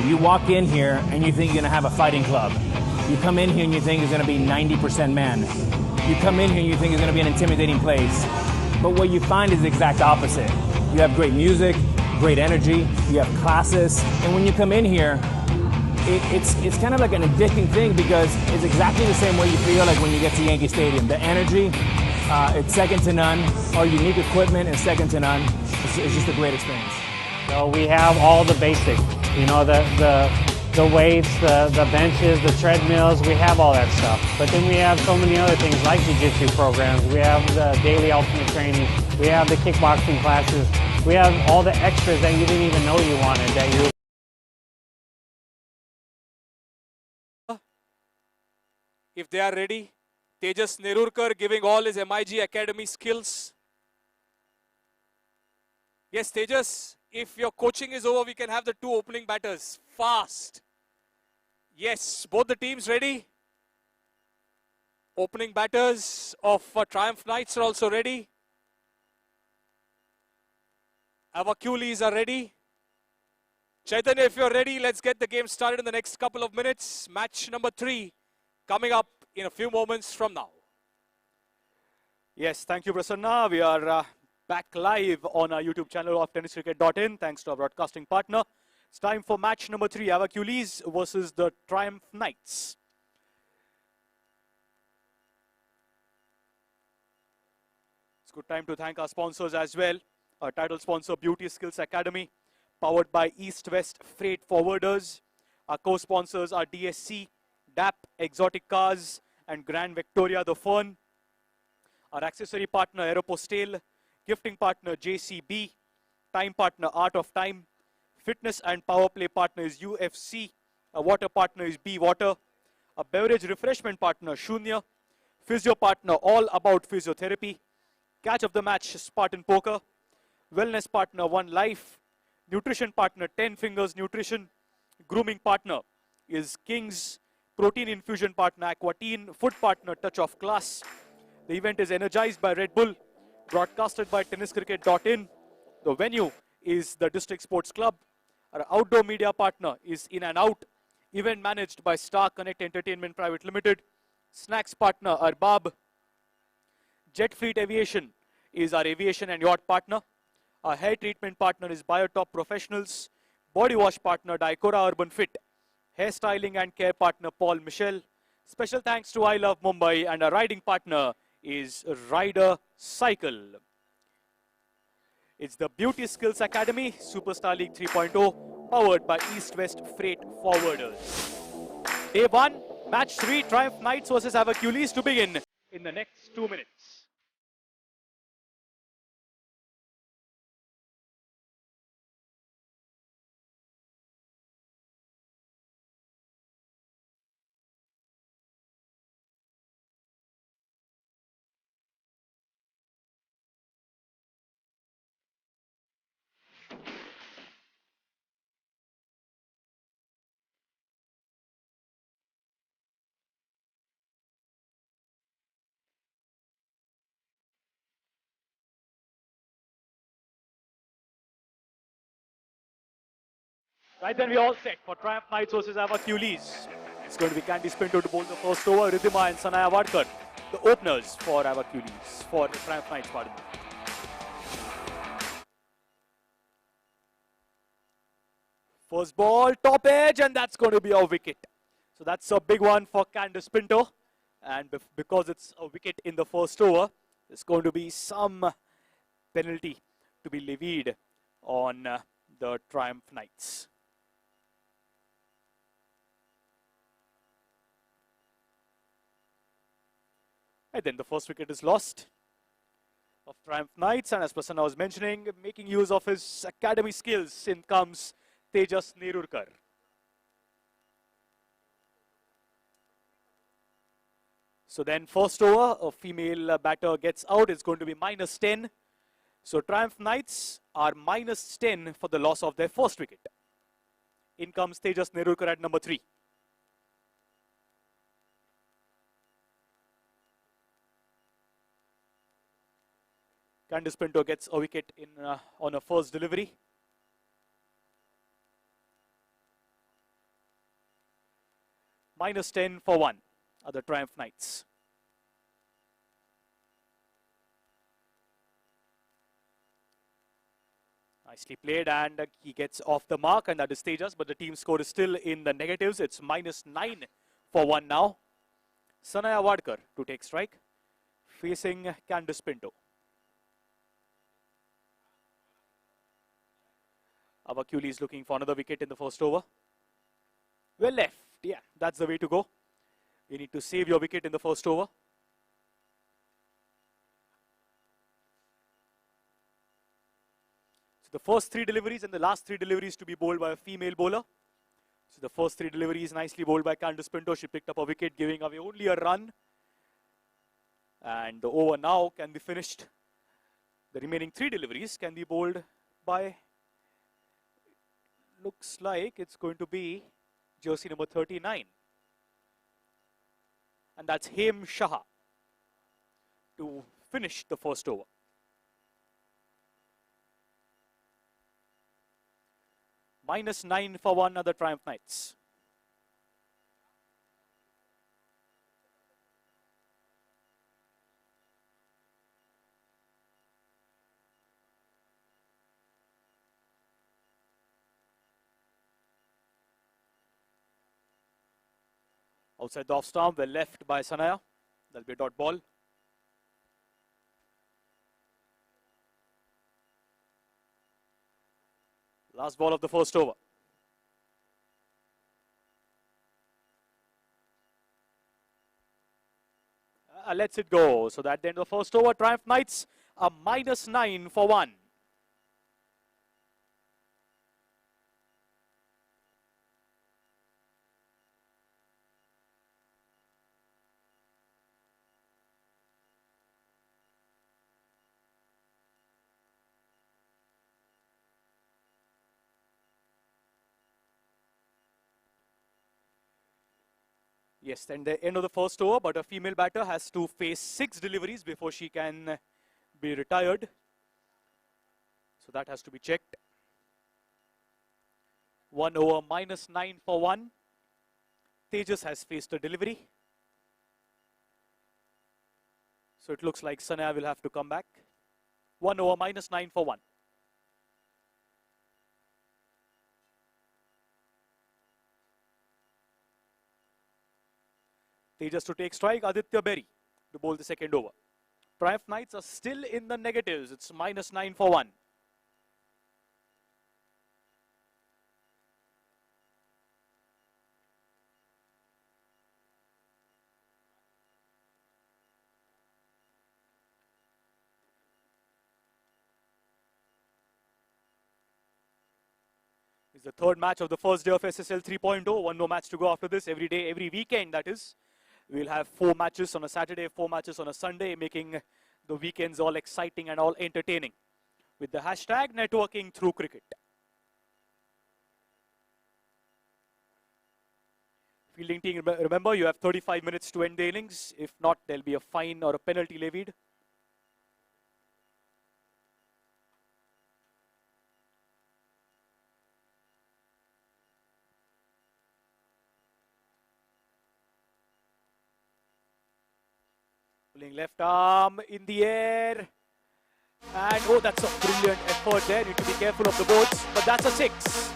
You walk in here and you think you're going to have a fighting club. You come in here and you think it's going to be 90% men. You come in here and you think it's going to be an intimidating place. But what you find is the exact opposite. You have great music, great energy, you have classes, and when you come in here, it's kind of like an addicting thing because it's exactly the same way you feel like when you get to Yankee Stadium. The energy, it's second to none. Our unique equipment is second to none. It's just a great experience. So we have all the basics, you know, the weights, the benches, the treadmills, we have all that stuff. But then we have so many other things like jiu-jitsu programs, we have the daily ultimate training, we have the kickboxing classes, we have all the extras that you didn't even know you wanted, that you. If they are ready, Tejas Nerurkar giving all his MIG Academy skills. Yes, Tejas, if your coaching is over, we can have the 2 opening batters. Fast. Yes, both the teams ready. Opening batters of Triumph Knights are also ready. Hercules are ready. Chaitanya, if you're ready, let's get the game started in the next couple of minutes. Match number 3 coming up in a few moments from now. Yes, thank you, Prasanna. We are back live on our YouTube channel of TennisCricket.in, thanks to our broadcasting partner. It's time for match number 3, Hercules versus the Triumph Knights. It's a good time to thank our sponsors as well. Our title sponsor, Beauty Skills Academy, powered by East West Freight Forwarders. Our co-sponsors are DSC, DAP, Exotic Cars, and Grand Victoria The Fern. Our accessory partner, Aeropostale. Gifting partner, JCB. Time partner, Art of Time. Fitness and power play partner is UFC. A water partner is B Water. A beverage refreshment partner, Shunya. Physio partner, All About Physiotherapy. Catch of the match, Spartan Poker. Wellness partner, One Life. Nutrition partner, 10 Fingers Nutrition. Grooming partner is Kings. Protein infusion partner, Aquatine. Food partner, Touch of Class. The event is energized by Red Bull. Broadcasted by TennisCricket.in. The venue is the District Sports Club. Our outdoor media partner is In and Out. Event managed by Star Connect Entertainment Private Limited. Snacks partner Arbab. Jet Fleet Aviation is our aviation and yacht partner. Our hair treatment partner is Biotop Professionals. Body wash partner Dicora Urban Fit. Hairstyling and care partner Paul Michel. Special thanks to I Love Mumbai, and our riding partner is Rider Cycle. It's the Beauty Skills Academy, Superstar League 3.0, powered by East West Freight Forwarders. Day 1, match 3, Triumph Knights versus Hercules to begin in the next 2 minutes. Right, then we all set for Triumph Knights versus our Culies. It's going to be Candy Spinto to bowl the first over, Ridhima and Sanaya Wadkar, the openers for our Culies, for the Triumph Knights, pardon me. First ball, top edge, and that's going to be a wicket. So that's a big one for Candice Pinto. And because it's a wicket in the first over, there's going to be some penalty to be levied on the Triumph Knights. And then the first wicket is lost of Triumph Knights. And as Prasanna was mentioning, making use of his academy skills, in comes Tejas Nerurkar. So then first over, a female batter gets out. It's going to be -10. So Triumph Knights are -10 for the loss of their first wicket. In comes Tejas Nerurkar at number 3. Candice Pinto gets a wicket in on a first delivery. -10 for 1 are the Triumph Knights. Nicely played, and he gets off the mark, and that is Tejas, but the team score is still in the negatives. It's -9 for 1 now. Sanaya Wadkar to take strike, facing Candice Pinto. Our Culi is looking for another wicket in the first over. Well left. Yeah, that's the way to go. You need to save your wicket in the first over. So the first 3 deliveries and the last 3 deliveries to be bowled by a female bowler. So the first 3 deliveries nicely bowled by Candice Pinto. She picked up a wicket, giving away only a run. And the over now can be finished. The remaining 3 deliveries can be bowled by, looks like it's going to be jersey number 39. And that's Hem Shah to finish the first over. -9 for 1 other Triumph Knights. Outside the off stump, well left by Sanaya. That'll be a dot ball. Last ball of the first over. Lets it go. So at the end of the first over, Triumph Knights are -9 for 1. Yes, and the end of the first over, but a female batter has to face 6 deliveries before she can be retired. So that has to be checked. 1 over, -9 for 1. Tejas has faced a delivery. So it looks like Sanaya will have to come back. 1 over, -9 for 1. Tejas to take strike, Aditya Berry to bowl the second over. Triumph Knights are still in the negatives. It's -9 for 1. It's the third match of the first day of SSL 3.0. 1 more match to go after this. Every day, every weekend, that is. We'll have 4 matches on a Saturday, 4 matches on a Sunday, making the weekends all exciting and all entertaining with the hashtag networking through cricket. Fielding team, remember, you have 35 minutes to end the innings. If not, there'll be a fine or a penalty levied. Pulling left arm in the air. And oh, that's a brilliant effort there. Need to be careful of the boards, but that's a 6.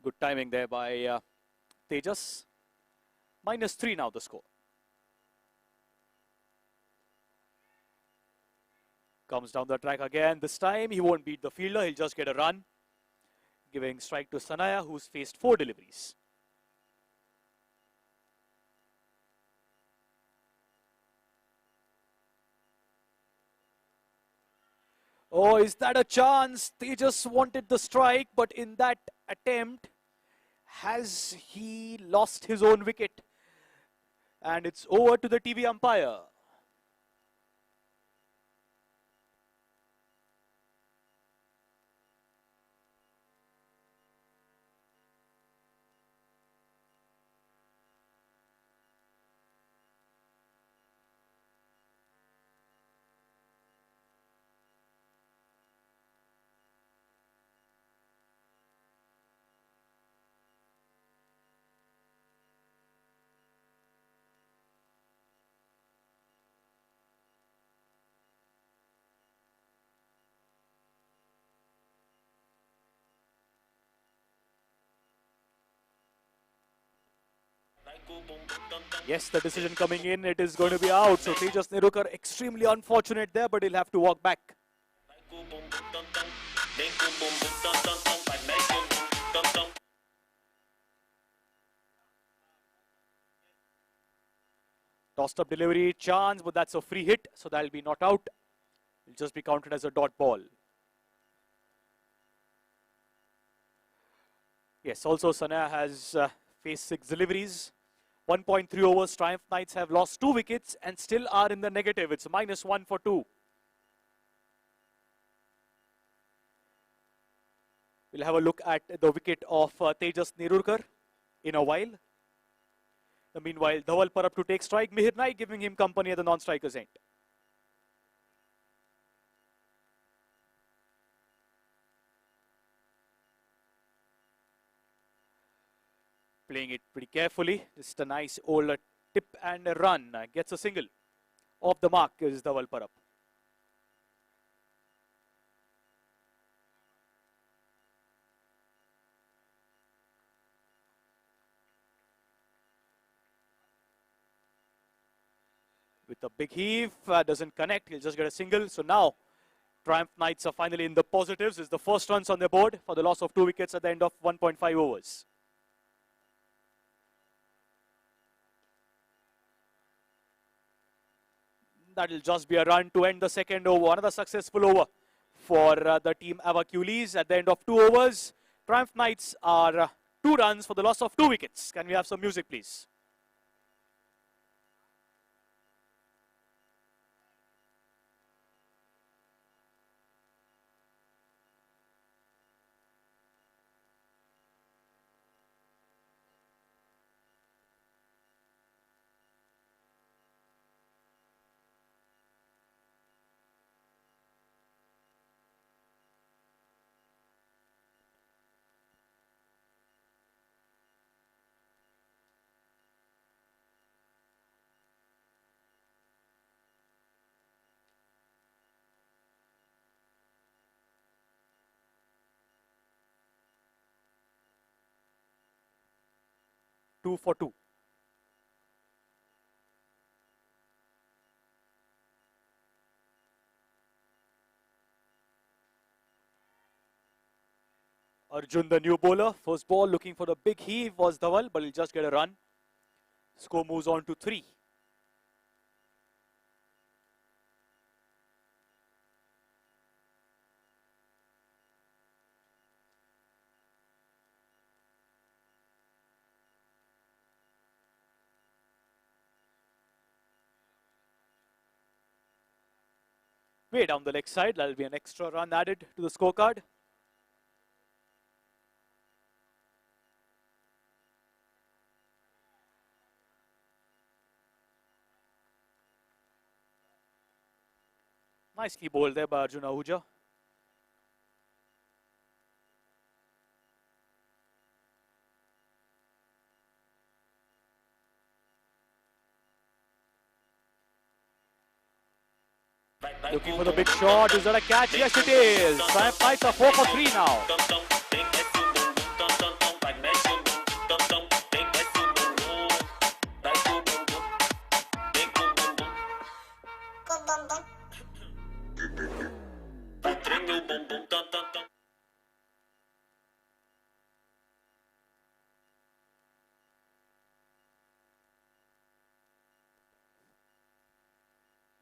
Good timing there by Tejas. -3 now the score. Comes down the track again. This time he won't beat the fielder. He'll just get a run. Giving strike to Sanaya, who's faced 4 deliveries. Oh, is that a chance? Tejas wanted the strike, but in that attempt, has he lost his own wicket? And it's over to the TV umpire. Yes, the decision coming in, it is going to be out. So Tejas Nerurkar extremely unfortunate there, but he'll have to walk back. Tossed up delivery, chance, but that's a free hit, so that'll be not out. It'll just be counted as a dot ball. Yes, also Sanaya has faced 6 deliveries. 1.3 overs, Triumph Knights have lost 2 wickets and still are in the negative. It's -1 for 2. We'll have a look at the wicket of Tejas Nerurkar in a while. Meanwhile, Dhawal Parab to take strike. Mihir Naik giving him company at the non-striker's end. Playing it pretty carefully. Just a nice old tip and a run. Gets a single. Off the mark is Dhawal Parab. With a big heave, doesn't connect. He'll just get a single. So now, Triumph Knights are finally in the positives. It's the first runs on their board for the loss of 2 wickets at the end of 1.5 overs. That'll just be a run to end the second over. Another successful over for the team Avacules. At the end of 2 overs, Triumph Knights are 2 runs for the loss of 2 wickets. Can we have some music, please? Two for 2. Arjun, the new bowler. First ball looking for the big heave was Dhawal, but he'll just get a run. Score moves on to 3. Way down the leg side, that'll be an extra run added to the scorecard. Nicely bowled there by Arjun Ahuja. Looking for the big shot. Is that a catch? Yes, it is. Triumph Knights are 4 for 3 now.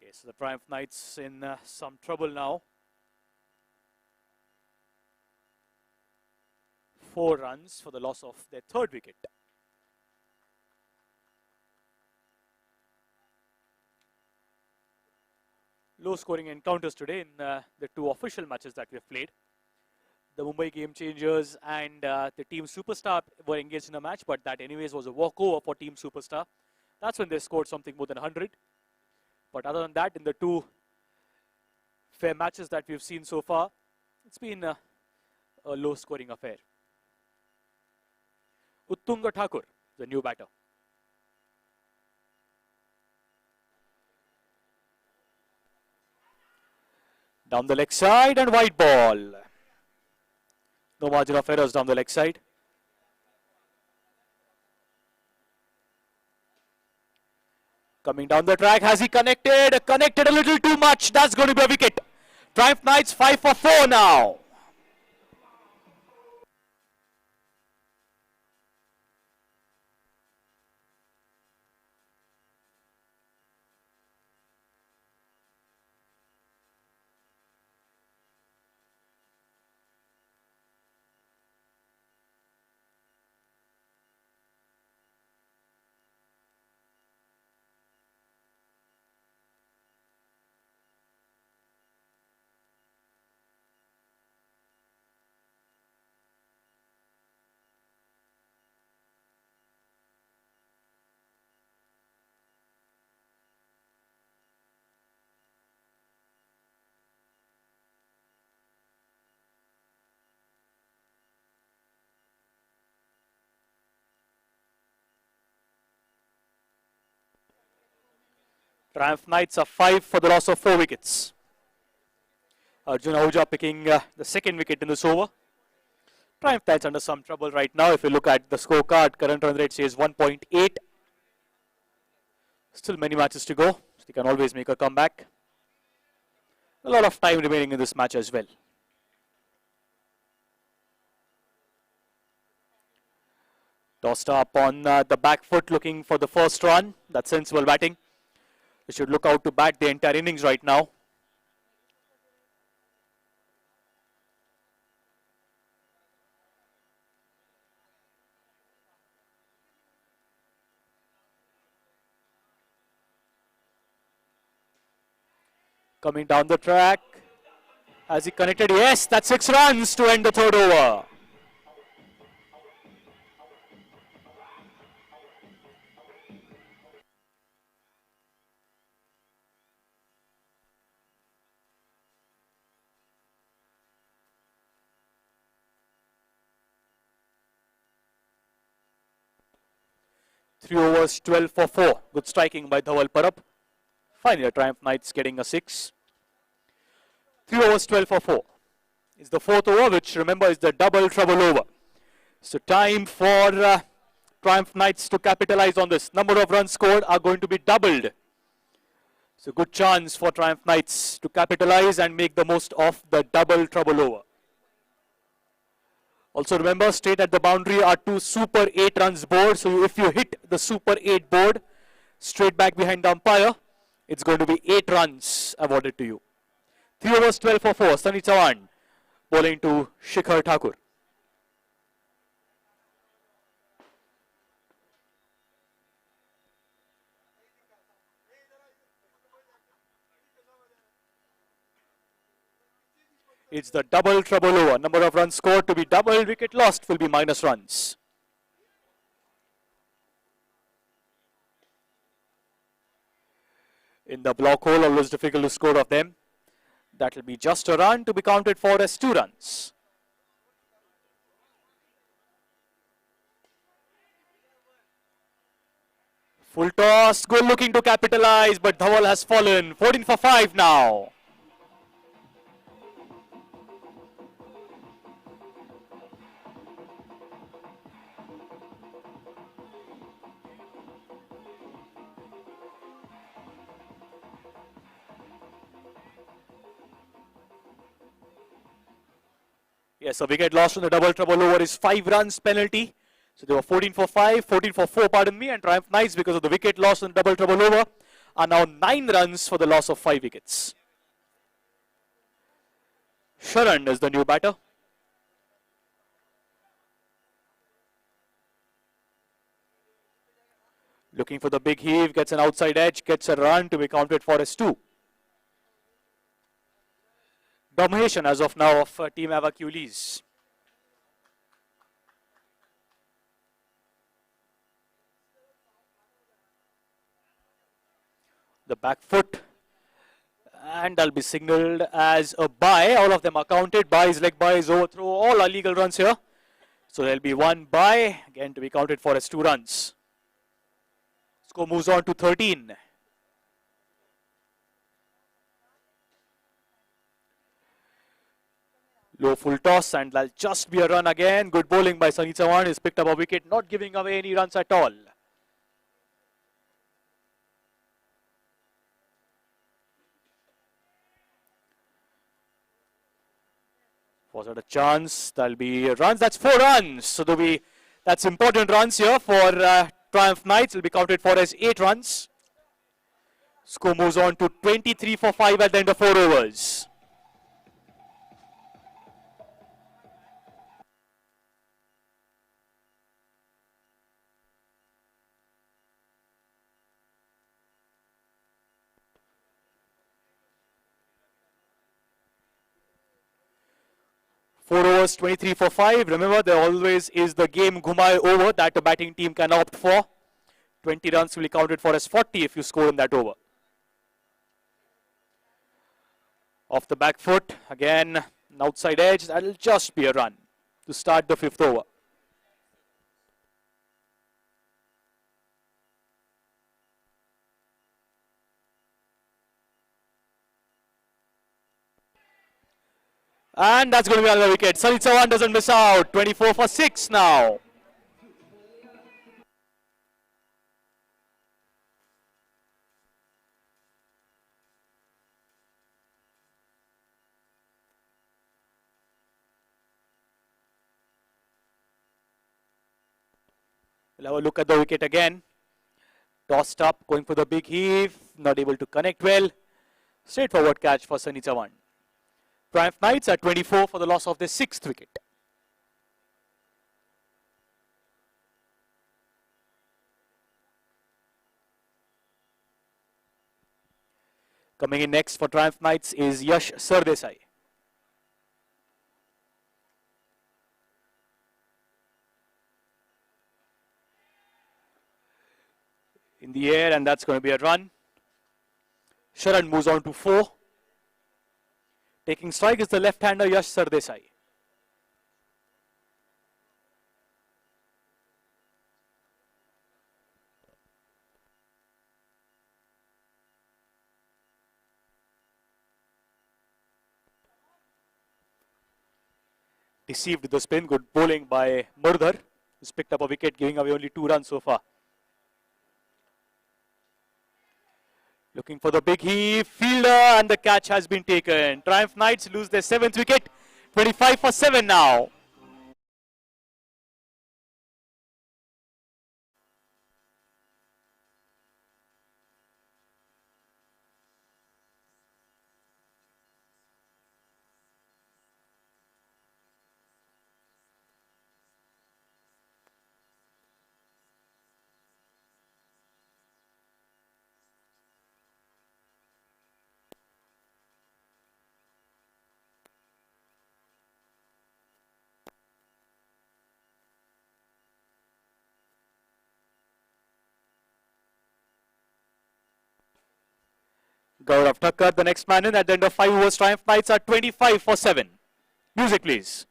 Yes, the Triumph Knights in some trouble now. 4 runs for the loss of their third wicket. Low scoring encounters today in the 2 official matches that we have played. The Mumbai Game Changers and the Team Superstar were engaged in a match, but that anyways was a walkover for Team Superstar. That's when they scored something more than 100. But other than that, in the 2 fair matches that we've seen so far, it's been a low scoring affair. Uttunga Thakur, the new batter. Down the leg side and wide ball. No margin of errors down the leg side. Coming down the track, has he connected? Connected a little too much. That's going to be a wicket. Triumph Knights 5 for 4 now. Triumph Knights are 5 for the loss of 4 wickets. Arjun Ahuja picking the second wicket in this over. Triumph Knights under some trouble right now. If you look at the scorecard, current run rate says 1.8. Still many matches to go. So they can always make a comeback. A lot of time remaining in this match as well. Tossed up on the back foot, looking for the first run. That's sensible batting. They should look out to bat the entire innings right now. Coming down the track. Has he connected? Yes, that's 6 runs to end the third over. Three overs, 12 for 4. Good striking by Dhawal Parab. Finally, Triumph Knights getting a 6. 3 overs, 12 for 4. It's the 4th over, which remember is the double trouble over. So time for Triumph Knights to capitalize on this. Number of runs scored are going to be doubled. So good chance for Triumph Knights to capitalize and make the most of the double trouble over. Also remember, straight at the boundary are 2 super 8 runs board. So if you hit the super 8 board, straight back behind the umpire, it's going to be 8 runs awarded to you. 3 overs, 12 for 4. Sunny Chavan bowling to Shikhar Thakur. It's the double trouble over. Number of runs scored to be double. Wicket lost will be minus runs. In the block hole, always difficult to score of them. That will be just a run to be counted for as 2 runs. Full toss, good looking to capitalize, but Dhawal has fallen. 14 for 5 now. Yes, a wicket lost on the double trouble over is 5 runs penalty. So they were 14 for 5, 14 for 4, pardon me, and Triumph Knights, because of the wicket loss on the double trouble over, are now 9 runs for the loss of 5 wickets. Sharan is the new batter. Looking for the big heave, gets an outside edge, gets a run to be counted for as 2. Domination as of now of Team Avacules. The back foot, and that'll be signalled as a bye. All of them are counted. Byes, leg byes, overthrow, all are legal runs here. So there'll be 1 bye, again to be counted for as 2 runs. Score moves on to 13. Low full toss, and that'll just be a run again. Good bowling by Sunny Chauhan. He's picked up a wicket, not giving away any runs at all. Was it a chance? That'll be runs. That's 4 runs. So that's important runs here for Triumph Knights. Will be counted for as 8 runs. Score moves on to 23 for 5 at the end of 4 overs. Four overs, 23 for 5. Remember, there always is the game Ghumai over that the batting team can opt for. 20 runs will be counted for as 40 if you score in that over. Off the back foot, again, an outside edge. That'll just be a run to start the 5th over. And that's going to be another wicket. Sunny Chauhan doesn't miss out. 24 for 6 now. We'll have a look at the wicket again. Tossed up, going for the big heave. Not able to connect well. Straightforward catch for Sunny Chauhan. Triumph Knights at 24 for the loss of their 6th wicket. Coming in next for Triumph Knights is Yash Sardesai. In the air, and that's going to be a run. Sharan moves on to 4. Taking strike is the left-hander Yash Sardesai. Deceived the spin. Good bowling by Murdhar. He's picked up a wicket, giving away only 2 runs so far. Looking for the big heave, fielder, and the catch has been taken. Triumph Knights lose their 7th wicket, 25 for 7 now. Gaurav Thakkar, the next man in at the end of 5 overs. Triumph Knights are 25 for 7. Music, please.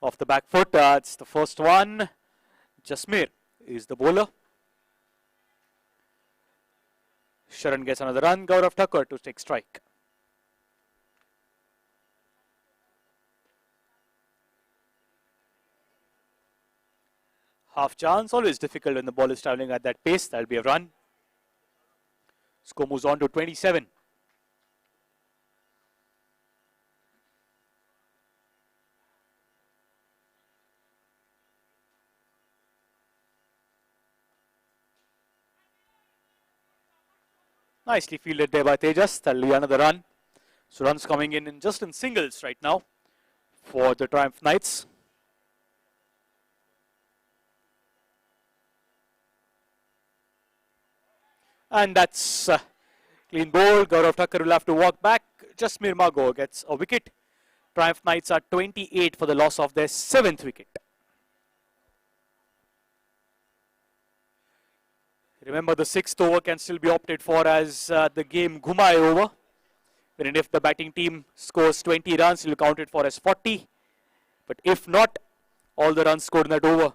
Off the back foot, it's the first one. Jasmeer is the bowler. Sharan gets another run. Gaurav Thakur to take strike. Half chance, always difficult when the ball is travelling at that pace. That'll be a run. Score moves on to 27. Nicely fielded there by Tejas. That'll be another run. So runs coming in just in singles right now for the Triumph Knights. And that's clean bowl. Gaurav Thakur will have to walk back. Jasmeer Mago gets a wicket. Triumph Knights are 28 for the loss of their 7th wicket. Remember, the 6th over can still be opted for as the game Ghumai over. Wherein if the batting team scores 20 runs, it will count it for as 40. But if not, all the runs scored in that over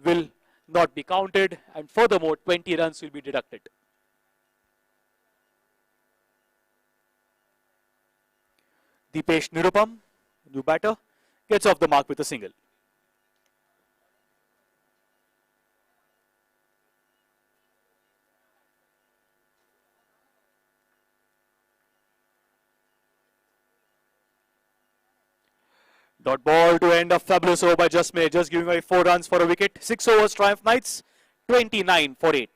will not be counted. And furthermore, 20 runs will be deducted. Dipesh Nirupam, new batter, gets off the mark with a single. Dot ball to end a fabulous over by Jasmeer, just giving away 4 runs for a wicket. 6 overs, Triumph Knights, 29 for 8.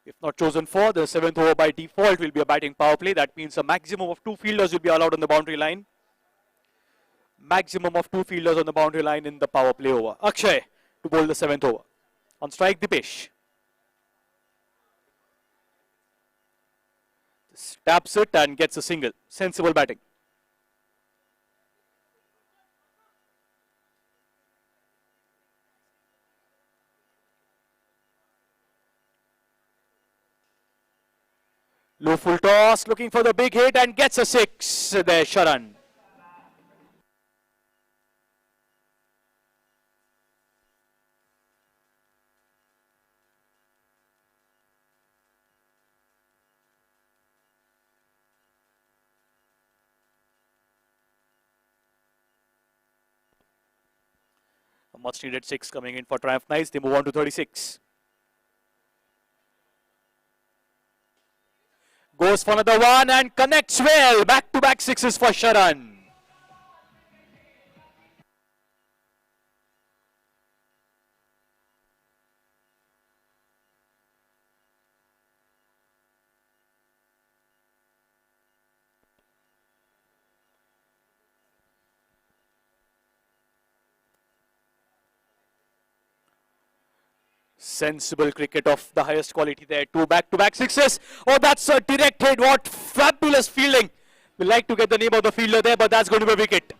If not chosen for, the 7th over by default will be a batting power play. That means a maximum of 2 fielders will be allowed on the boundary line. Maximum of 2 fielders on the boundary line in the power play over. Akshay to bowl the 7th over. On strike, Dipesh. Taps it and gets a single. Sensible batting. Low full toss, looking for the big hit and gets a 6 there, Sharan. A much needed 6 coming in for Triumph Knights. They move on to 36. Goes for another one and connects well. Back-to-back 6s for Sharan. Sensible cricket of the highest quality there. 2 back-to-back 6s. Oh, that's a direct hit. What fabulous fielding. We like to get the name of the fielder there, but that's going to be a wicket.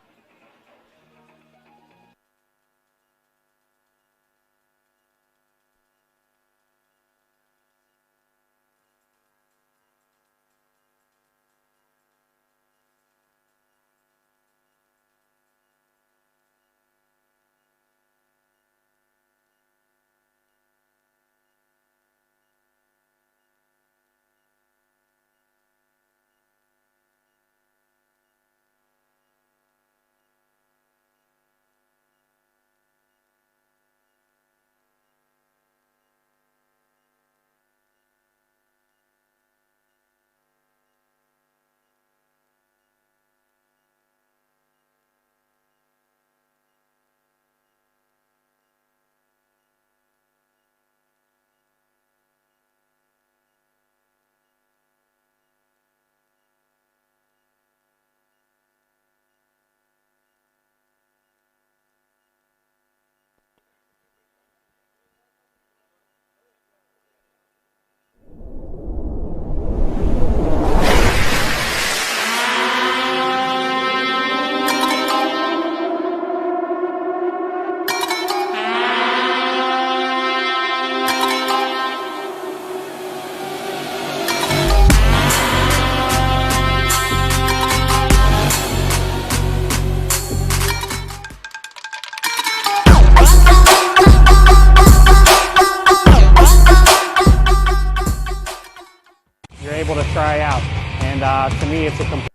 To me, it's a complete.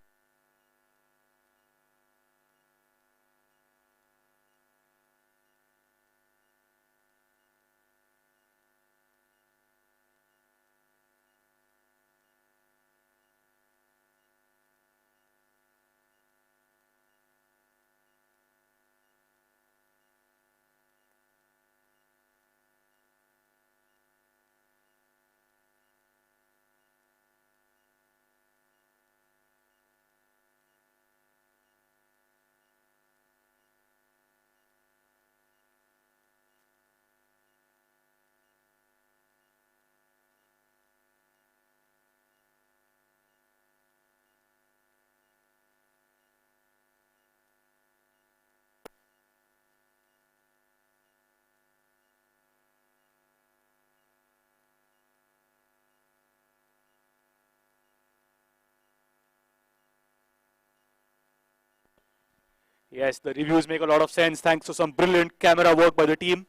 Yes, the reviews make a lot of sense thanks to some brilliant camera work by the team.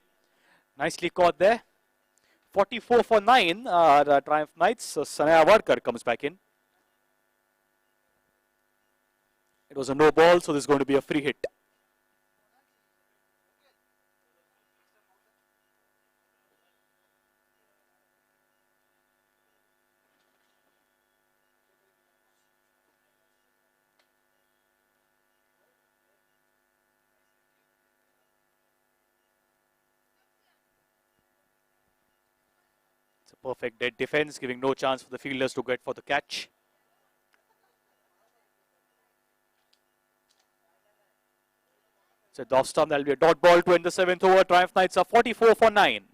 Nicely caught there. 44 for 9 are Triumph Knights. So Sanaya Warkar comes back in. It was a no ball, so this is going to be a free hit. It's a perfect dead defense, giving no chance for the fielders to get for the catch. It's a off stump. That'll be a dot ball to end the 7th over. Triumph Knights are 44 for 9.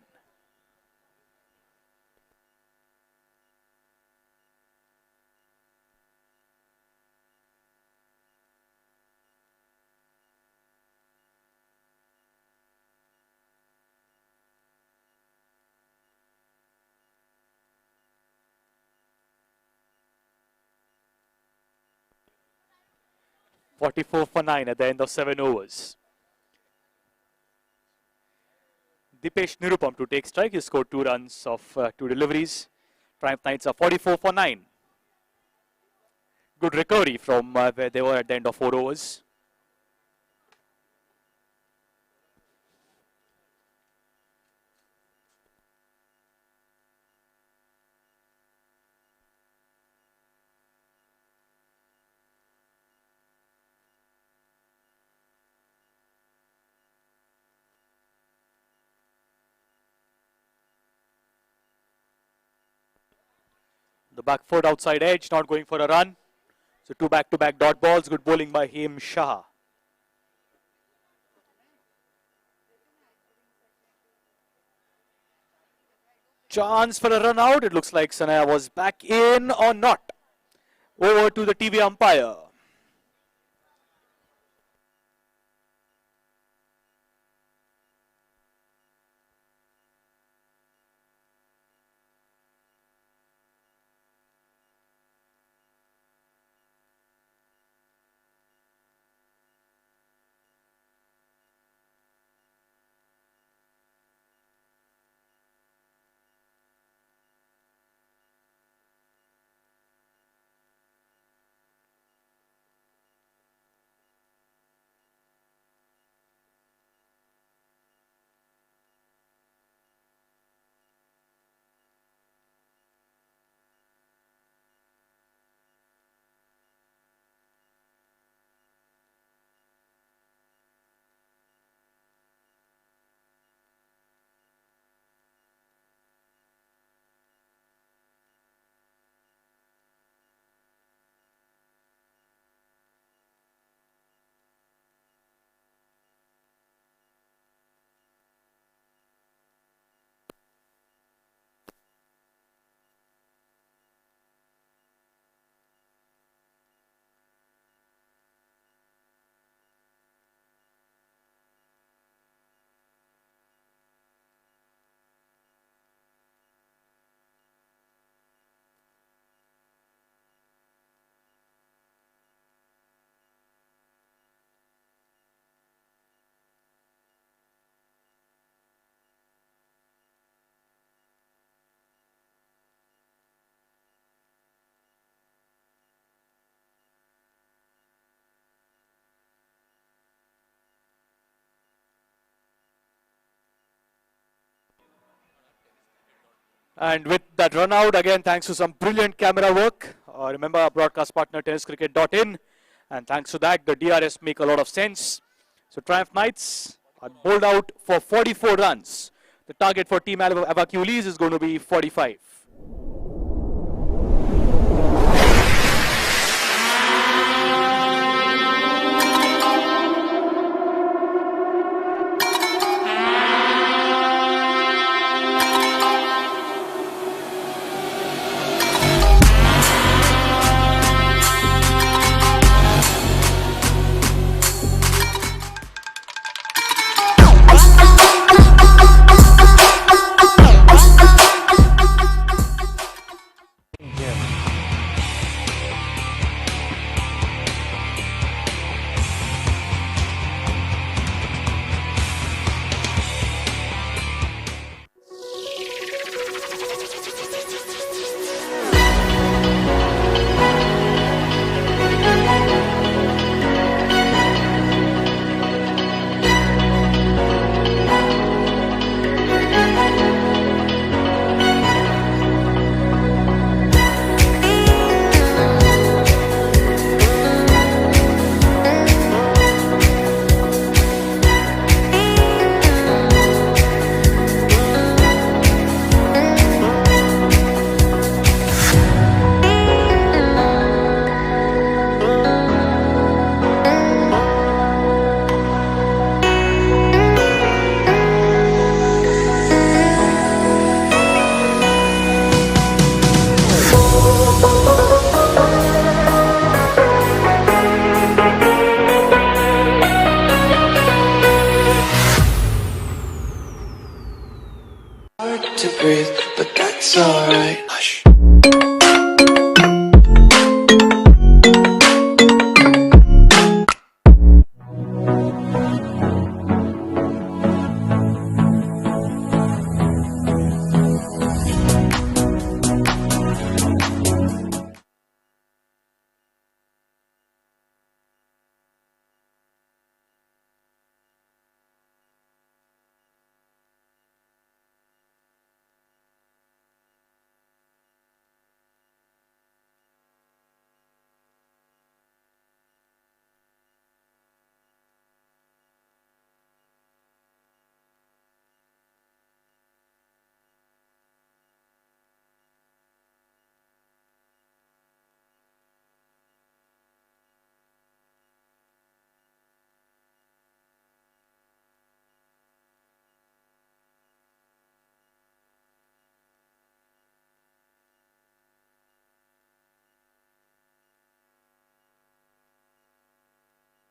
.44 for 9 at the end of 7 overs. Dipesh Nirupam to take strike. He scored 2 runs of 2 deliveries. Triumph Knights are 44 for 9. Good recovery from where they were at the end of 4 overs. The back foot outside edge, not going for a run. So 2 back-to-back dot balls. Good bowling by Him Shah. Chance for a run out. It looks like Sanaya was back in or not. Over to the TV umpire. And with that run out, again, thanks to some brilliant camera work. Remember our broadcast partner, TennisCricket.in. And thanks to that, the DRS make a lot of sense. So Triumph Knights are bowled out for 44 runs. The target for Team Avacules is going to be 45. Hard to breathe, but that's alright. Hush.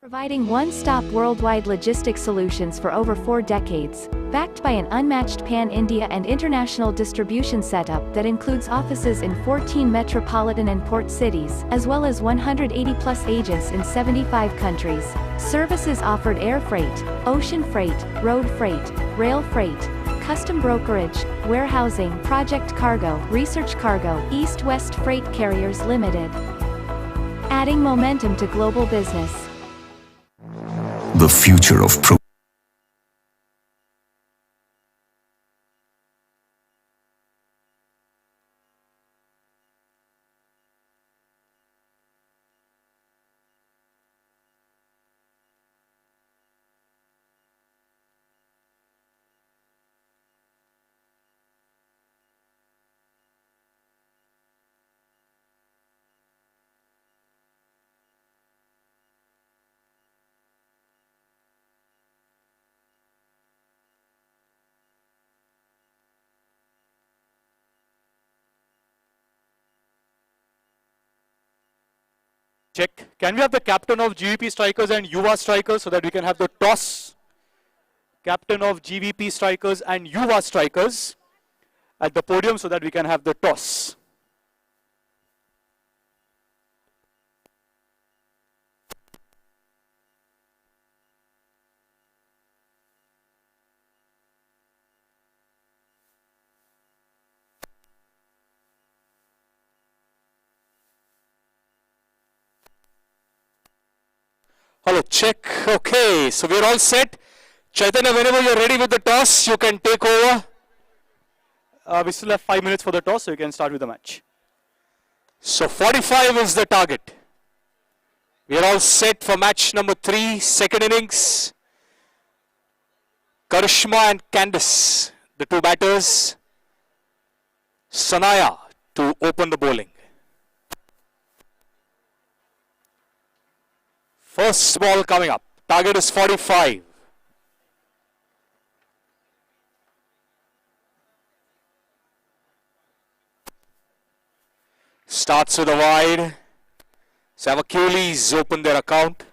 Providing one-stop worldwide logistics solutions for over 4 decades, backed by an unmatched pan-India and international distribution setup that includes offices in 14 metropolitan and port cities, as well as 180-plus agents in 75 countries. Services offered air freight, ocean freight, road freight, rail freight, custom brokerage, warehousing, project cargo, research cargo, East-West Freight Carriers Limited. Adding momentum to global business. The future of Check. Can we have the captain of GVP strikers and Yuva strikers so that we can have the toss? Captain of GVP strikers and Yuva strikers at the podium so that we can have the toss. Hello, check. Okay, so we're all set. Chaitanya, whenever you're ready with the toss, you can take over. We still have 5 minutes for the toss, so you can start with the match. So 45 is the target. We are all set for match number 3, second innings. Karishma and Candice, the two batters. Sanaya to open the bowling. First ball coming up. Target is 45. Starts with a wide. Savakulis open their account.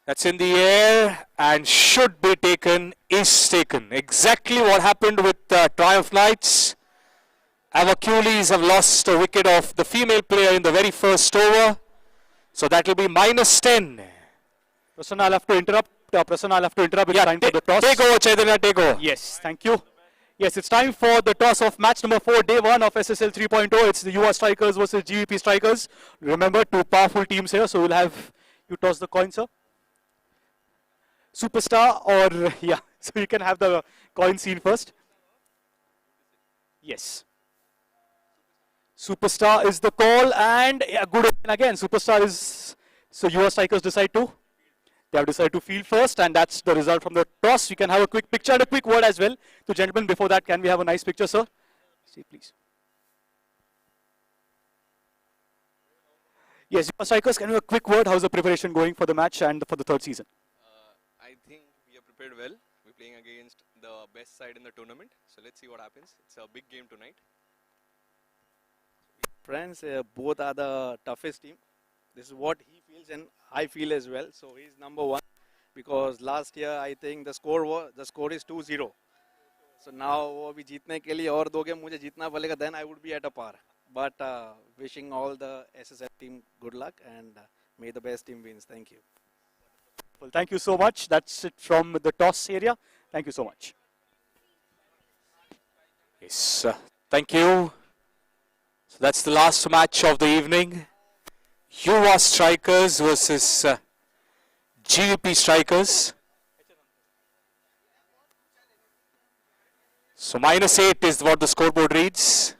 That's in the air and should be taken, is taken. Exactly what happened with Triumph Knights. Avakulis have lost a wicket of the female player in the very first over. So that will be -10. Prasanna, I'll have to interrupt. Prasanna, I'll have to interrupt. It's time for the toss. Take over, Chaitanya, take over. Yes, thank you. Yes, it's time for the toss of match number 4, day 1 of SSL 3.0. It's the UR Strikers versus GVP Strikers. Remember, two powerful teams here, so we'll have you toss the coin, sir. Superstar or, yeah, so you can have the coin seen first. Yes. Superstar is the call, and yeah, good again. Superstar is, so UR Strikers decide to. They have decided to field first, and that's the result from the toss. You can have a quick picture and a quick word as well. So, gentlemen, before that, can we have a nice picture, sir? See, please. Yes, UR Strikers, can you have a quick word? How's the preparation going for the match and for the third season? I think we are prepared well. We're playing against the best side in the tournament. So let's see what happens. It's a big game tonight. Friends, both are the toughest team. This is what he feels and I feel as well. So he's number 1 because last year I think the score is 2-0. So now वो भी जीतने के लिए और 2 game मुझे जीतना पड़ेगा, then I would be at a par. But wishing all the SSL team good luck and may the best team wins. Thank you. Well, thank you so much. That's it from the toss area. Thank you so much. Yes, thank you. So that's the last match of the evening. UR Strikers versus GVP Strikers. So -8 is what the scoreboard reads.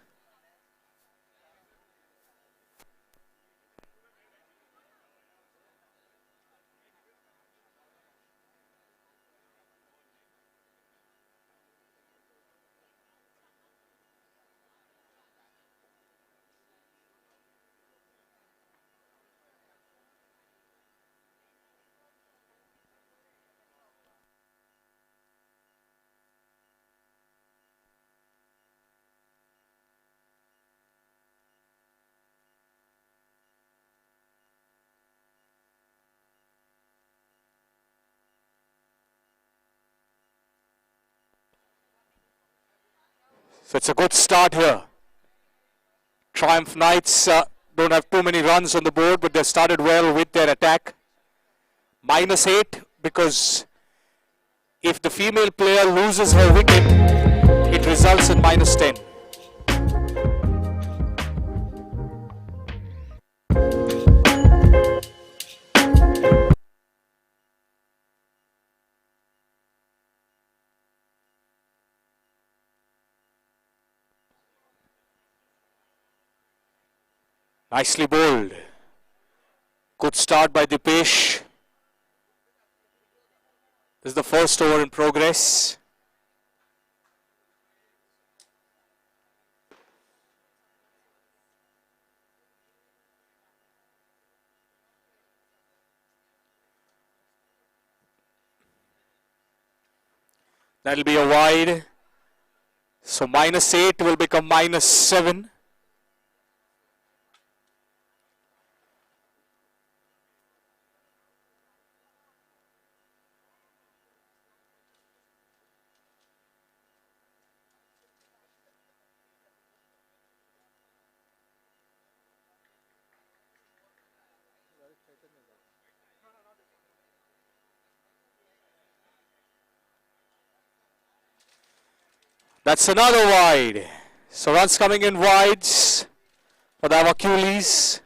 So it's a good start here. Triumph Knights don't have too many runs on the board, but they started well with their attack. -8 because if the female player loses her wicket, it results in -10. Nicely bowled. Good start by Dipesh. This is the first over in progress. That'll be a wide. So -8 will become -7. That's another wide. So runs coming in wides for the Avacules.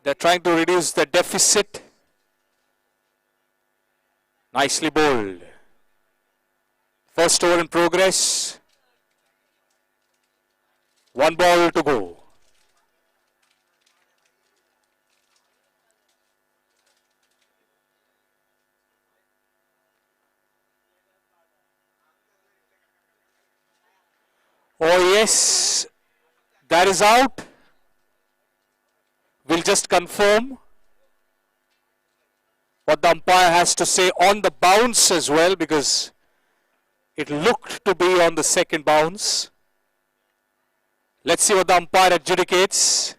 They're trying to reduce the deficit. Nicely bowled. First over in progress. One ball to go. Oh yes, that is out. We'll just confirm what the umpire has to say on the bounce as well, because it looked to be on the second bounce. Let's see what the umpire adjudicates.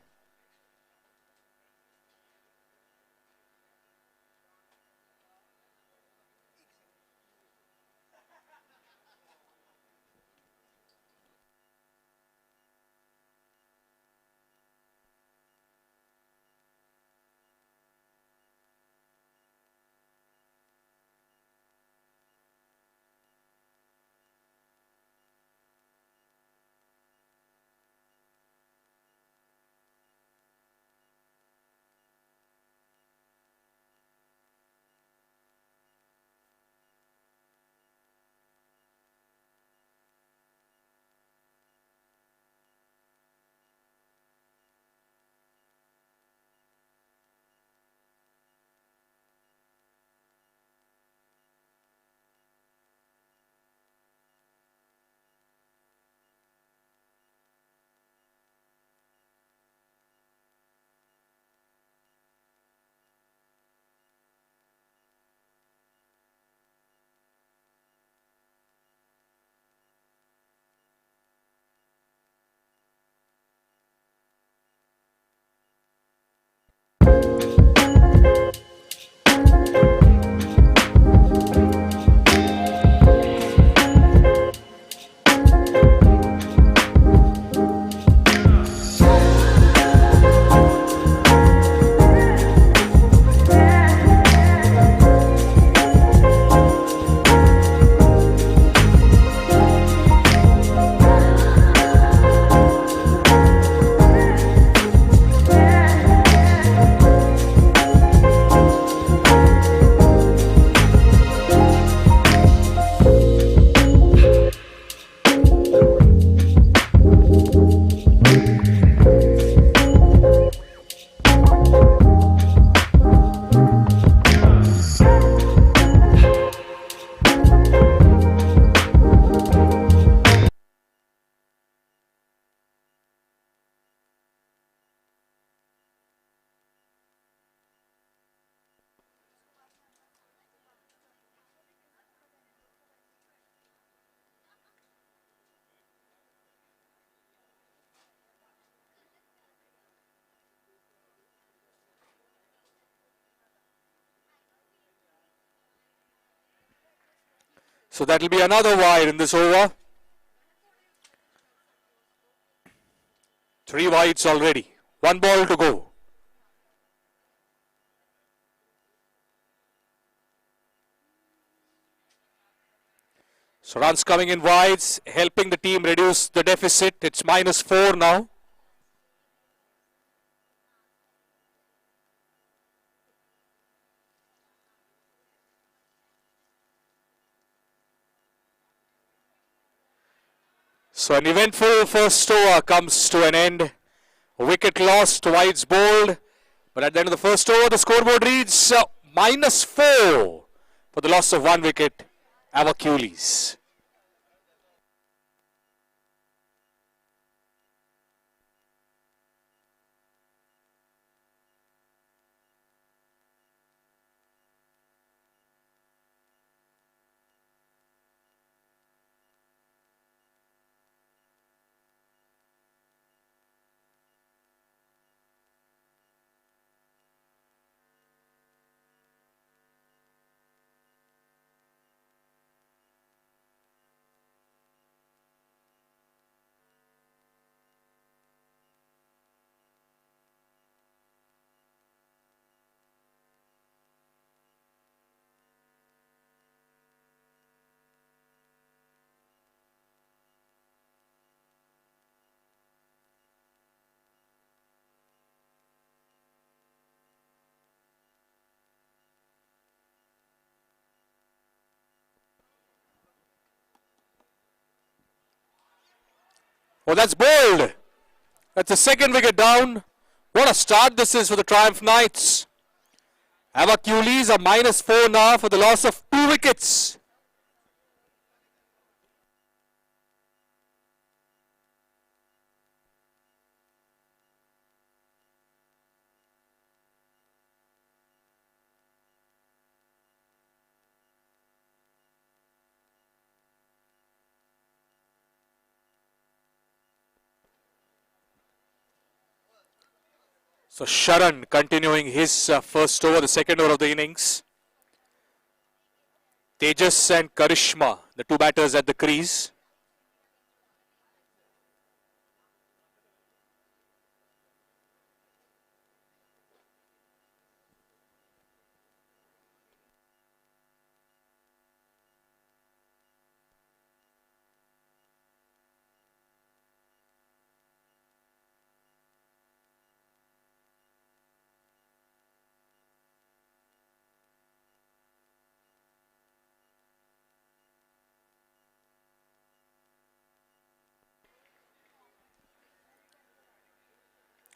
So that will be another wide in this over. 3 wides already. 1 ball to go. So runs coming in wides, helping the team reduce the deficit. It's -4 now. So an eventful first over comes to an end. A wicket lost, wides bowled. But at the end of the first over, the scoreboard reads -4 for the loss of 1 wicket. Avacules. Oh, that's bowled. That's the second wicket down. What a start this is for the Triumph Knights. Avacules are -4 now for the loss of 2 wickets. So Sharan continuing his first over, the second over of the innings. Tejas and Karishma, the two batters at the crease.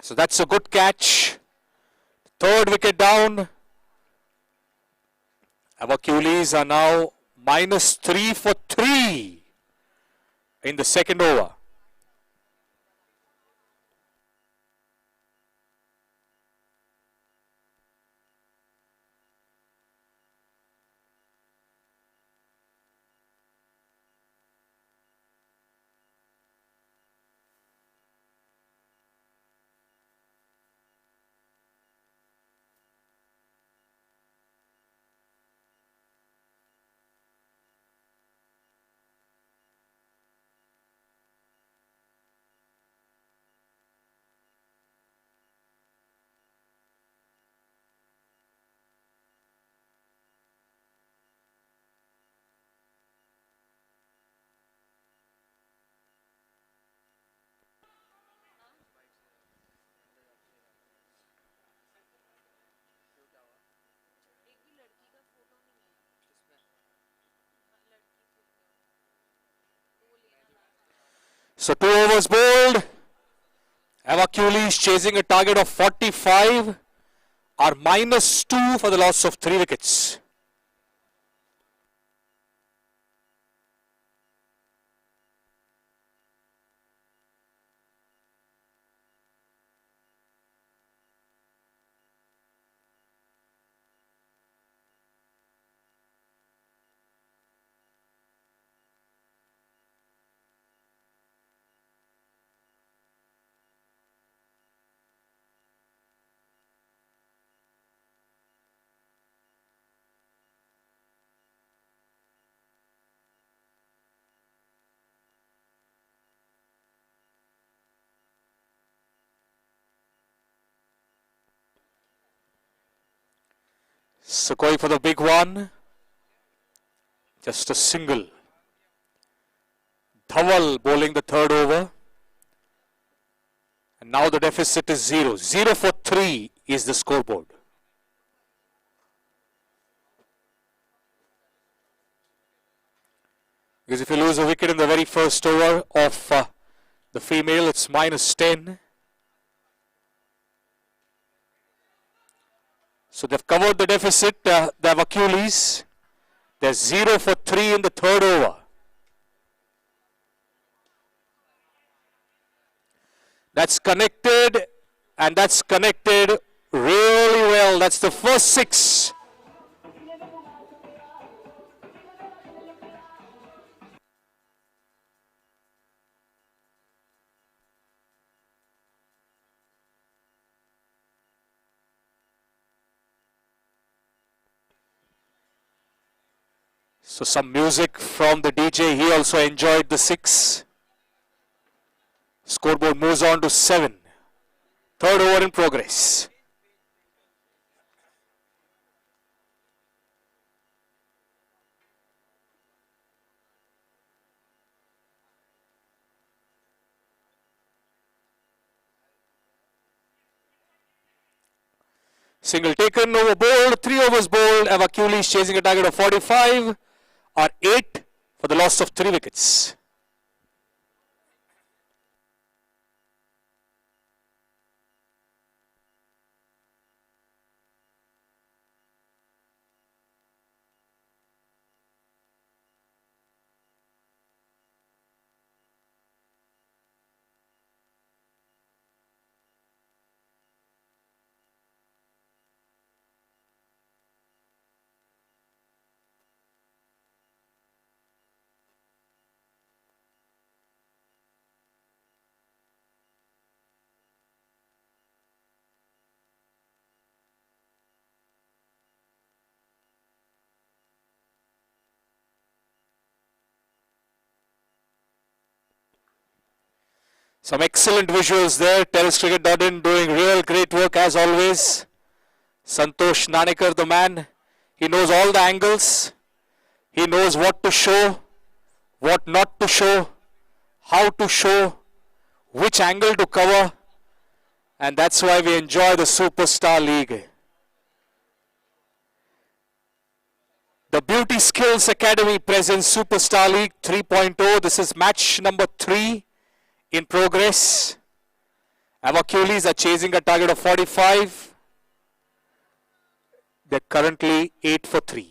So that's a good catch. Third wicket down. Avacules are now -3 for 3 in the second over. So 2 overs bowled. Avacules chasing a target of 45 are -2 for the loss of 3 wickets. Sukhoi for the big one. Just a single. Dhawal bowling the third over. And now the deficit is 0. 0 for 3 is the scoreboard. Because if you lose a wicket in the very first over of the female, it's -10. So they've covered the deficit, the Avacules. They're 0 for 3 in the third over. That's connected, and that's connected really well. That's the first 6. So some music from the DJ. He also enjoyed the 6. Scoreboard moves on to 7. Third over in progress. Single taken, over bowled, 3 overs bowled. Avacules chasing a target of 45 are 8 for the loss of 3 wickets. Some excellent visuals there. TennisCricket.in doing real great work as always. Santosh Nanekar, the man, he knows all the angles. He knows what to show, what not to show, how to show, which angle to cover. And that's why we enjoy the Superstar League. The Beauty Skills Academy presents Superstar League 3.0. This is match number 3 in progress. Avacules are chasing a target of 45. They're currently 8 for 3.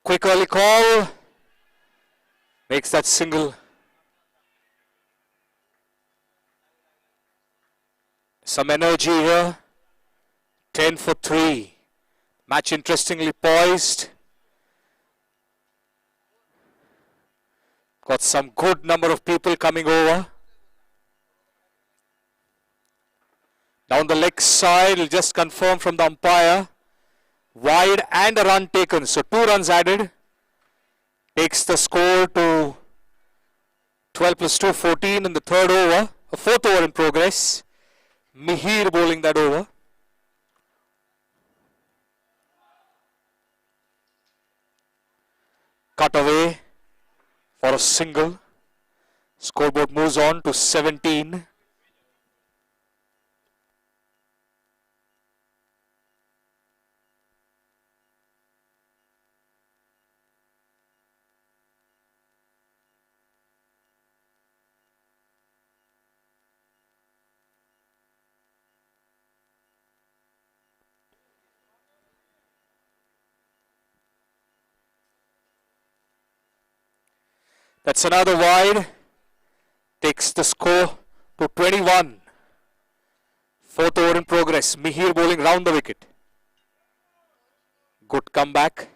Quick early call, makes that single. Some energy here, 10 for 3. Match interestingly poised. Got some good number of people coming over. Down the leg side, will just confirm from the umpire. Wide and a run taken, so 2 runs added. Takes the score to 12 plus 2, 14 in the third over. A fourth over in progress. Mihir bowling that over. Cut away for a single. Scoreboard moves on to 17. That's another wide. Takes the score to 21. Fourth over in progress. Mihir bowling round the wicket. Good comeback.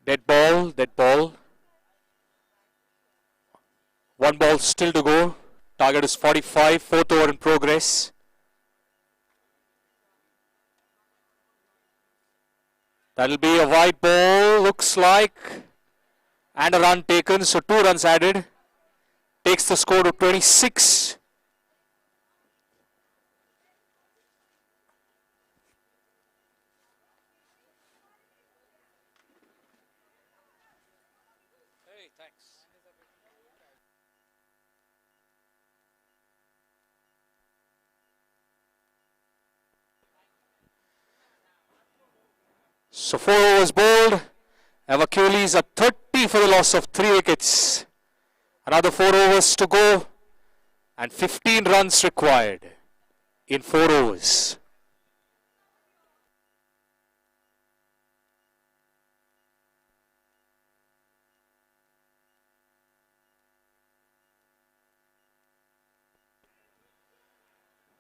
Dead ball, dead ball. One ball still to go. Target is 45, fourth over in progress. That'll be a wide ball, looks like. And a run taken, so 2 runs added. Takes the score to 26. So 4 overs bowled. Avacules are 30 for the loss of 3 wickets. Another 4 overs to go. And 15 runs required in 4 overs.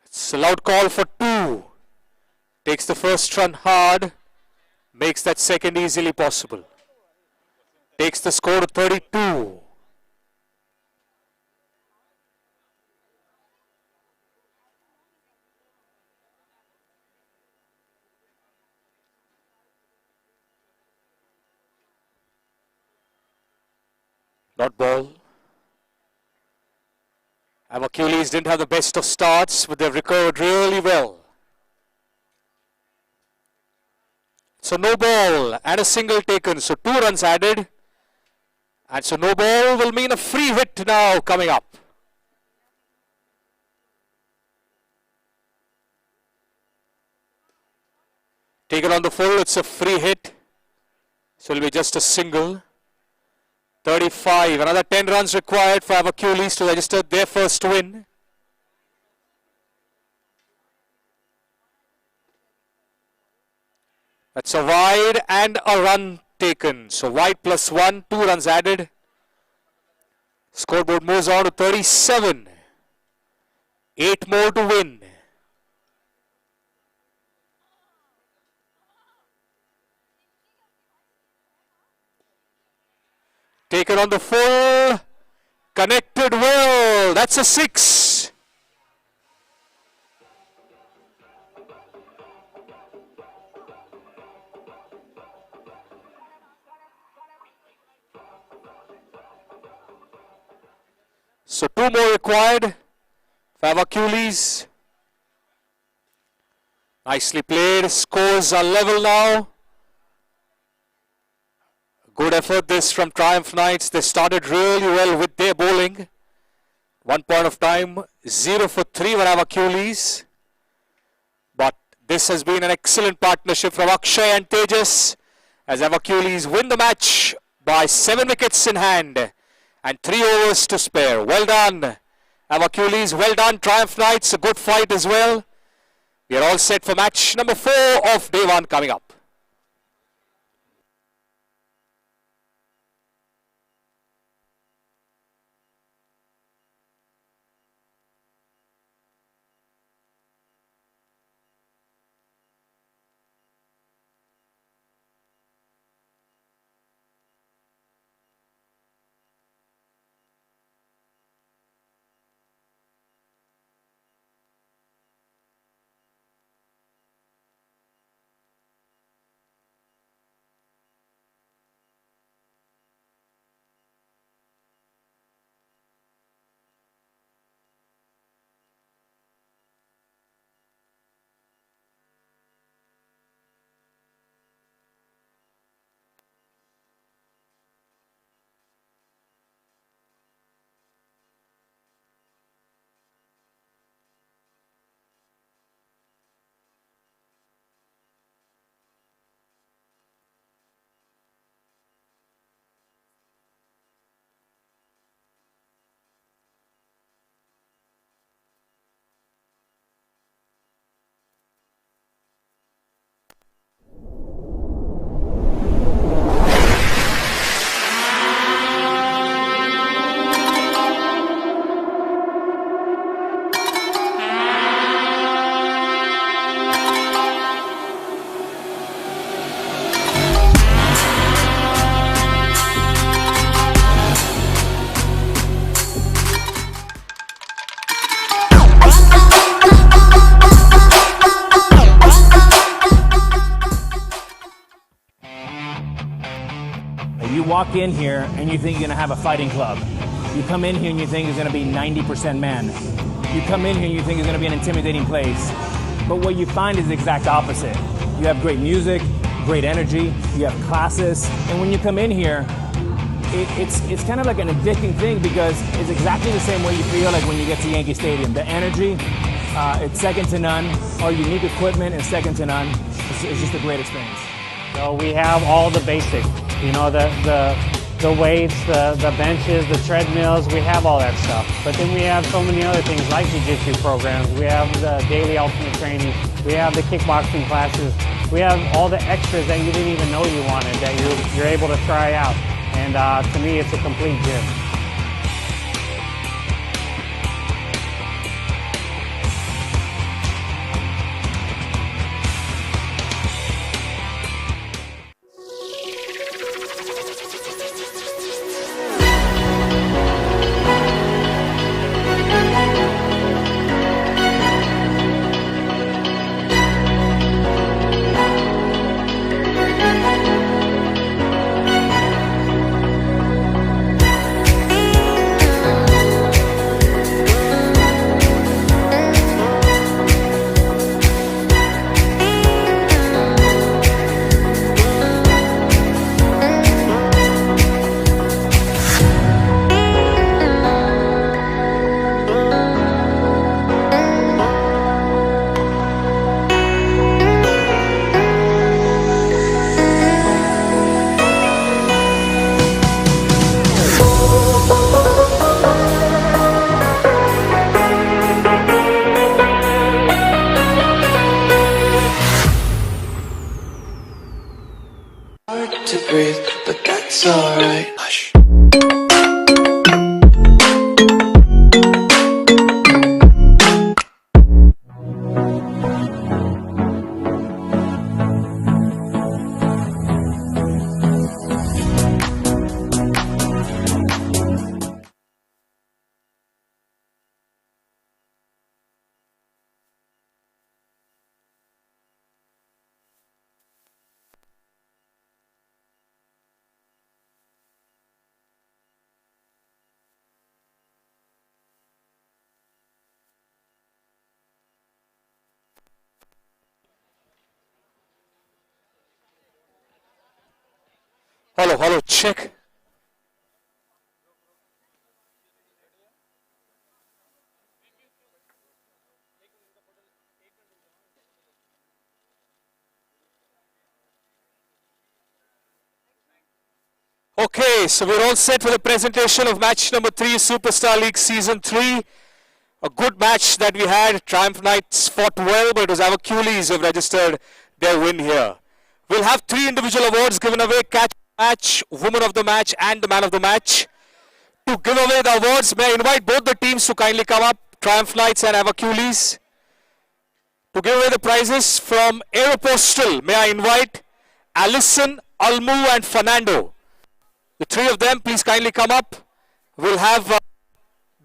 It's a loud call for 2. Takes the first run hard. Makes that second easily possible. Takes the score to 32. Not ball. Hercules didn't have the best of starts, but they've recovered really well. So no ball and a single taken, so 2 runs added. And so no ball will mean a free hit now coming up. Taken on the full, it's a free hit. So it'll be just a single. 35, another 10 runs required for Hercules to register their first win. That's a wide and a run taken. So wide +1, 2 runs added. Scoreboard moves on to 37. 8 more to win. Taken on the full. Connected well. That's a 6. So 2 more required for Hercules. Nicely played. Scores are level now. Good effort this from Triumph Knights. They started really well with their bowling. 1 point of time, 0 for 3 for Hercules. But this has been an excellent partnership from Akshay and Tejas as Hercules win the match by 7 wickets in hand and 3 overs to spare. Well done, Hercules. Well done, Triumph Knights. A good fight as well. We are all set for match number 4 of day 1 coming up. You walk in here and you think you're going to have a fighting club. You come in here and you think it's going to be 90% man. You come in here and you think it's going to be an intimidating place. But what you find is the exact opposite. You have great music, great energy, you have classes, and when you come in here, it's kind of like an addicting thing because it's exactly the same way you feel like when you get to Yankee Stadium. The energy, it's second to none. Our unique equipment is second to none. It's just a great experience. So we have all the basics, you know, the weights, the benches, the treadmills, we have all that stuff. But then we have so many other things like jiu-jitsu programs. We have the daily ultimate training. We have the kickboxing classes. We have all the extras that you didn't even know you wanted that you're able to try out. And to me, it's a complete gym. Hello, hello, check. Okay, so we're all set for the presentation of match number 3, Superstar League Season 3. A good match that we had. Triumph Knights fought well, but it was our Coolies who have registered their win here. We'll have 3 individual awards given away: Catch of the Match, Woman of the Match, and the Man of the Match. To give away the awards, may I invite both the teams to kindly come up, Triumph Knights and our Coolies. To give away the prizes from Aeropostale, may I invite Alison, Almu, and Fernando. The 3 of them, please kindly come up. We'll have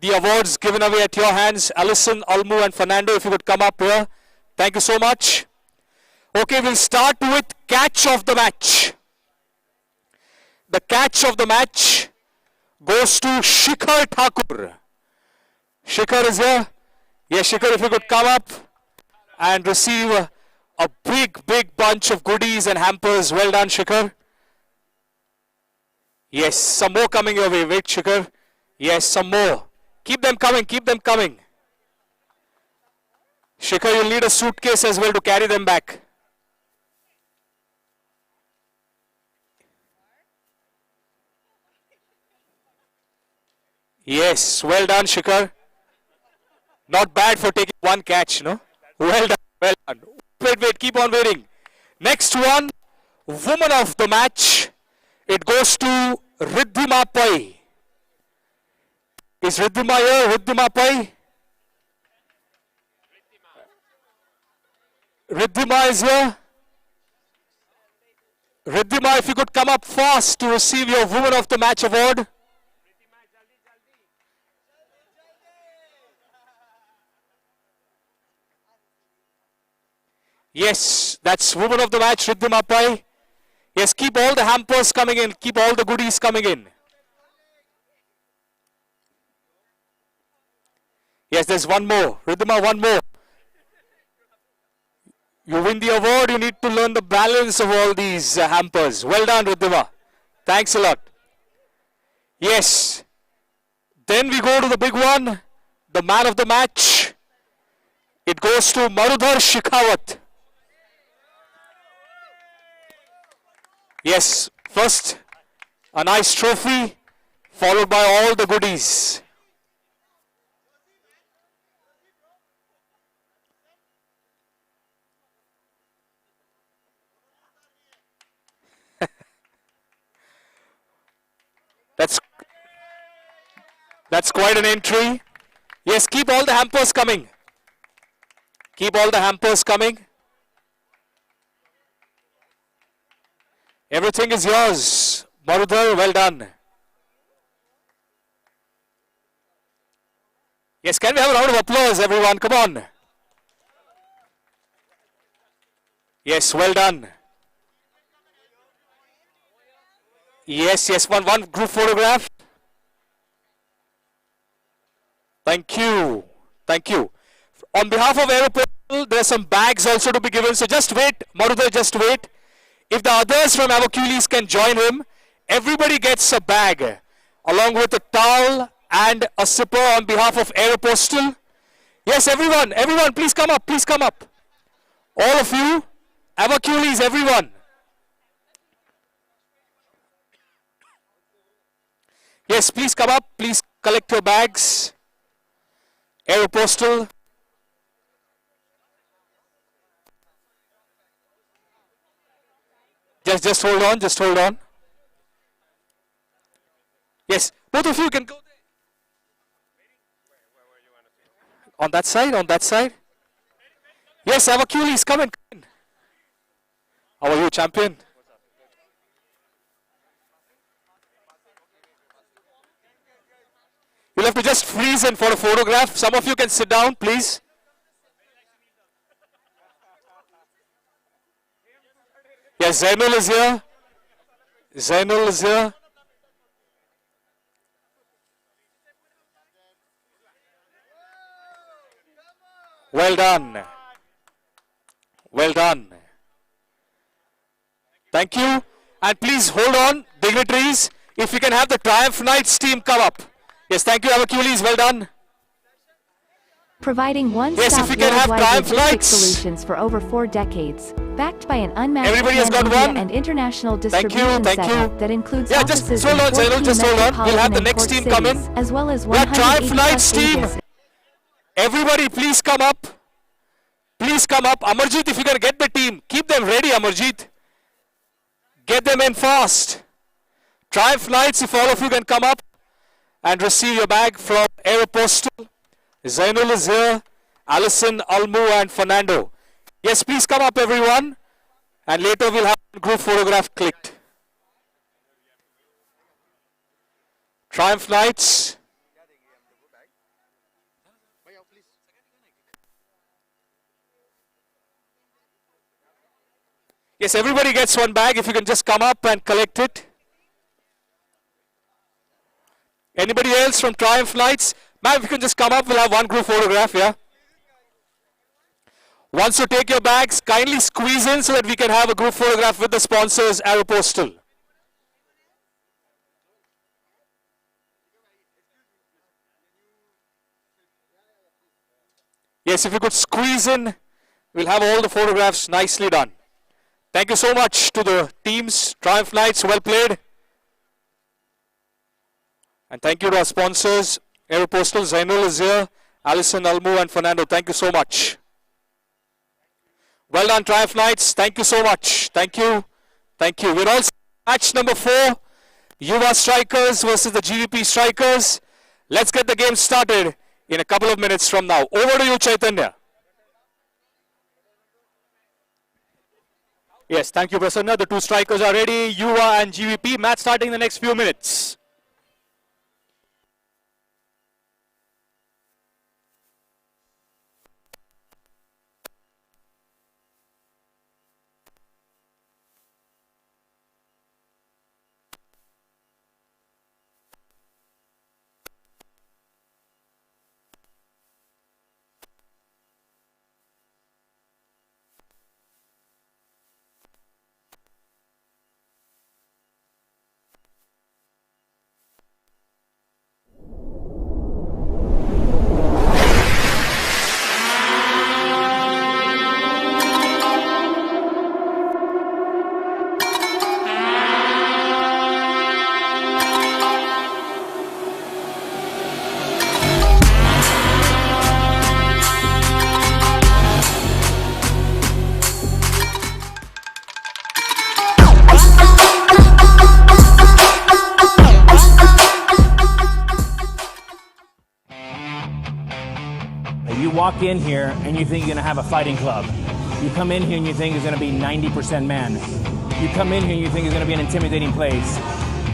the awards given away at your hands. Alison, Almu, and Fernando, if you would come up here. Thank you so much. Okay, we'll start with Catch of the Match. The Catch of the Match goes to Shikhar Thakur. Shikhar is here. Yes, Shikhar, if you could come up and receive a big bunch of goodies and hampers. Well done, Shikhar. Yes, some more coming your way. Wait, Shikhar. Yes, some more. Keep them coming, keep them coming. Shikhar, you'll need a suitcase as well to carry them back. Yes, well done, Shikhar. Not bad for taking one catch, no? Well done, well done. Wait, keep on waiting. Next one, Woman of the Match. It goes to Riddhima Pai. Is Riddhima here? Riddhima Pai? Riddhima is here. Riddhima, if you could come up fast to receive your Woman of the Match award. Yes, that's Woman of the Match, Riddhima Pai. Yes, keep all the hampers coming in. Keep all the goodies coming in. Yes, there's one more. Riddhima, one more. You win the award, you need to learn the balance of all these hampers. Well done, Riddhima. Thanks a lot. Yes. Then we go to the big one, the Man of the Match. It goes to Marudhar Shikhawat. Yes, first a nice trophy, followed by all the goodies. That's quite an entry. Yes, keep all the hampers coming. Keep all the hampers coming. Everything is yours. Marudhar, well done. Yes, can we have a round of applause, everyone? Come on. Yes, well done. Yes, one group photograph. Thank you. Thank you. On behalf of Aeropostale, there are some bags also to be given. So just wait, Marudhar, just wait. If the others from our Coolies can join him, everybody gets a bag along with a towel and a sipper on behalf of Aeropostale. Yes, everyone, please come up, please come up. All of you, our Coolies, everyone. Yes, please come up, please collect your bags. Aeropostale. Just hold on, just hold on. Yes, both of you can go there. On that side, on that side. Yes, our Coolies, come in. How are you, champion? You'll have to just freeze in for a photograph. Some of you can sit down, please. Yes, Zainul is here. Zainul is here. Well done. Well done. Thank you. And please hold on, dignitaries. If we can have the Triumph Knights team come up. Yes, thank you, Avacules. Well done. Providing Yes, one-stop if we can have worldwide Triumph logistics Knights. solutions for over 4 decades, backed by an unmatched Everybody has got pan-India one. and international Thank you, distribution thank setup you. that includes Yeah, just offices hold in on, Zainul, 14 just hold on. We'll have the metropolitan next and team port come in. cities, as well as We have Triumph 180 Knights plus team. agents. Everybody, please come up. Please come up. Amarjit, if you can get the team, keep them ready, Amarjit. Get them in fast. Triumph Knights, if all of you can come up and receive your bag from Aeropostale. Zainul is here. Alison, Almu and Fernando. Yes, please come up everyone. And later we'll have a group photograph clicked. Triumph Knights. Yes, everybody gets one bag. If you can just come up and collect it. Anybody else from Triumph Knights? Ma'am, if you can just come up, we'll have one group photograph, yeah? Once you take your bags, kindly squeeze in so that we can have a group photograph with the sponsors, Aeropostale. Yes, if you could squeeze in, we'll have all the photographs nicely done. Thank you so much to the teams, Triumph Knights, well played. And thank you to our sponsors, Aeropostale, Zainul is here, Alison, Almu and Fernando. Thank you so much. Well done, Triumph Knights. Thank you so much. Thank you. Thank you. We're all set. Match number 4. Yuva Strikers versus the GVP Strikers. Let's get the game started in a couple of minutes from now. Over to you, Chaitanya. Yes, thank you, Prasanna. The 2 strikers are ready. Yuva and GVP. Match starting in the next few minutes. You walk in here and you think you're going to have a fighting club. You come in here and you think it's going to be 90% man. You come in here and you think it's going to be an intimidating place.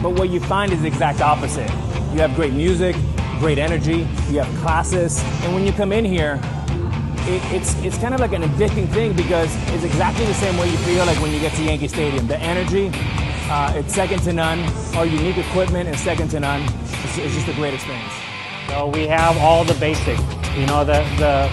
But what you find is the exact opposite. You have great music, great energy, you have classes, and when you come in here, it's kind of like an addicting thing because it's exactly the same way you feel like when you get to Yankee Stadium. The energy, it's second to none. Our unique equipment is second to none. It's just a great experience. So we have all the basics, you know, the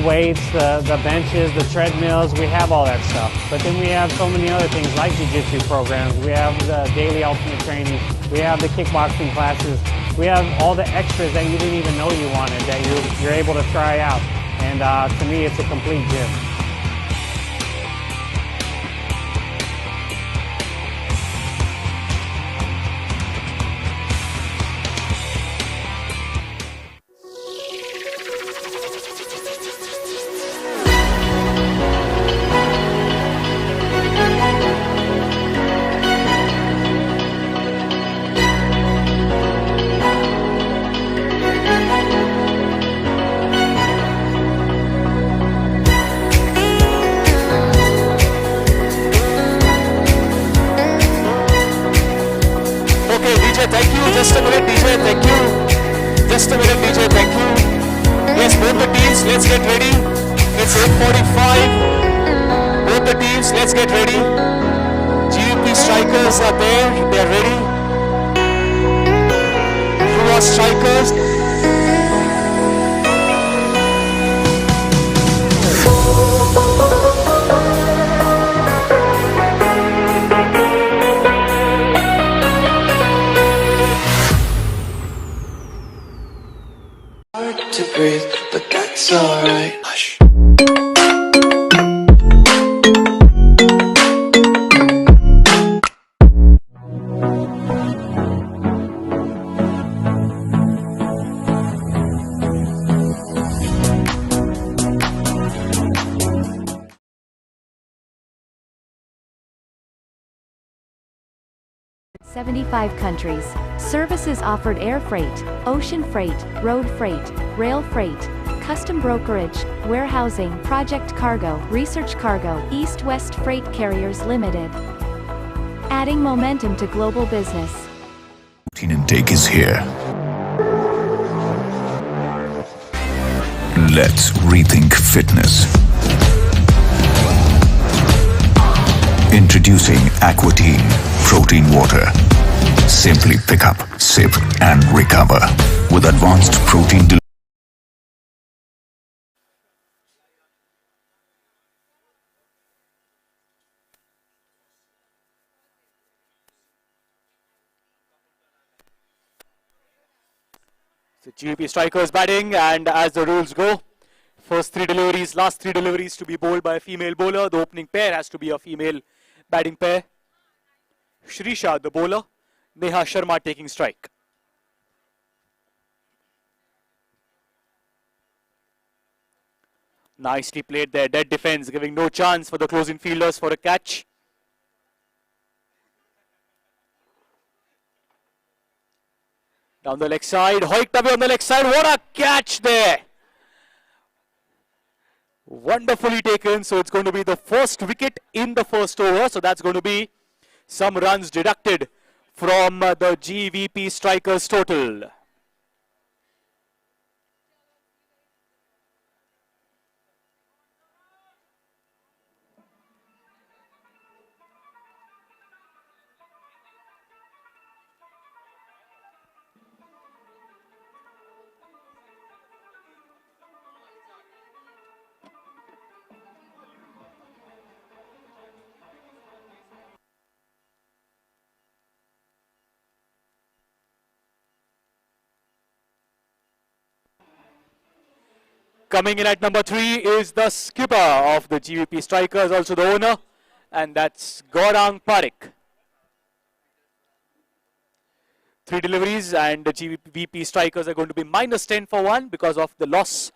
weights, the benches, the treadmills, we have all that stuff. But then we have so many other things like jiu-jitsu programs. We have the daily ultimate training. We have the kickboxing classes. We have all the extras that you didn't even know you wanted that you're able to try out. And to me, it's a complete gym. Thank you. Just a minute, DJ. Thank you. Just a minute, DJ. Thank you. Yes, both the teams, let's get ready. It's 8:45. Both the teams, let's get ready. GVP Strikers are there. They are ready. Yuva Strikers. 75 countries. Services offered: air freight, ocean freight, road freight, rail freight, custom brokerage, warehousing, project cargo, research cargo, East-West Freight Carriers Limited. Adding momentum to global business. Protein intake is here. Let's rethink fitness. Introducing Aquatine Protein Water. Simply pick up, sip and recover with advanced protein delivery. So GVP strikers batting, and as the rules go, first 3 deliveries, last 3 deliveries to be bowled by a female bowler. The opening pair has to be a female batting pair. Shrisha, the bowler. Neha Sharma taking strike. Nicely played there, dead defense, giving no chance for the closing fielders for a catch. Down the leg side, hoiked away on the leg side. What a catch there! Wonderfully taken. So it's going to be the first wicket in the first over. So that's going to be some runs deducted from the GVP strikers total. Coming in at number 3 is the skipper of the GVP strikers, also the owner, and that's Gaurang Parekh. 3 deliveries, and the GVP strikers are going to be -10 for 1 because of the loss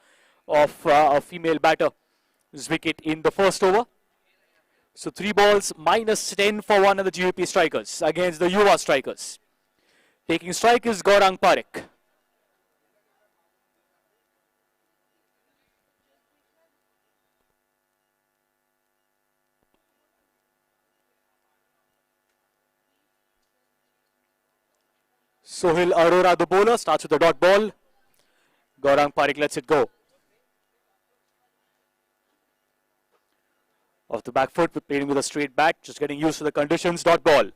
of a female batter's wicket in the first over. So 3 balls, -10 for 1 of the GVP strikers against the Yuva strikers. Taking strike is Gaurang Parekh. Sohil Arora, the bowler, starts with the dot ball. Gaurang Parekh lets it go. Off the back foot, playing with a straight bat, just getting used to the conditions. Dot ball.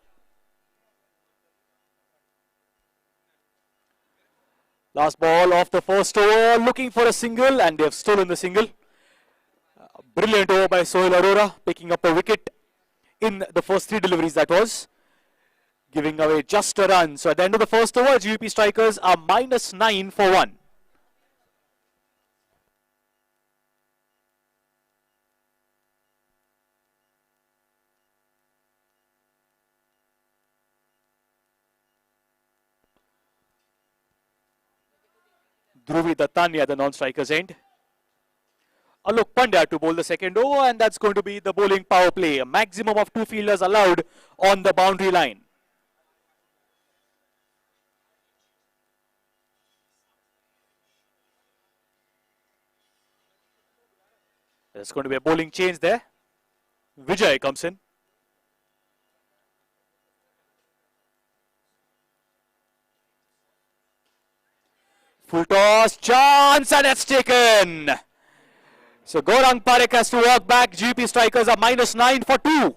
Last ball of the first over, looking for a single, and they have stolen the single. Brilliant over by Sohil Arora, picking up a wicket in the first 3 deliveries, that was. Giving away just a run. So at the end of the first over, GVP strikers are -9 for 1. Dhruvi Dattania, the non-strikers end. Alok Pandya to bowl the second over, and that's going to be the bowling power play. A maximum of 2 fielders allowed on the boundary line. There's going to be a bowling change there. Vijay comes in. Full toss, chance, and it's taken. So Gaurang Parekh has to walk back. GVP strikers are -9 for 2.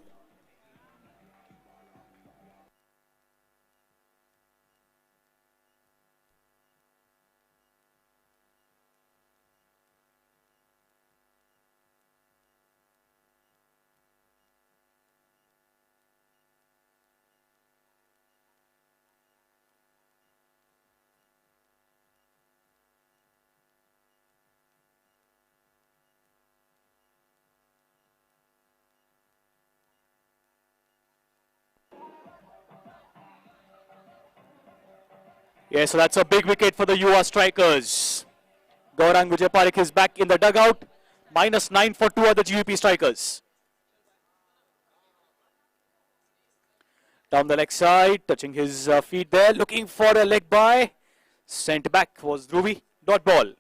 Yeah, so that's a big wicket for the Yuva strikers. Gaurang Vijay Parekh is back in the dugout. -9 for 2 other GVP strikers. Down the leg side, touching his feet there, looking for a leg by. Sent back was Dhruvi. Dot ball.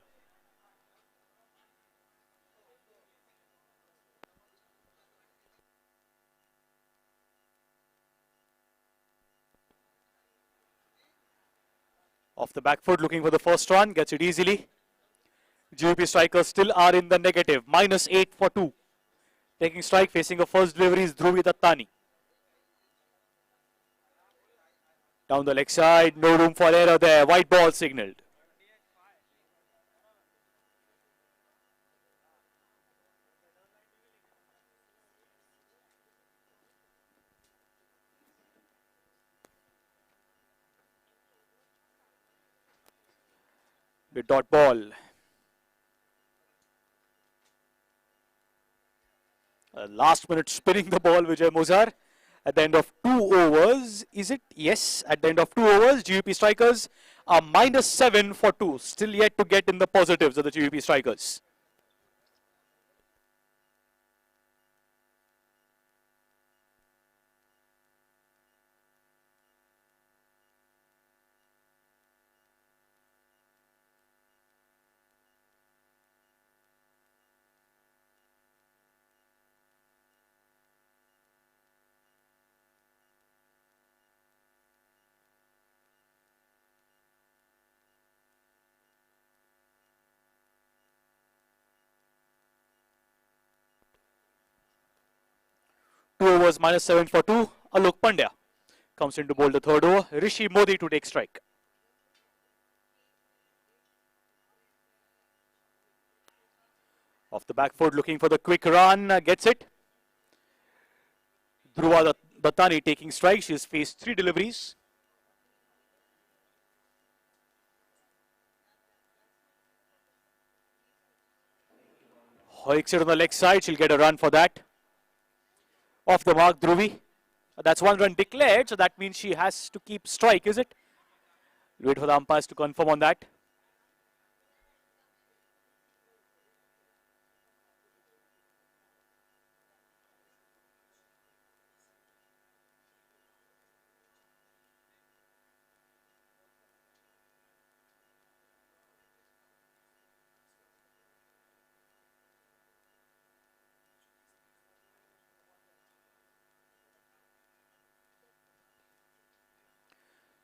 Off the back foot, looking for the first run, gets it easily. GVP strikers still are in the negative, -8 for 2. Taking strike, facing a first delivery is Dhruvi Dattani. Down the leg side, no room for error there, white ball signaled. With dot ball. Last minute spinning the ball, Vijay Mozar. At the end of 2 overs, is it? Yes, at the end of 2 overs, GVP strikers are -7 for 2. Still yet to get in the positives of the GVP strikers. Two overs, -7 for 2. Alok Pandya comes in to bowl the third over. Rishi Modi to take strike. Off the back foot, looking for the quick run, gets it. Dhruva Dattani taking strike. She has faced 3 deliveries. Hoiks it on the leg side. She'll get a run for that. Off the mark, Dhruvi. That's 1 run declared, so that means she has to keep strike, is it? Wait for the umpires to confirm on that.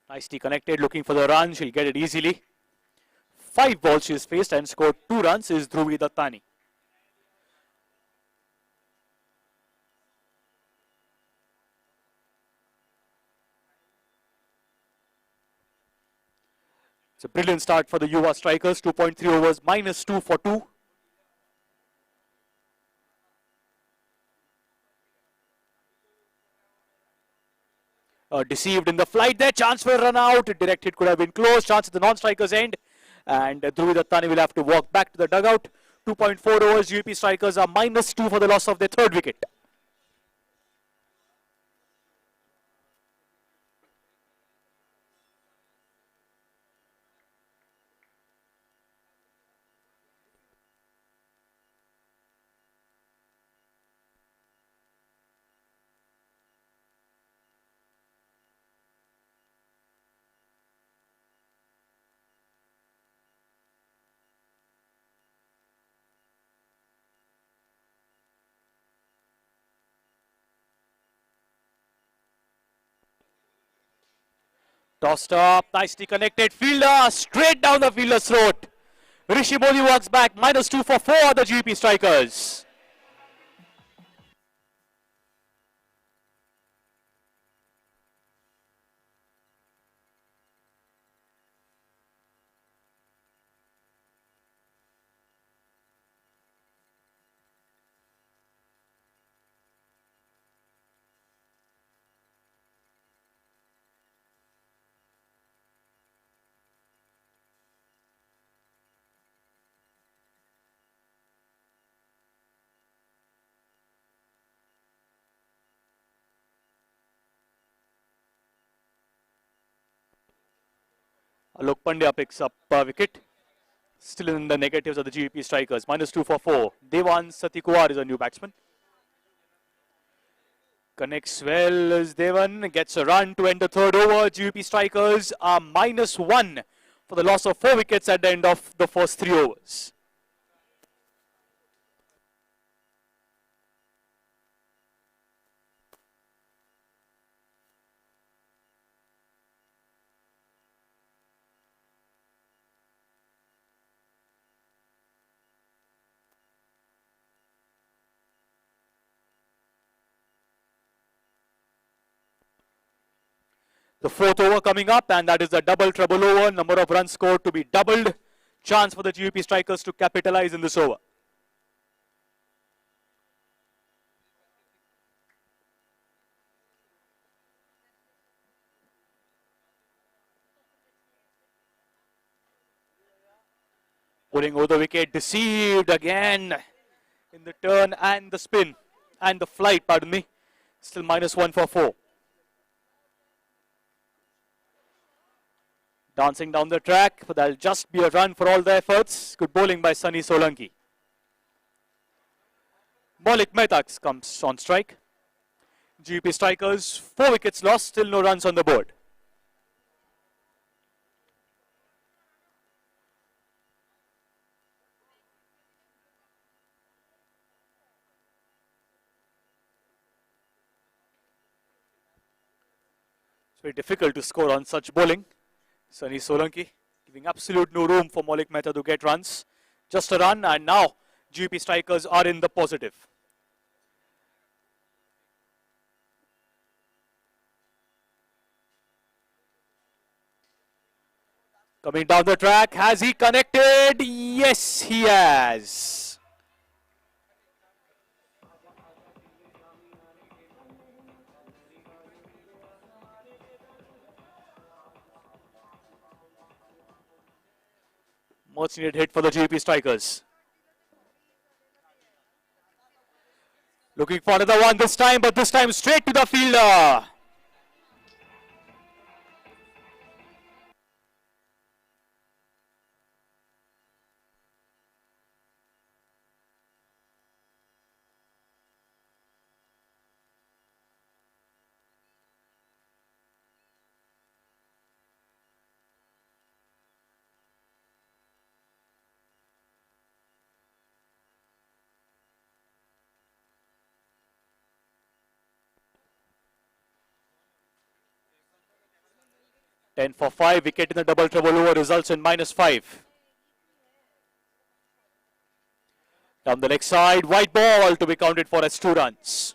Nicely connected, looking for the run. She'll get it easily. 5 balls she has faced and scored 2 runs is Dhruvi Dattani. It's a brilliant start for the Yuva strikers. 2.3 overs, -2 for 2. Deceived in the flight there, chance for a run out, directed could have been close, chance at the non-strikers end, and Dhruvi Dattani will have to walk back to the dugout. 2.4 overs, GVP strikers are -2 for the loss of their third wicket. Tossed up, nicely connected, fielder straight down the fielder's throat. Rishi Modi walks back, -2 for 4 other GVP strikers. Alok Pandya picks up a wicket. Still in the negatives of the GVP strikers. -2 for 4. Devan Satikuar is a new batsman. Connects well as Devan gets a run to end the third over. GVP Strikers are -1 for the loss of 4 wickets at the end of the first 3 overs. The fourth over coming up, and that is the double trouble over. Number of runs scored to be doubled. Chance for the GVP Strikers to capitalize in this over. Pulling over the wicket, deceived again in the turn and the spin and the flight, pardon me. Still -1 for 4. Dancing down the track, but that'll just be a run for all the efforts. Good bowling by Sunny Solanki. Maulik Mehta comes on strike. GVP Strikers, 4 wickets lost, still no runs on the board. It's very difficult to score on such bowling. Sunny Solanki giving absolute no room for Maulik Mehta to get runs. Just a run, and now GVP Strikers are in the positive. Coming down the track, has he connected? Yes, he has. Much needed hit for the GVP Strikers. Looking for another one this time, but this time straight to the fielder. Ten for 5, wicket in the double trouble over results in -5. Down the leg side, white ball to be counted for as 2 runs.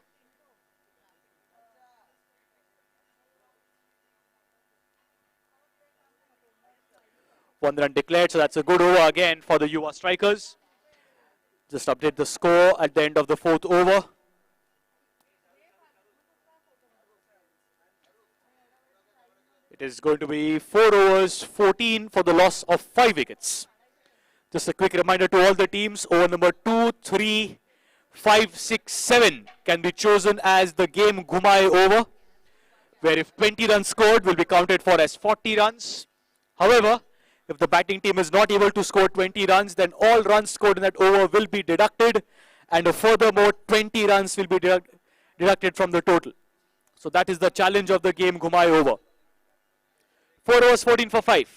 One run declared, so that's a good over again for the Yuva Strikers. Just update the score at the end of the 4th over. It is going to be 4 overs, 14 for the loss of 5 wickets. Just a quick reminder to all the teams, over number 2, 3, 5, 6, 7 can be chosen as the game Ghumai over, where if 20 runs scored will be counted for as 40 runs. However, if the batting team is not able to score 20 runs, then all runs scored in that over will be deducted, and a furthermore 20 runs will be deducted from the total. So that is the challenge of the game Ghumai over. 4 overs, 14 for 5.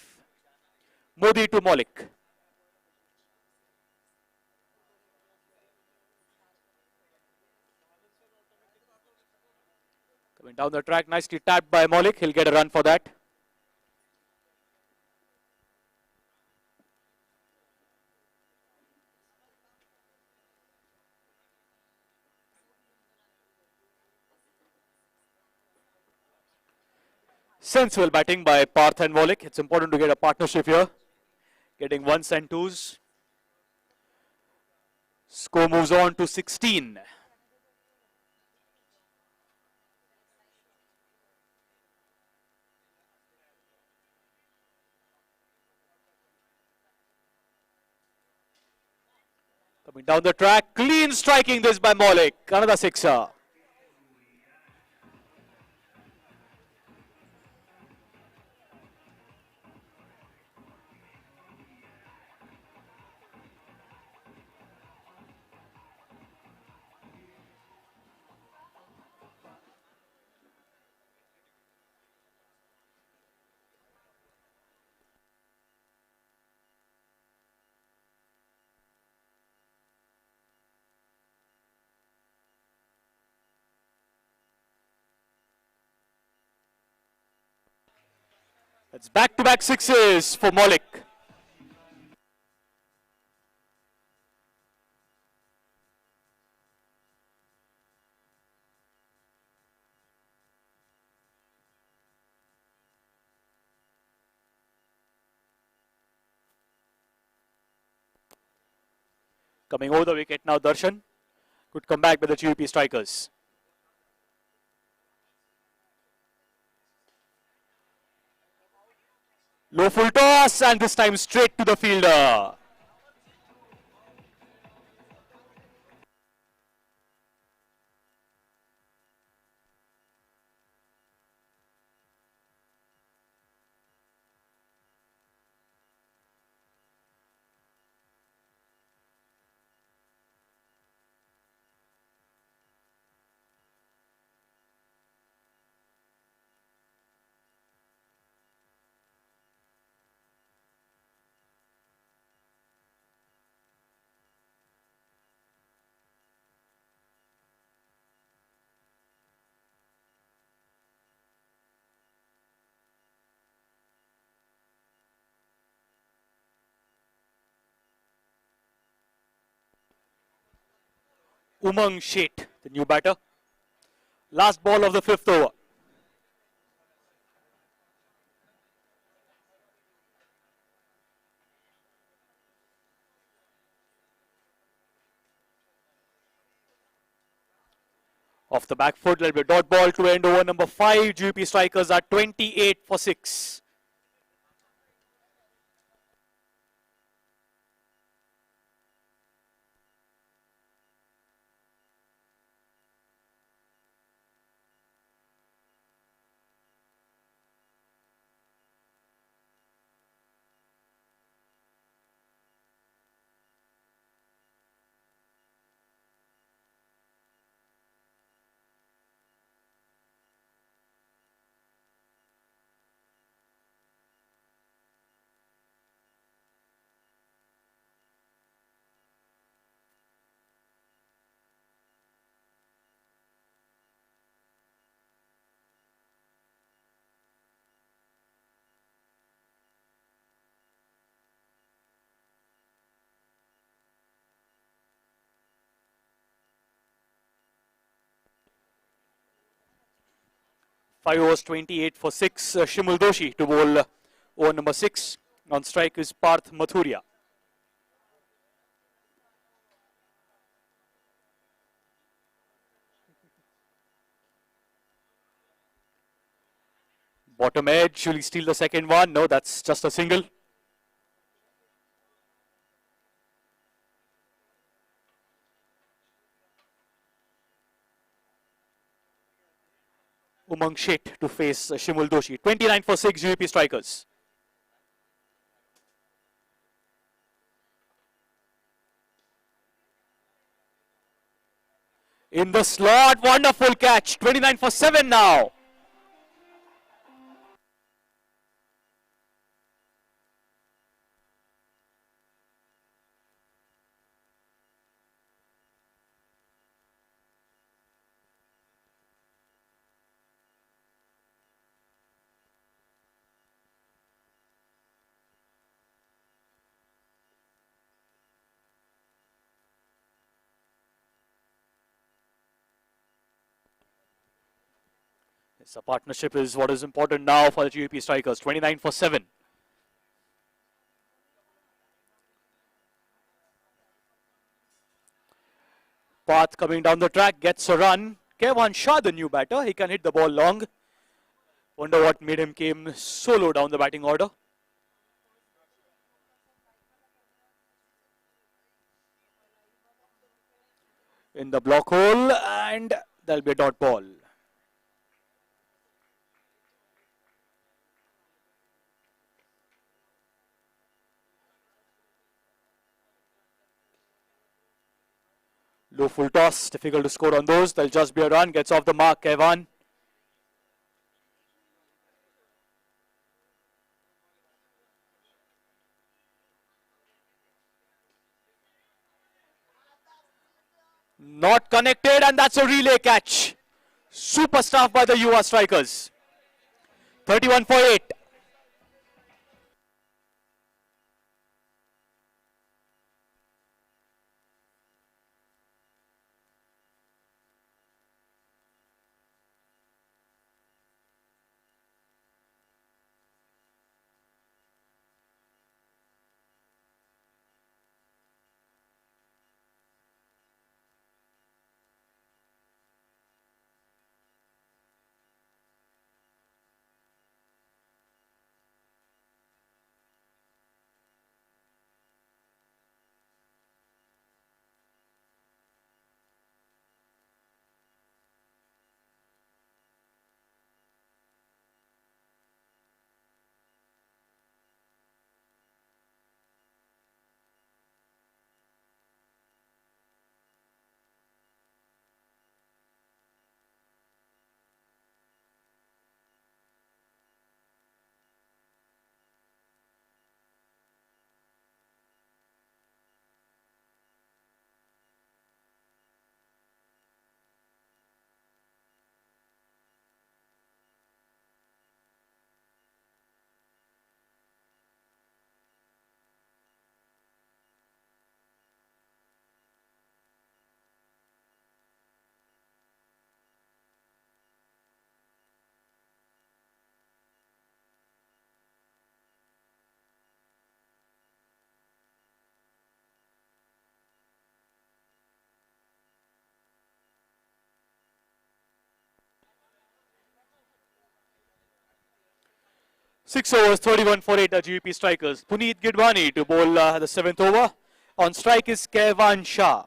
Modi to Maulik. Coming down the track, nicely tapped by Maulik. He'll get a run for that. Sensible batting by Parth and Maulik. It's important to get a partnership here. Getting 1s and 2s. Score moves on to 16. Coming down the track, clean striking this by Maulik. Another sixer. It's back-to-back sixes for Maulik. Coming over the wicket now, Darshan. Good comeback by the GUP strikers. Low full toss, and this time straight to the fielder. Umang Sheth, the new batter. Last ball of the 5th over. Off the back foot, there'll be a dot ball to end over number 5. GUP strikers are 28 for 6. Five overs, 28 for 6. Shimul Doshi to bowl over number 6. On strike is Parth Mathuria. Bottom edge, will he steal the second one? No, that's just a single. Umang Sheth to face Shimul Doshi. 29 for 6 GUP strikers. In the slot, wonderful catch. 29 for 7 now. Yes, a partnership is what is important now for the GUP strikers. 29 for 7. Path coming down the track, gets a run. Kevan Shah, the new batter, he can hit the ball long. Wonder what made him came so low down the batting order. In the block hole, and there'll be a dot ball. Low full toss, difficult to score on those. There'll just be a run, gets off the mark, Kevan. Not connected, and that's a relay catch. Super stuff by the Yuva strikers. 31 for 8. 6 overs, 31 for 8 are GVP strikers. Puneet Gidwani to bowl the 7th over. On strike is Kevan Shah.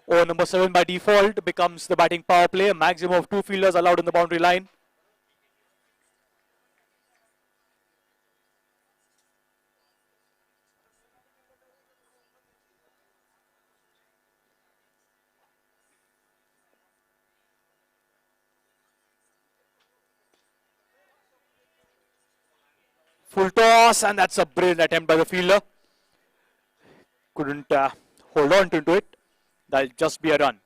Over number 7 by default becomes the batting power play. A maximum of 2 fielders allowed in the boundary line. Full toss, and that's a brilliant attempt by the fielder. Couldn't hold on to it. That'll just be a run.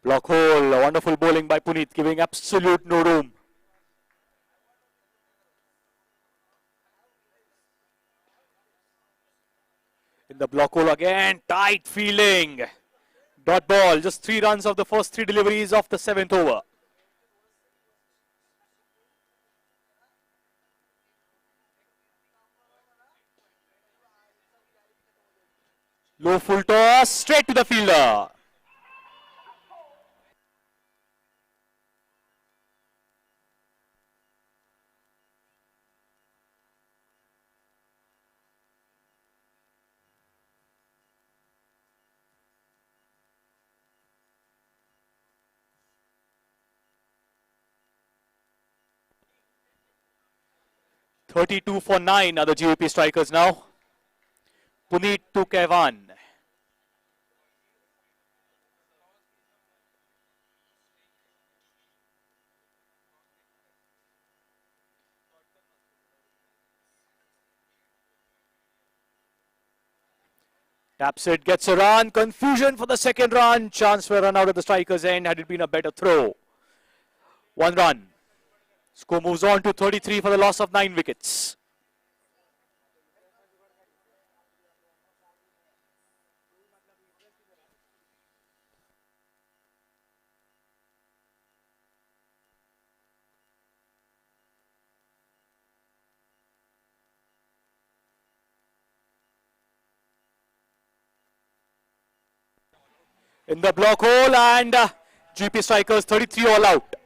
Block hole, a wonderful bowling by Puneet, giving absolute no room. In the block hole again, tight fielding. Dot ball, just 3 runs of the first 3 deliveries of the 7th over. Low full toss, straight to the fielder. .32 for 9 are the GVP strikers now. Puneet to Kevan. Taps it, gets a run. Confusion for the second run. Chance for a run out at the striker's end had it been a better throw. 1 run. Score moves on to 33 for the loss of 9 wickets. In the block hole, and GP strikers 33 all out.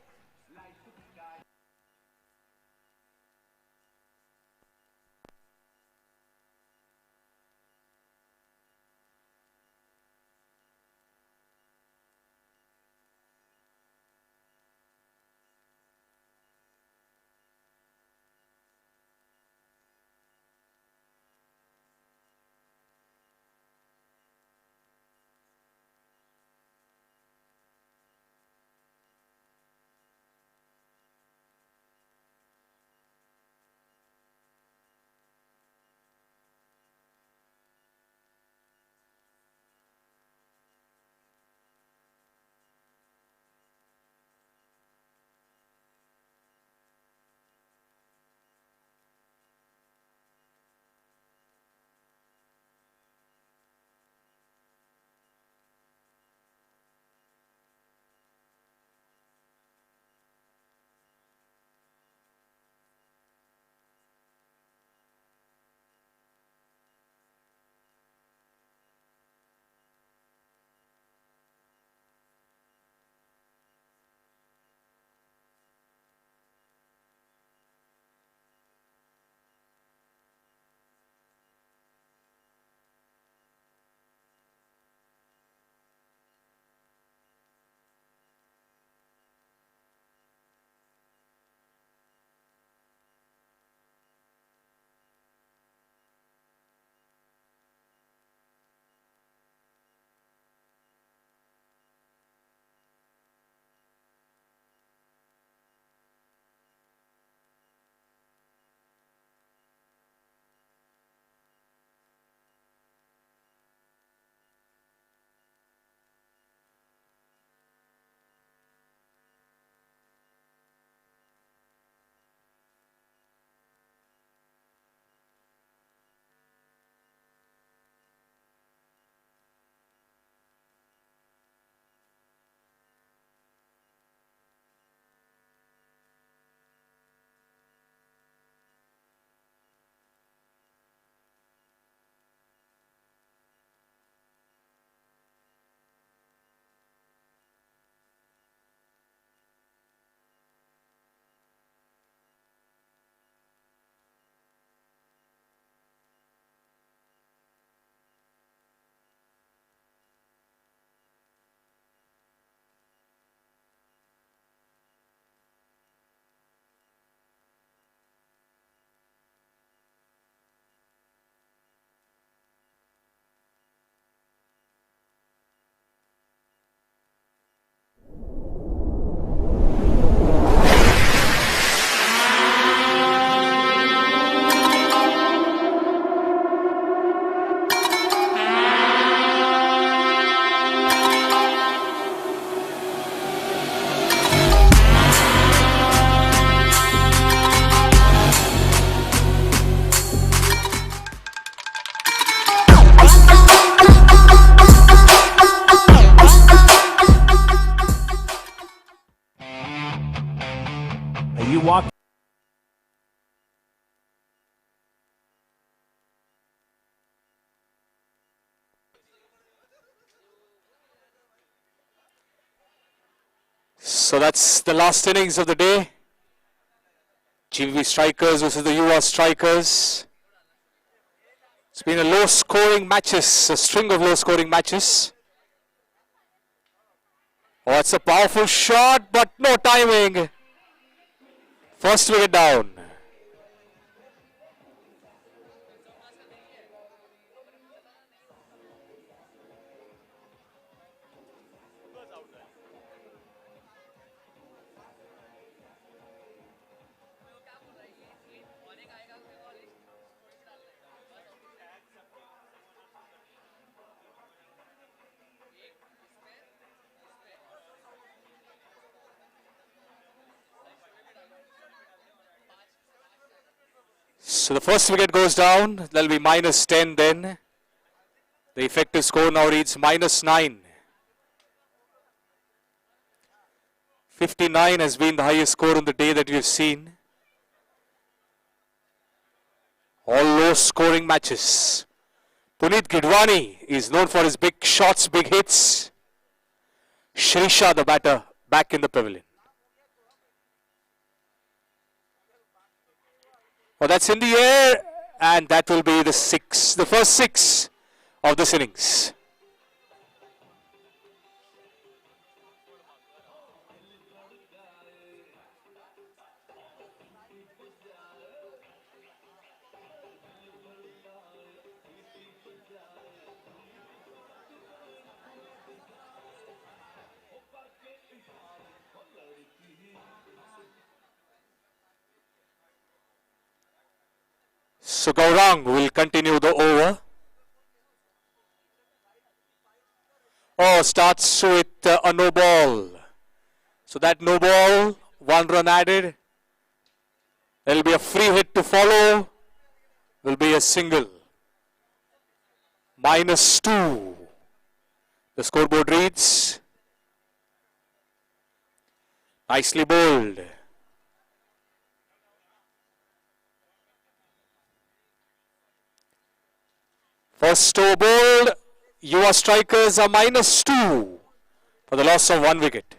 So that's the last innings of the day. GVB Strikers versus the UR Strikers. It's been a low-scoring matches, a string of low-scoring matches. Oh, it's a powerful shot, but no timing. First wicket down. So the first wicket goes down. That'll be -10 then. The effective score now reads -9. 59 has been the highest score on the day that we've seen. All low-scoring matches. Puneet Gidwani is known for his big shots, big hits. Shrisha, the batter, back in the pavilion. Oh, that's in the air, and that will be the first six of this innings. So Gaurang will continue the over. Oh, starts with a no ball. So that no ball, 1 run added. There will be a free hit to follow. Will be a single. -2. The scoreboard reads. Nicely bowled. First over bowled, UR Strikers are -2 for the loss of 1 wicket.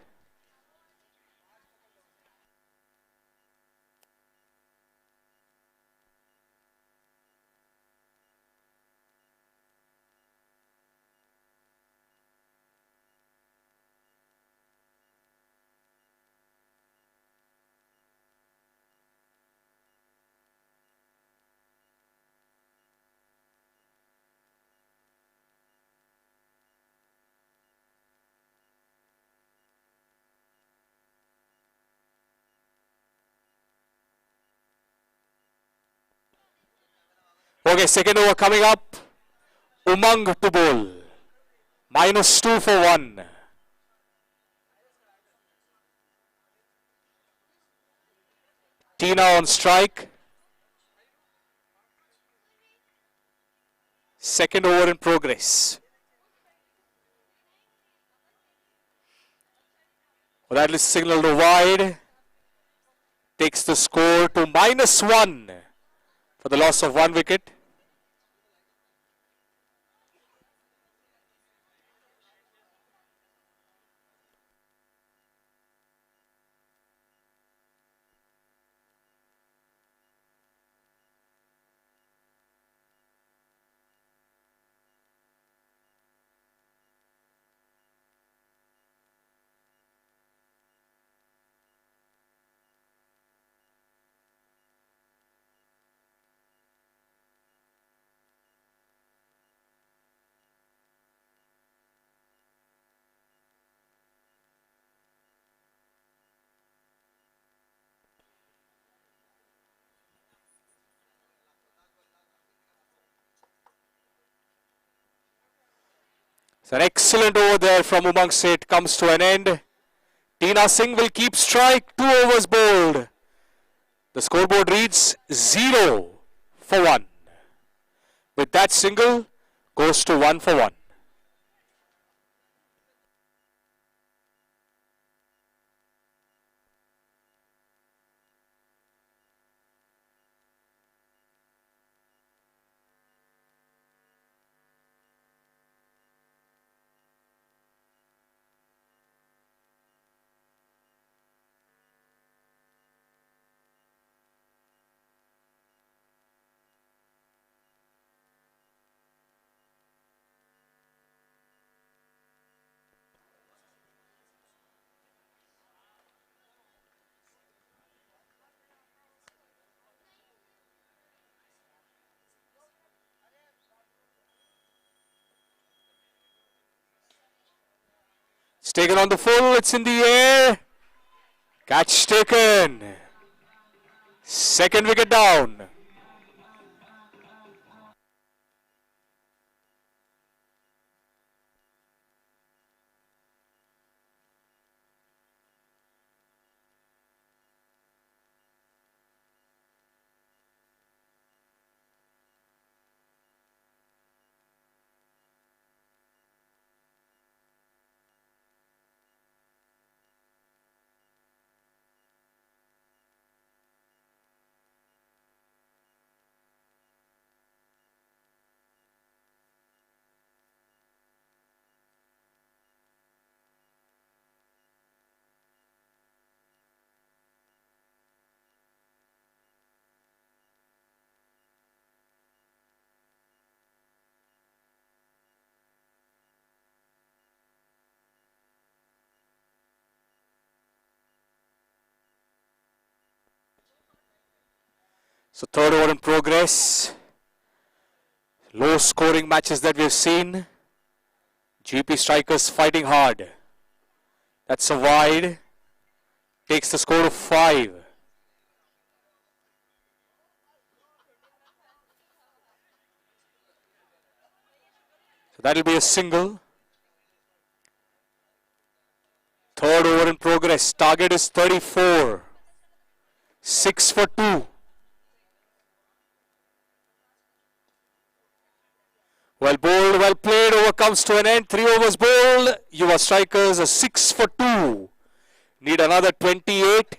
Okay, second over coming up. Umang to bowl. -2 for 1. Tina on strike. Second over in progress. Well, that is signaled wide. Takes the score to -1 for the loss of 1 wicket. It's an excellent over there from Umang Seth, comes to an end. Tina Singh will keep strike, 2 overs bowled. The scoreboard reads 0 for 1. With that single, goes to 1 for 1. taken on the full, it's in the air. Catch taken. Second wicket down. So third over in progress. Low scoring matches that we've seen. GP strikers fighting hard. That's a wide. Takes the score to 5. So that'll be a single. Third over in progress. Target is 34. 6 for 2. Well bowled, well played. Over comes to an end. 3 overs bowled. Yuva strikers are 6 for 2. Need another 28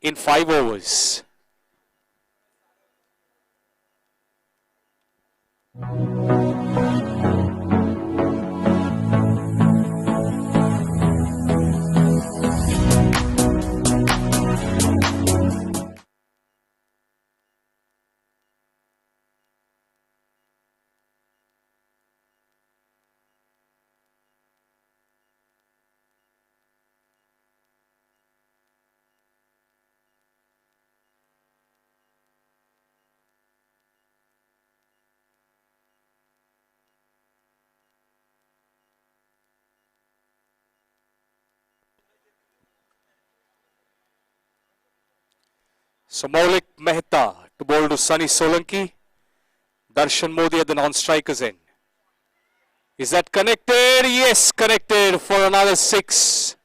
in 5 overs. So Maulik Mehta to bowl to Sunny Solanki. Darshan Modi at the non-strikers end. Is that connected? Yes, connected for another 6.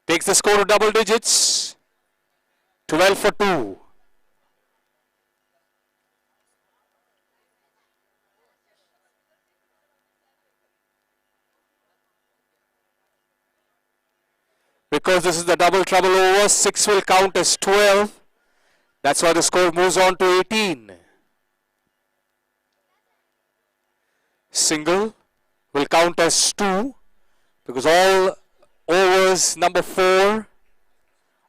Takes the score to double digits. 12 for 2. Because this is the double trouble over, 6 will count as 12. That's why the score moves on to 18. Single will count as 2 because all overs number 4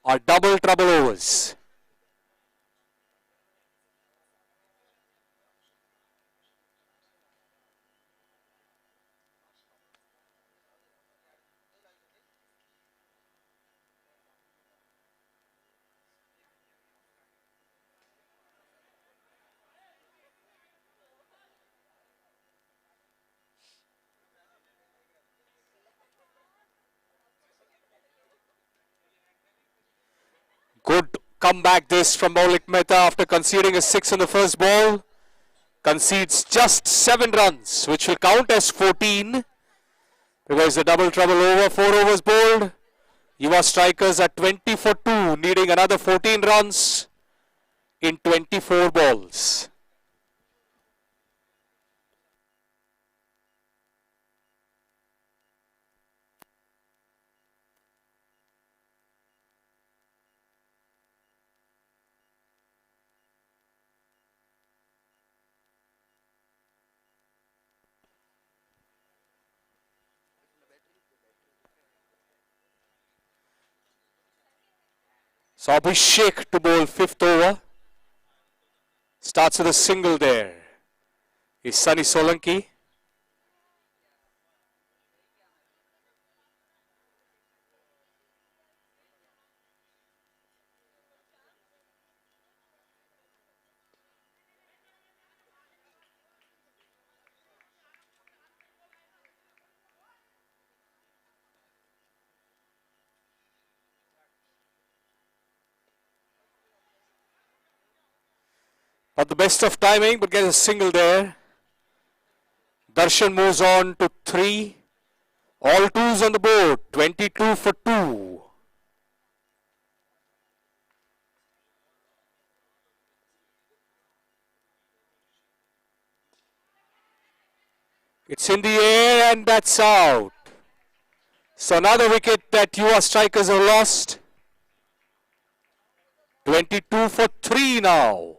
are double trouble overs. Good comeback this from Maulik Mehta after conceding a 6 in the first ball. Concedes just 7 runs, which will count as 14 because the double trouble over, 4 overs bowled. Yuva strikers are 20 for 2, needing another 14 runs in 24 balls. So Abhishek to bowl 5th over. Starts with a single there. Is Sunny Solanki. Not the best of timing, but gets a single there. Darshan moves on to 3. All twos on the board. 22 for 2. It's in the air and that's out. So another wicket that Yuva strikers have lost. 22 for 3 now.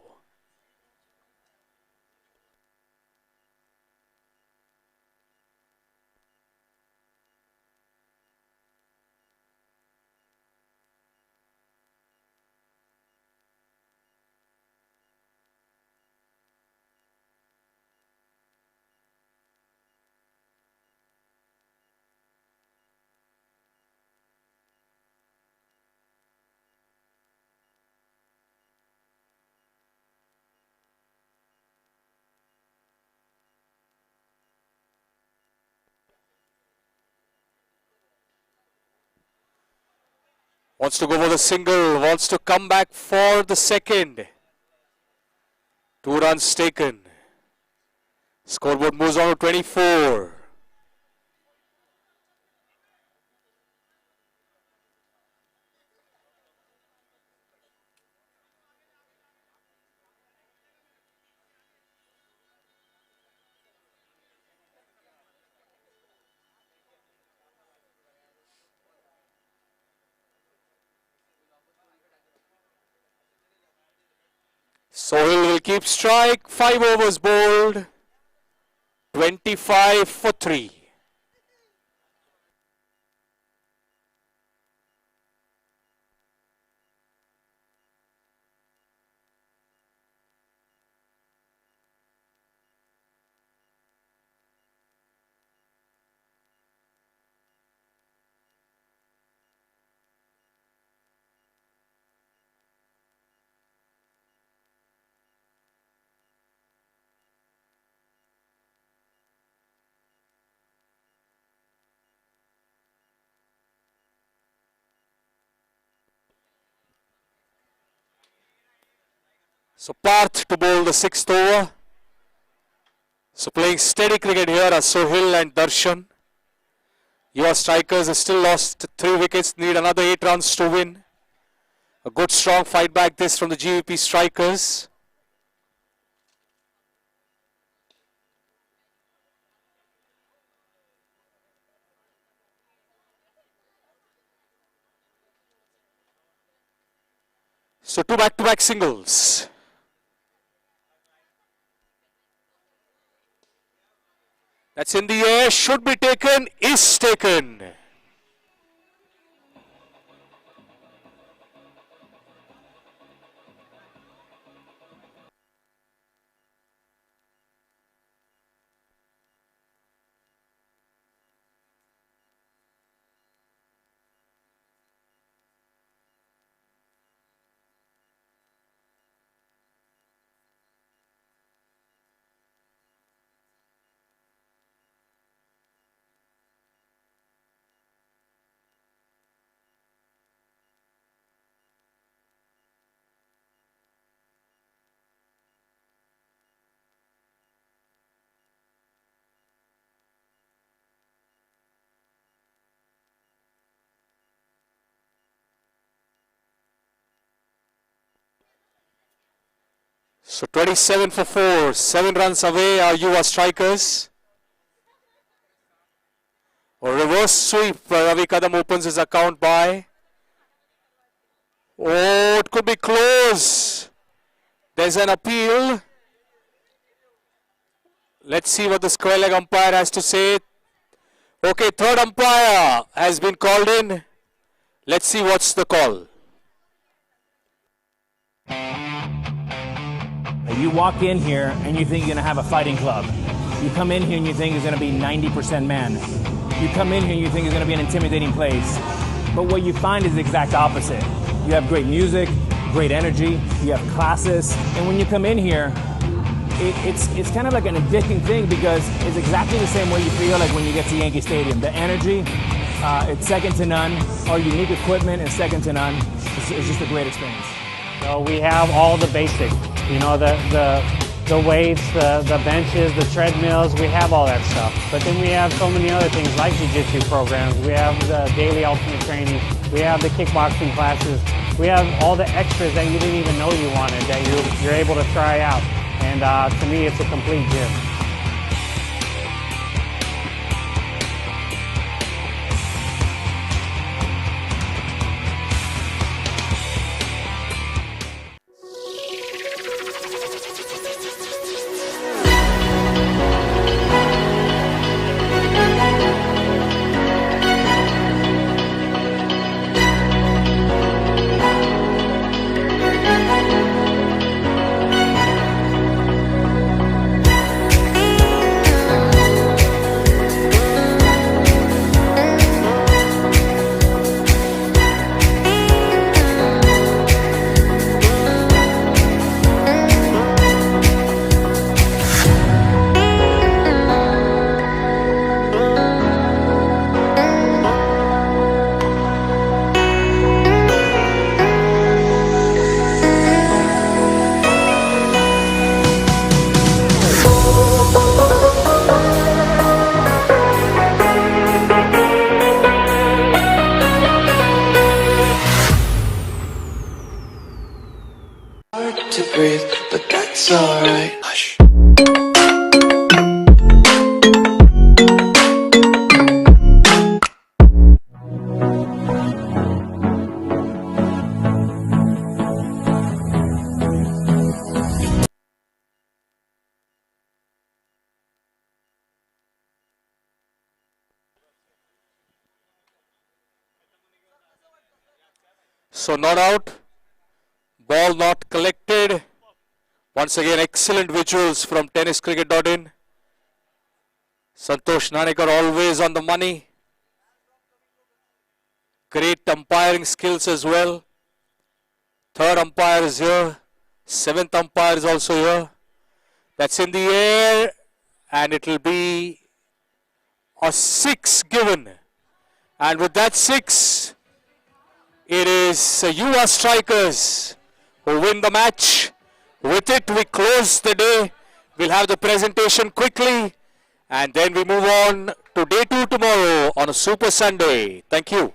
Wants to go for the single, wants to come back for the second. 2 runs taken. Scoreboard moves on to 24. Sohail will keep strike, 5 overs bowled, 25 for 3. So Parth to bowl the 6th over. So playing steady cricket here are Sohail and Darshan. Your strikers have still lost 3 wickets, need another 8 runs to win. A good strong fight back this from the GVP strikers. So 2 back-to-back singles. That's in the air, should be taken, is taken. So 27 for 4, 7 runs away are Yuva strikers. A reverse sweep, Ravi Kadam opens his account by. Oh, it could be close. There's an appeal. Let's see what the square leg umpire has to say. Okay, third umpire has been called in. Let's see what's the call. You walk in here and you think you're going to have a fighting club. You come in here and you think it's going to be 90% man. You come in here and you think it's going to be an intimidating place. But what you find is the exact opposite. You have great music, great energy, you have classes, and when you come in here, it's kind of like an addicting thing because it's exactly the same way you feel like when you get to Yankee Stadium. The energy, it's second to none. Our unique equipment is second to none. It's just a great experience. So we have all the basics. You know, the weights, the benches, the treadmills, we have all that stuff. But then we have so many other things like jiu-jitsu programs. We have the daily ultimate training. We have the kickboxing classes. We have all the extras that you didn't even know you wanted that you're able to try out. And to me, it's a complete gym. Hard to breathe, but that's alright. Hush. So not out, ball not collected. Once again, excellent visuals from TennisCricket.in. Santosh Nanekar always on the money. Great umpiring skills as well. Third umpire is here. Seventh umpire is also here. That's in the air, and it will be a 6 given. And with that 6, it is Yuva Strikers who win the match. With it, we close the day. We'll have the presentation quickly, and then we move on to day 2 tomorrow on a Super Sunday. Thank you.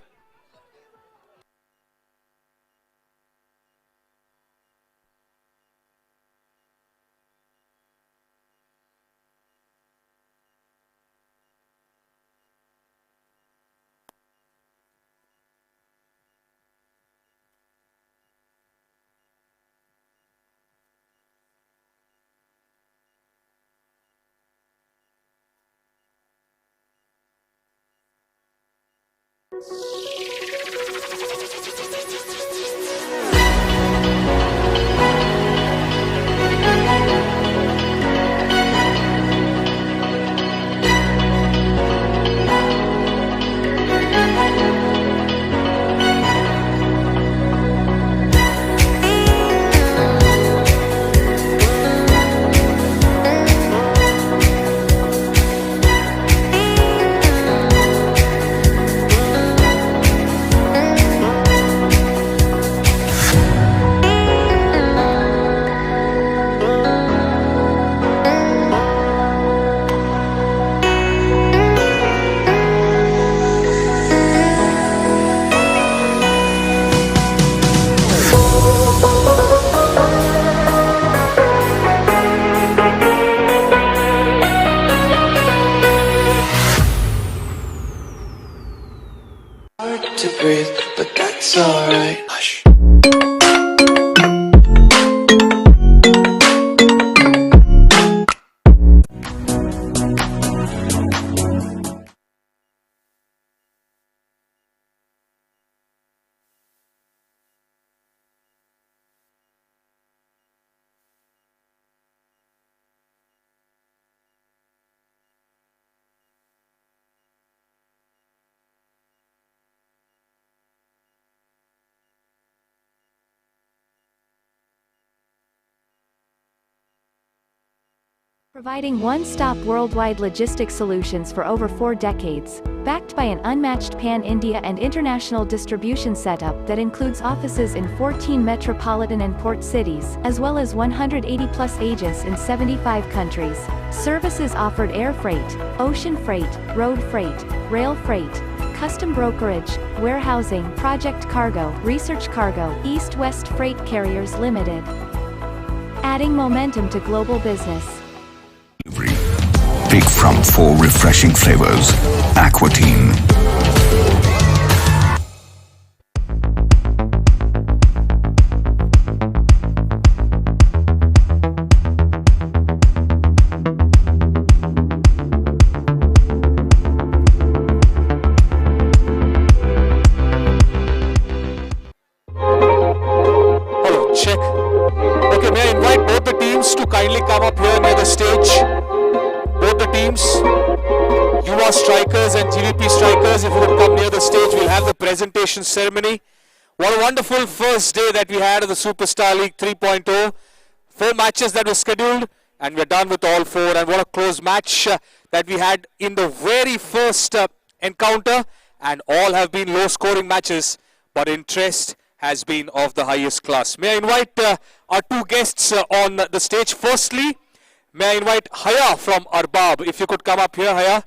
Hard to breathe, but that's alright. Hush. Providing one-stop worldwide logistics solutions for over 4 decades, backed by an unmatched pan-India and international distribution setup that includes offices in 14 metropolitan and port cities, as well as 180-plus agents in 75 countries. Services offered air freight, ocean freight, road freight, rail freight, custom brokerage, warehousing, project cargo, research cargo, East-West Freight Carriers Limited. Adding momentum to global business. Pick from 4 refreshing flavors. Aquatine. Hello, check. Okay, may I invite both the teams to kindly come up here near the stage. Both the teams, UVA strikers and GVP strikers, if you would come near the stage, we'll have the presentation ceremony. What a wonderful first day that we had of the Superstar League 3.0. 4 matches that were scheduled, and we're done with all 4. And what a close match that we had in the very first encounter. And all have been low-scoring matches, but interest has been of the highest class. May I invite our 2 guests on the stage. Firstly, may I invite Haya from Arbab, if you could come up here, Haya.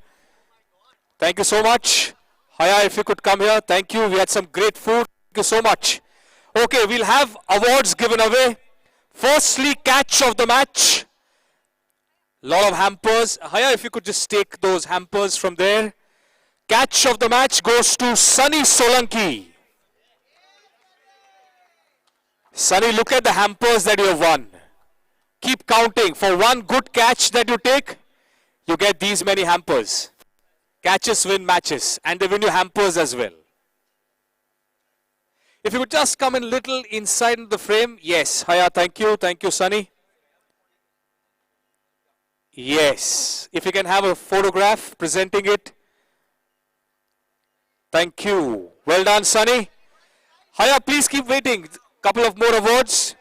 Thank you so much. Haya, if you could come here, thank you. We had some great food. Thank you so much. Okay, we'll have awards given away. Firstly, catch of the match. Lot of hampers. Haya, if you could just take those hampers from there. Catch of the match goes to Sunny Solanki. Sunny, look at the hampers that you have won. Keep counting. For one good catch that you take, you get these many hampers. Catches win matches, and they win you hampers as well. If you could just come in little inside the frame. Yes, Haya, thank you. Thank you, Sunny. Yes, if you can have a photograph presenting it. Thank you. Well done, Sunny. Haya, please keep waiting. Couple of more awards.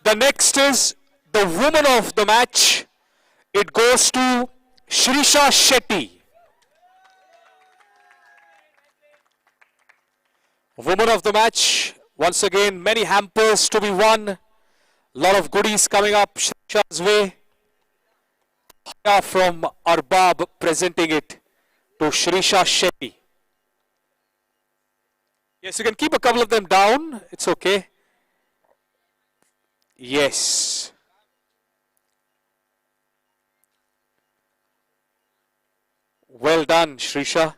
The next is the woman of the match. It goes to Shrisha Shetty. Woman of the match. Once again, many hampers to be won. Lot of goodies coming up Shrisha's way. Haya from Arbab presenting it to Shrisha Shetty. Yes, you can keep a couple of them down. It's okay. Yes. Well done, Shrisha.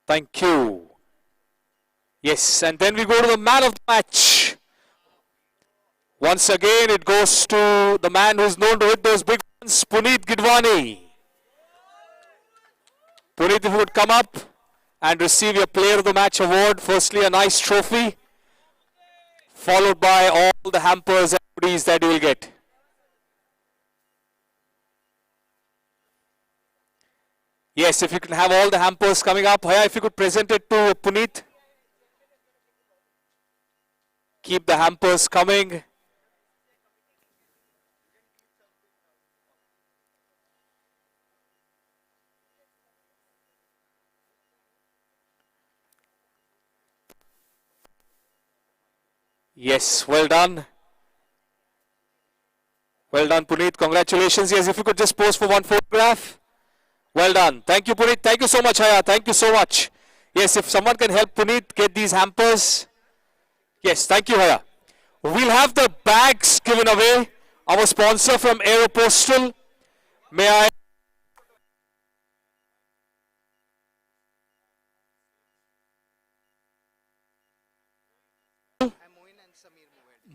Thank you. Yes, and then we go to the man of the match. Once again, it goes to the man who's known to hit those big ones, Puneet Gidwani. Puneet, if you would come up and receive your Player of the Match award. Firstly, a nice trophy, followed by all the hampers and goodies that you will get. Yes, if you can have all the hampers coming up. Haya, if you could present it to Puneet. Keep the hampers coming. Yes, well done. Well done, Puneet. Congratulations. Yes, if you could just pose for one photograph. Well done. Thank you, Puneet. Thank you so much, Haya. Thank you so much. Yes, if someone can help Puneet get these hampers. Yes, thank you, Haya. We'll have the bags given away. Our sponsor from Aeropostale. May I?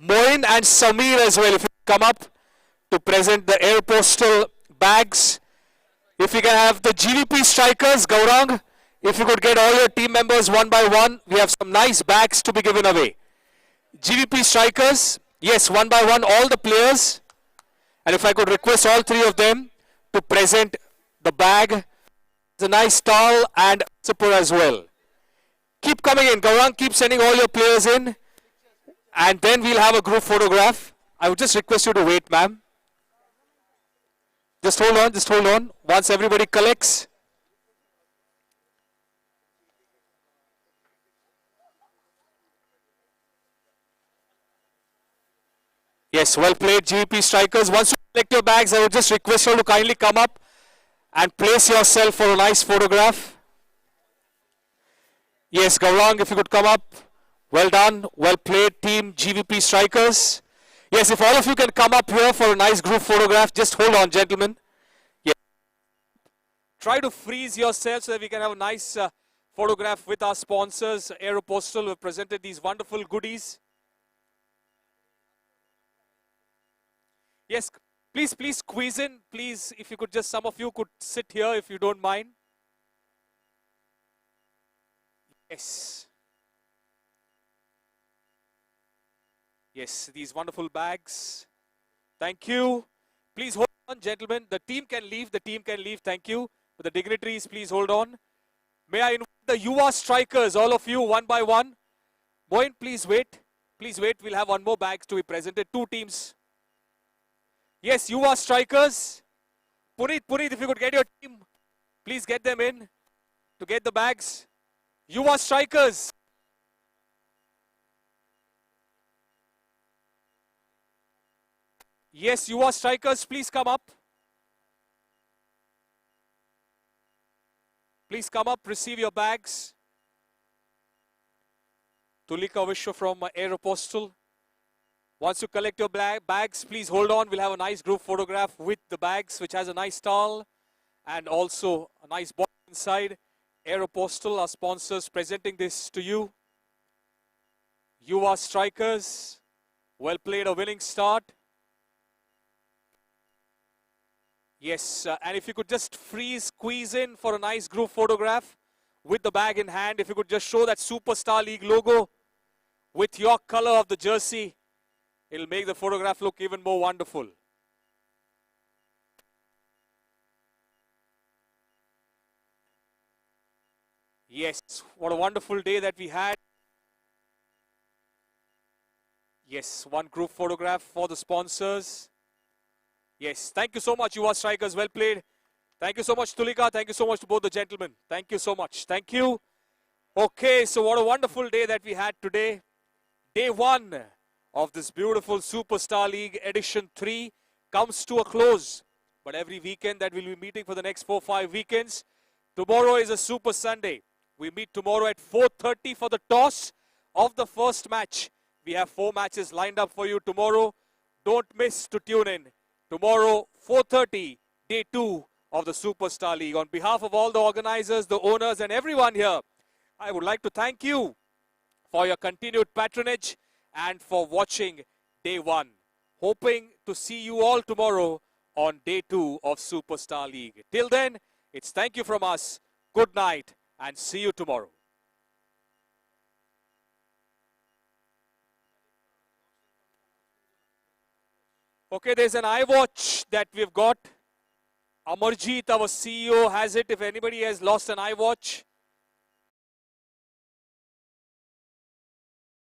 Moin and Samir as well, if you come up to present the Aeropostale bags. If you can have the GVP strikers, Gaurang, if you could get all your team members one by one, we have some nice bags to be given away. GVP strikers, yes, one by one, all the players. And if I could request all 3 of them to present the bag. It's a nice towel and zipper as well. Keep coming in, Gaurang, keep sending all your players in. And then we'll have a group photograph. I would just request you to wait, ma'am. Just hold on, just hold on. Once everybody collects. Yes, well played, GVP strikers. Once you collect your bags, I would just request you to kindly come up and place yourself for a nice photograph. Yes, Gaurang, if you could come up. Well done, well played, team GVP strikers. Yes, if all of you can come up here for a nice group photograph, just hold on, gentlemen. Yes. Try to freeze yourself so that we can have a nice photograph with our sponsors. Aeropostale have presented these wonderful goodies. Yes, please squeeze in. Please, if you could just, some of you could sit here if you don't mind. Yes. Yes, these wonderful bags. Thank you. Please hold on, gentlemen. The team can leave. The team can leave. Thank you. But the dignitaries, please hold on. May I invite the Yuva strikers, all of you, one by one. Moin, please wait. Please wait. We'll have one more bag to be presented. Two teams. Yes, Yuva strikers. Puneet, if you could get your team, please get them in to get the bags. Yuva strikers. Yes, Yuva strikers, please come up. Please come up, receive your bags. Tulika Vishwa from Aeropostale. Once you collect your bags, please hold on. We'll have a nice group photograph with the bags, which has a nice towel and also a nice bottle inside. Aeropostale, our sponsors, presenting this to you. Yuva strikers, well played, a winning start. Yes, and if you could just squeeze in for a nice group photograph with the bag in hand. If you could just show that Superstar League logo with your color of the jersey, it'll make the photograph look even more wonderful. Yes, what a wonderful day that we had. Yes, one group photograph for the sponsors. Yes, thank you so much, Yuva strikers. Well played. Thank you so much, Tulika. Thank you so much to both the gentlemen. Thank you so much. Thank you. Okay, so what a wonderful day that we had today. Day 1 of this beautiful Superstar League Edition 3 comes to a close. But every weekend that we'll be meeting for the next 4-5 weekends. Tomorrow is a Super Sunday. We meet tomorrow at 4:30 for the toss of the first match. We have 4 matches lined up for you tomorrow. Don't miss to tune in. Tomorrow, 4:30, day 2 of the Superstar League. On behalf of all the organizers, the owners, and everyone here, I would like to thank you for your continued patronage and for watching day 1. Hoping to see you all tomorrow on day 2 of Superstar League. Till then, it's thank you from us. Good night and see you tomorrow. Okay, there's an iWatch that we've got. Amarjeet, our CEO, has it. If anybody has lost an iWatch,